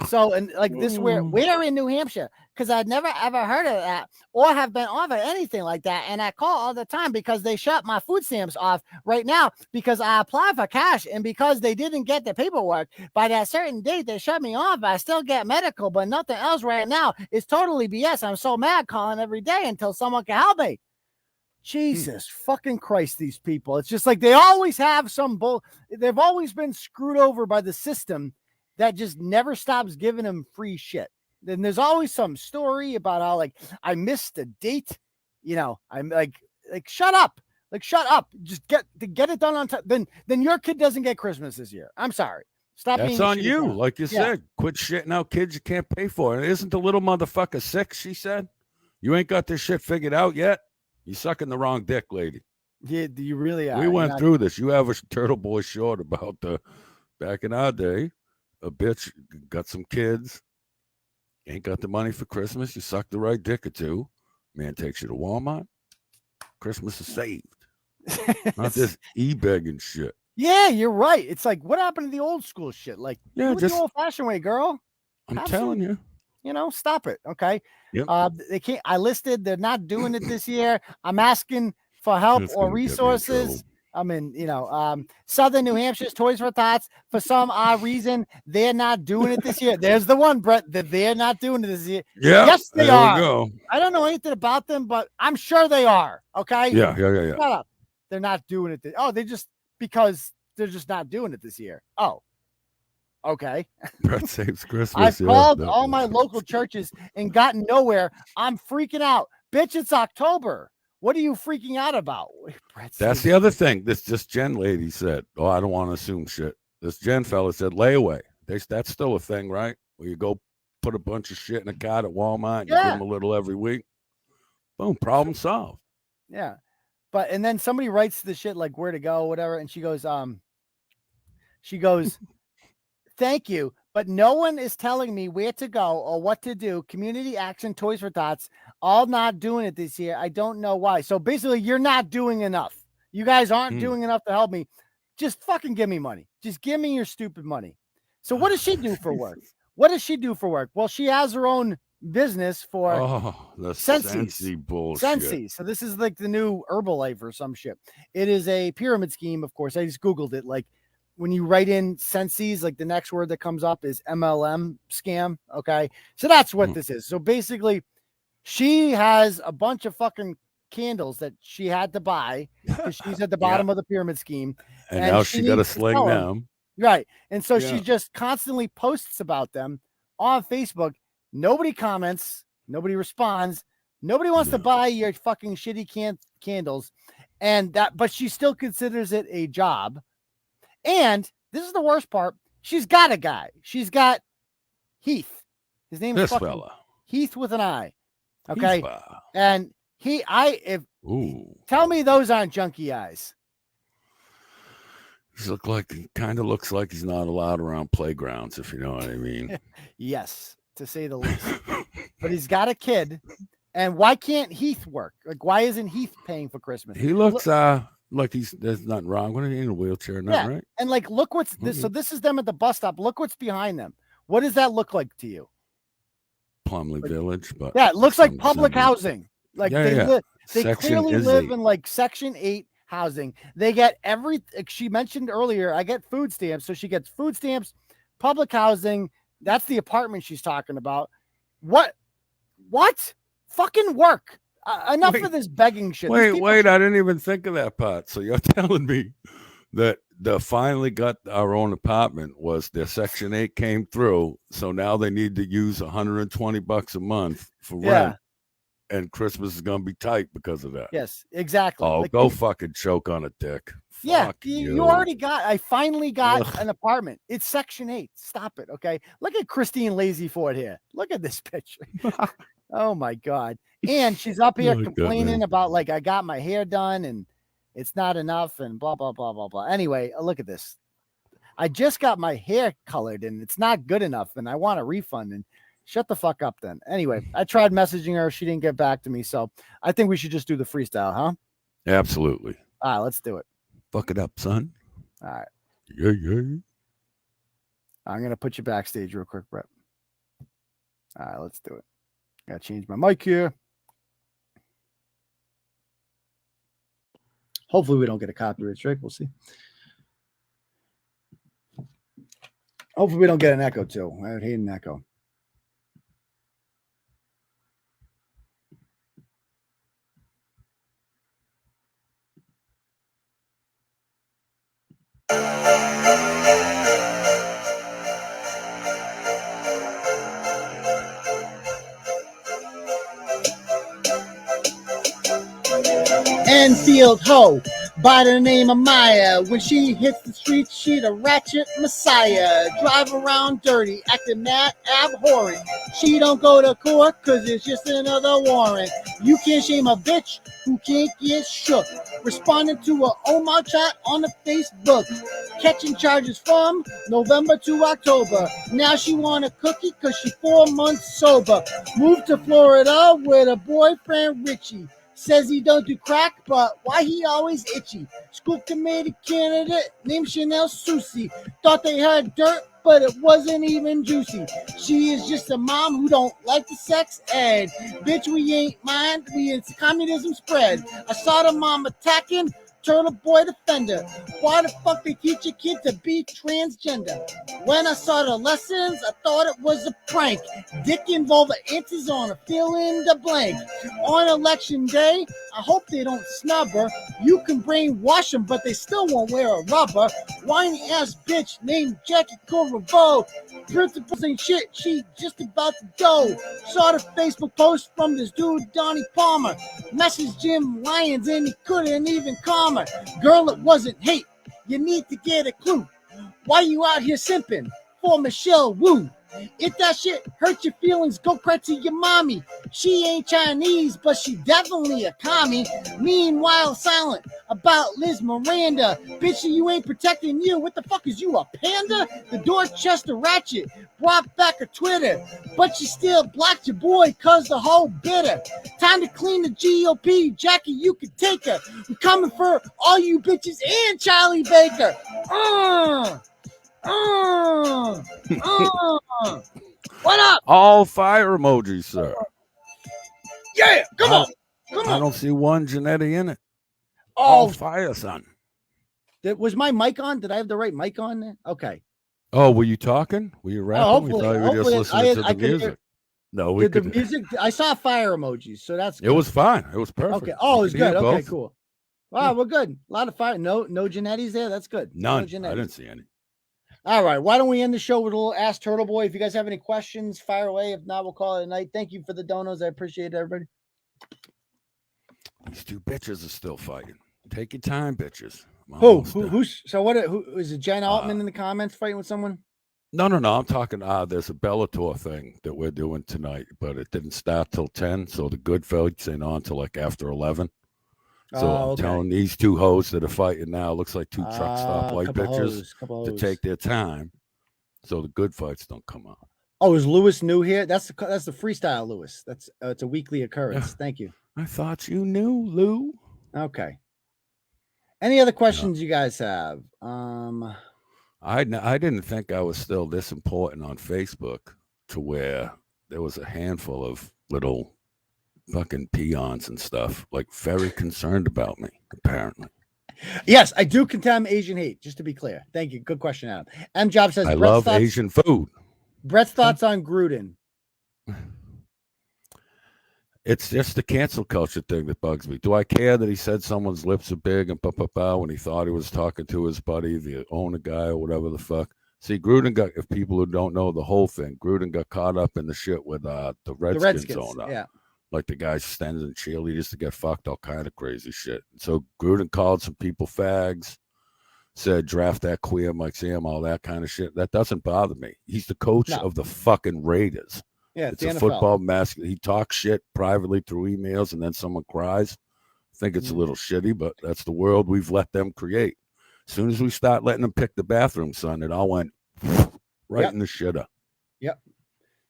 So, and like this, we're in New Hampshire because I'd never ever heard of that or have been offered anything like that. And I call all the time because they shut my food stamps off right now because I applied for cash and because they didn't get the paperwork by that certain date, they shut me off. I still get medical, but nothing else right now. It's totally BS. I'm so mad calling every day until someone can help me. Jesus fucking Christ, these people. It's just like they always have some bull. They've always been screwed over by the system that just never stops giving them free shit. Then there's always some story about how like I missed a date. You know, I'm like shut up. Like shut up. Just get it done on time. Then your kid doesn't get Christmas this year. I'm sorry. Stop. That's on you. Like you said, quit shitting out kids you can't pay for. And isn't the little motherfucker 6? She said, you ain't got this shit figured out yet. You sucking the wrong dick, lady. Yeah, you really are. We went through this. You have a Turtle Boy short about back in our day. A bitch got some kids, ain't got the money for Christmas. You suck the right dick or two. Man takes you to Walmart. Christmas is saved. Not this e-begging shit. Yeah, you're right. It's like, what happened to the old school shit? Like, just the old-fashioned way, girl. I'm telling you. You know, stop it. Okay. Yep. They can't. I listed. They're not doing it this year. I'm asking for help or resources. I mean, you know, Southern New Hampshire's Toys for Tots, for some odd reason, they're not doing it this year. There's the one, Bret, that they're not doing it this year. Yeah. Yes, they are. I don't know anything about them, but I'm sure they are. Okay. Yeah. Shut up. They're not doing it. Because they're just not doing it this year. Oh, okay. Bret saves Christmas. I've called all my local churches and gotten nowhere. I'm freaking out. Bitch, it's October. What are you freaking out about? That's the other thing. This Jen lady said, oh, I don't want to assume shit. This Jen fella said layaway. That's still a thing, right? Where you go put a bunch of shit in a cart at Walmart and you give them a little every week. Boom, problem solved. Yeah. And then somebody writes the shit like where to go, whatever. And she goes, thank you. But no one is telling me where to go or what to do. Community Action, Toys for Tots, all not doing it this year. I don't know why. So basically, you're not doing enough. You guys aren't doing enough to help me. Just fucking give me money. Just give me your stupid money. So what does she do for work? Well, she has her own business for the Scentsy bullshit. Scentsy. So this is like the new Herbalife or some shit. It is a pyramid scheme, of course. I just Googled it. Like, when you write in Scentsy, like the next word that comes up is MLM scam. Okay. So that's what this is. So basically she has a bunch of fucking candles that she had to buy because she's at the bottom of the pyramid scheme. And now she got to sling them. Right. And so she just constantly posts about them on Facebook. Nobody comments. Nobody responds. Nobody wants to buy your fucking shitty candles. But she still considers it a job. And this is the worst part. She's got a guy. She's got Heath. His name is This fella. Heath with an I. Okay. Heath. And tell me those aren't junkie eyes. He kind of looks like he's not allowed around playgrounds, if you know what I mean. Yes, to say the least. But he's got a kid. And why can't Heath work? Like, why isn't Heath paying for Christmas? He looks like there's nothing wrong with him. He's in a wheelchair, right? And like, look what's this. So this is them at the bus stop. Look what's behind them. What does that look like to you? Plumley Village, but yeah, it looks like public housing. Like they clearly live in like Section 8 housing. They get she mentioned earlier, I get food stamps. So she gets food stamps, public housing. That's the apartment she's talking about. What? Fucking work. Enough of this begging shit. Wait, I didn't even think of that part. So you're telling me that the finally got our own apartment was their Section 8 came through. So now they need to use $120 a month for rent. And Christmas is going to be tight because of that. Yes, exactly. Oh, go fucking choke on a dick. Yeah, you already got, I finally got an apartment. It's Section 8. Stop it, okay? Look at Christine Lazy Ford here. Look at this picture. Oh, my God. And she's up here complaining about, like, I got my hair done and it's not enough and blah, blah, blah, blah, blah. Anyway, look at this. I just got my hair colored and it's not good enough and I want a refund. And shut the fuck up then. Anyway, I tried messaging her. She didn't get back to me. So I think we should just do the freestyle, huh? Absolutely. All right, let's do it. Fuck it up, son. All right. Yeah. I'm going to put you backstage real quick, Bret. All right, let's do it. Got to change my mic here. Hopefully we don't get a copyright strike. We'll see. Hopefully we don't get an echo too. I would hate an echo. Enfield hoe by the name of Maia. When she hits the streets, she the ratchet messiah. Drive around dirty, acting mad abhorrent. She don't go to court cause it's just another warrant. You can't shame a bitch who can't get shook. Responding to a Omar chat on the Facebook. Catching charges from November to October. Now she want a cookie cause she 4 months sober. Moved to Florida with a boyfriend Richie. Says he don't do crack, but why he always itchy? School committee candidate named Shanel Soucy. Thought they had dirt, but it wasn't even juicy. She is just a mom who don't like the sex ed. Bitch, we ain't mind, we in communism spread. I saw the mom attacking Turtleboy defender. Why the fuck they teach a kid to be transgender? When I saw the lessons, I thought it was a prank. Dick involved the answers on a fill in the blank. On election day, I hope they don't snub her. You can brainwash them, but they still won't wear a rubber. Whiny ass bitch named Jackie Corriveau. Principles ain't shit, she just about to go. Saw the Facebook post from this dude, Donnie Palmer. Messaged Jim Lyons and he couldn't even calm her. Girl, it wasn't hate. You need to get a clue. Why you out here simping for Michelle Wu? If that shit hurt your feelings, go cry to your mommy. She ain't Chinese, but she definitely a commie. Meanwhile, silent about Liz Miranda. Bitch, you ain't protecting you. What the fuck is you, a panda? The Dorchester ratchet brought back her Twitter, but she still blocked your boy cause the whole bitter. Time to clean the GOP. Jackie, you can take her. I'm coming for all you bitches and Charlie Baker. What up? All fire emojis, sir. Yeah, come on. I don't see one Janetti in it. All fire, son. Was my mic on? Did I have the right mic on there? Okay. Oh, were you talking? Were you rapping? We thought you were just listening to the music. No, we could. The music. I saw fire emojis, so that's good. It was fine. It was perfect. Okay. Oh, it was good. Okay, cool. Wow, we're good. A lot of fire. No Janettis there. That's good. None. No I didn't see any. All right. Why don't we end the show with a little Ask Turtleboy? If you guys have any questions, fire away. If not, we'll call it a night. Thank you for the donos. I appreciate it, everybody. These two bitches are still fighting. Take your time, bitches. Who's so what? Who is it? Jen Altman in the comments fighting with someone? No. I'm talking. There's a Bellator thing that we're doing tonight, but it didn't start till 10. So the good fights ain't on till like after 11. So I'm telling these two hoes that are fighting now, looks like two truck stop white bitches to take their time, so the good fights don't come out. Oh, is Lewis new here? That's the freestyle Lewis. That's it's a weekly occurrence. Thank you. I thought you knew, Lou. Okay. Any other questions you guys have? I didn't think I was still this important on Facebook to where there was a handful of little fucking peons and stuff like very concerned about me, apparently. Yes, I do condemn Asian hate, just to be clear. Thank you. Good question, Adam. M Job says I love Asian food. Brett's thoughts on Gruden. It's just the cancel culture thing that bugs me. Do I care that he said someone's lips are big and when he thought he was talking to his buddy, the owner guy or whatever the fuck? See, Gruden got, if people who don't know the whole thing, Gruden got caught up in the shit with the Redskins owner. Yeah. Like the guys standing in cheerleaders to get fucked, all kind of crazy shit. So Gruden called some people fags, said draft that queer Mike Sam, all that kind of shit. That doesn't bother me. He's the coach of the fucking Raiders. Yeah, it's a football mess. He talks shit privately through emails, and then someone cries. I think it's a little shitty, but that's the world we've let them create. As soon as we start letting them pick the bathroom, son, it all went right in the shitter. Yep.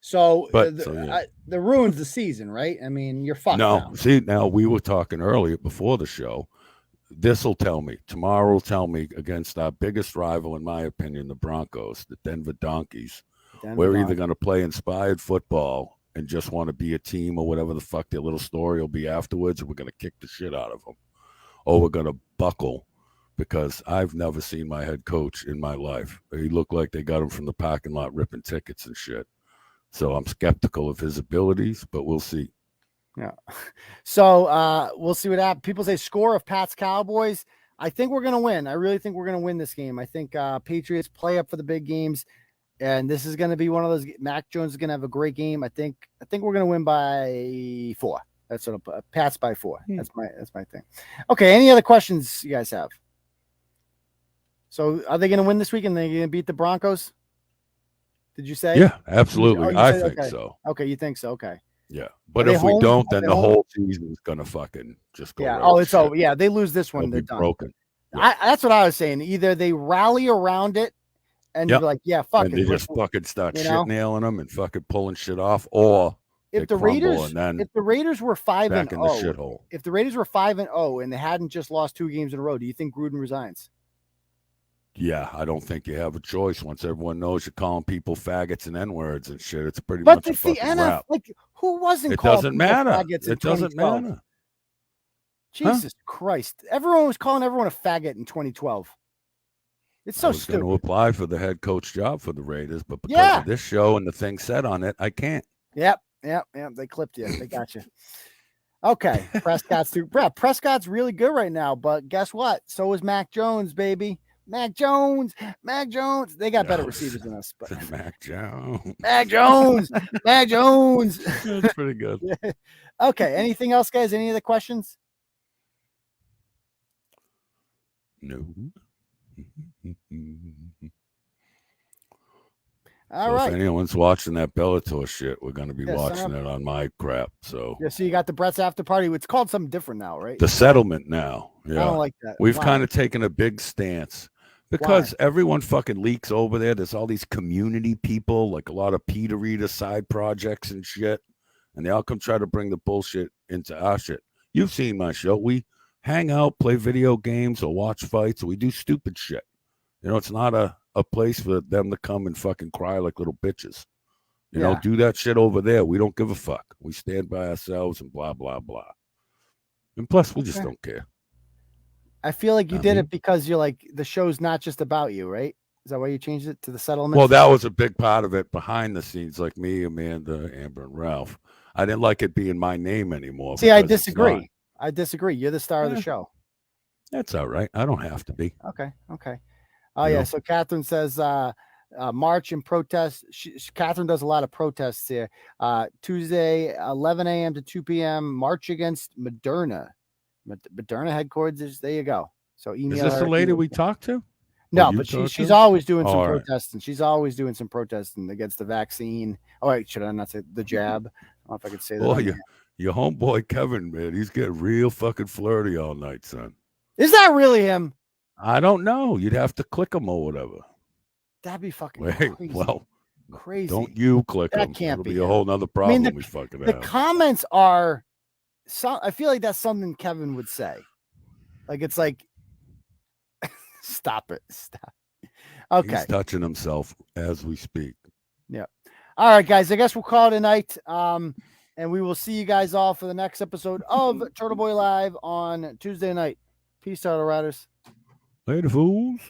So, that ruins the season, right? I mean, you're fucked. No, see, now we were talking earlier before the show. This will tell me. Tomorrow will tell me against our biggest rival, in my opinion, the Broncos, the Denver Donkeys. We're either going to play inspired football and just want to be a team or whatever the fuck their little story will be afterwards, or we're going to kick the shit out of them. Or we're going to buckle, because I've never seen my head coach in my life. He looked like they got him from the parking lot ripping tickets and shit. So I'm skeptical of his abilities, but we'll see. Yeah. So we'll see what happens. People say score of Pats Cowboys. I think we're going to win. I really think we're going to win this game. I think Patriots play up for the big games, and this is going to be one of those. Mac Jones is going to have a great game. I think we're going to win by 4. That's what I'll Pats by 4. That's my thing. Okay. Any other questions you guys have? So are they going to win this week and they're going to beat the Broncos? Did you say? Yeah, absolutely. I think so. Okay, you think so? Okay. Yeah, but if we don't, then the whole season is gonna fucking just go. Yeah. Oh, it's over. Yeah, they lose this one, they're done. Broken. Yeah. That's what I was saying. Either they rally around it and you're like, yeah, fuck and it. They just fucking start shit nailing them and fucking pulling shit off, or if the Raiders were 5-0, if the Raiders were 5-0 and they hadn't just lost 2 games in a row, do you think Gruden resigns? Yeah, I don't think you have a choice once everyone knows you're calling people faggots and N-words and shit. It's pretty much a fucking wrap. Like, who wasn't it called doesn't matter. Faggots in it doesn't 2012? matter. Jesus Christ. Everyone was calling everyone a faggot in 2012. It's so stupid. I was going to apply for the head coach job for the Raiders, but because of this show and the thing said on it, I can't. Yep. They clipped you. They got you. Okay. Prescott's really good right now, but guess what? So is Mac Jones, baby. Mac Jones. They got better receivers than us. But Mac Jones. That's pretty good. Yeah. Okay. Anything else, guys? Any other questions? No. All right. If anyone's watching that Bellator shit, we're going to be watching it on my crap. So so you got the Bret's after party. It's called something different now, right? The settlement now. Yeah. I don't like that. We've kind of taken a big stance because everyone fucking leaks over there. There's all these community people, like a lot of Peter Reader side projects and shit. And they all come try to bring the bullshit into our shit. You've seen my show. We hang out, play video games, or watch fights, or we do stupid shit. You know, it's not a place for them to come and fucking cry like little bitches. You know, do that shit over there. We don't give a fuck. We stand by ourselves and blah, blah, blah. And plus, we just don't care. I feel like you did it because you're like, the show's not just about you, right? Is that why you changed it to the settlement? Well, that was a big part of it behind the scenes, like me, Amanda, Amber, and Ralph. I didn't like it being my name anymore. See, I disagree. You're the star of the show. That's all right. I don't have to be. Okay. Oh, yeah. So Catherine says march and protest. Catherine does a lot of protests here. Tuesday, 11 a.m. to 2 p.m. March against Moderna. Moderna headquarters. There you go. So email. Is this the lady we talked to? No, you but talk she's to? always doing some All right. protesting. She's always doing some protesting against the vaccine. Oh wait, should I not say the jab? I don't know if I could say that. Boy, your homeboy Kevin, man, he's getting real fucking flirty all night, son. Is that really him? I don't know. You'd have to click him or whatever. That'd be fucking Wait, crazy. well, Crazy. don't you click That him. can't That'll be be a him. whole nother I problem mean, we fucking the have. comments are. I feel like that's something Kevin would say. Like it's like, stop it, stop. Okay, He's touching himself as we speak. Yeah. All right, guys. I guess we'll call it a night. And we will see you guys all for the next episode of Turtle Boy Live on Tuesday night. Peace out, Riders. Later, fools.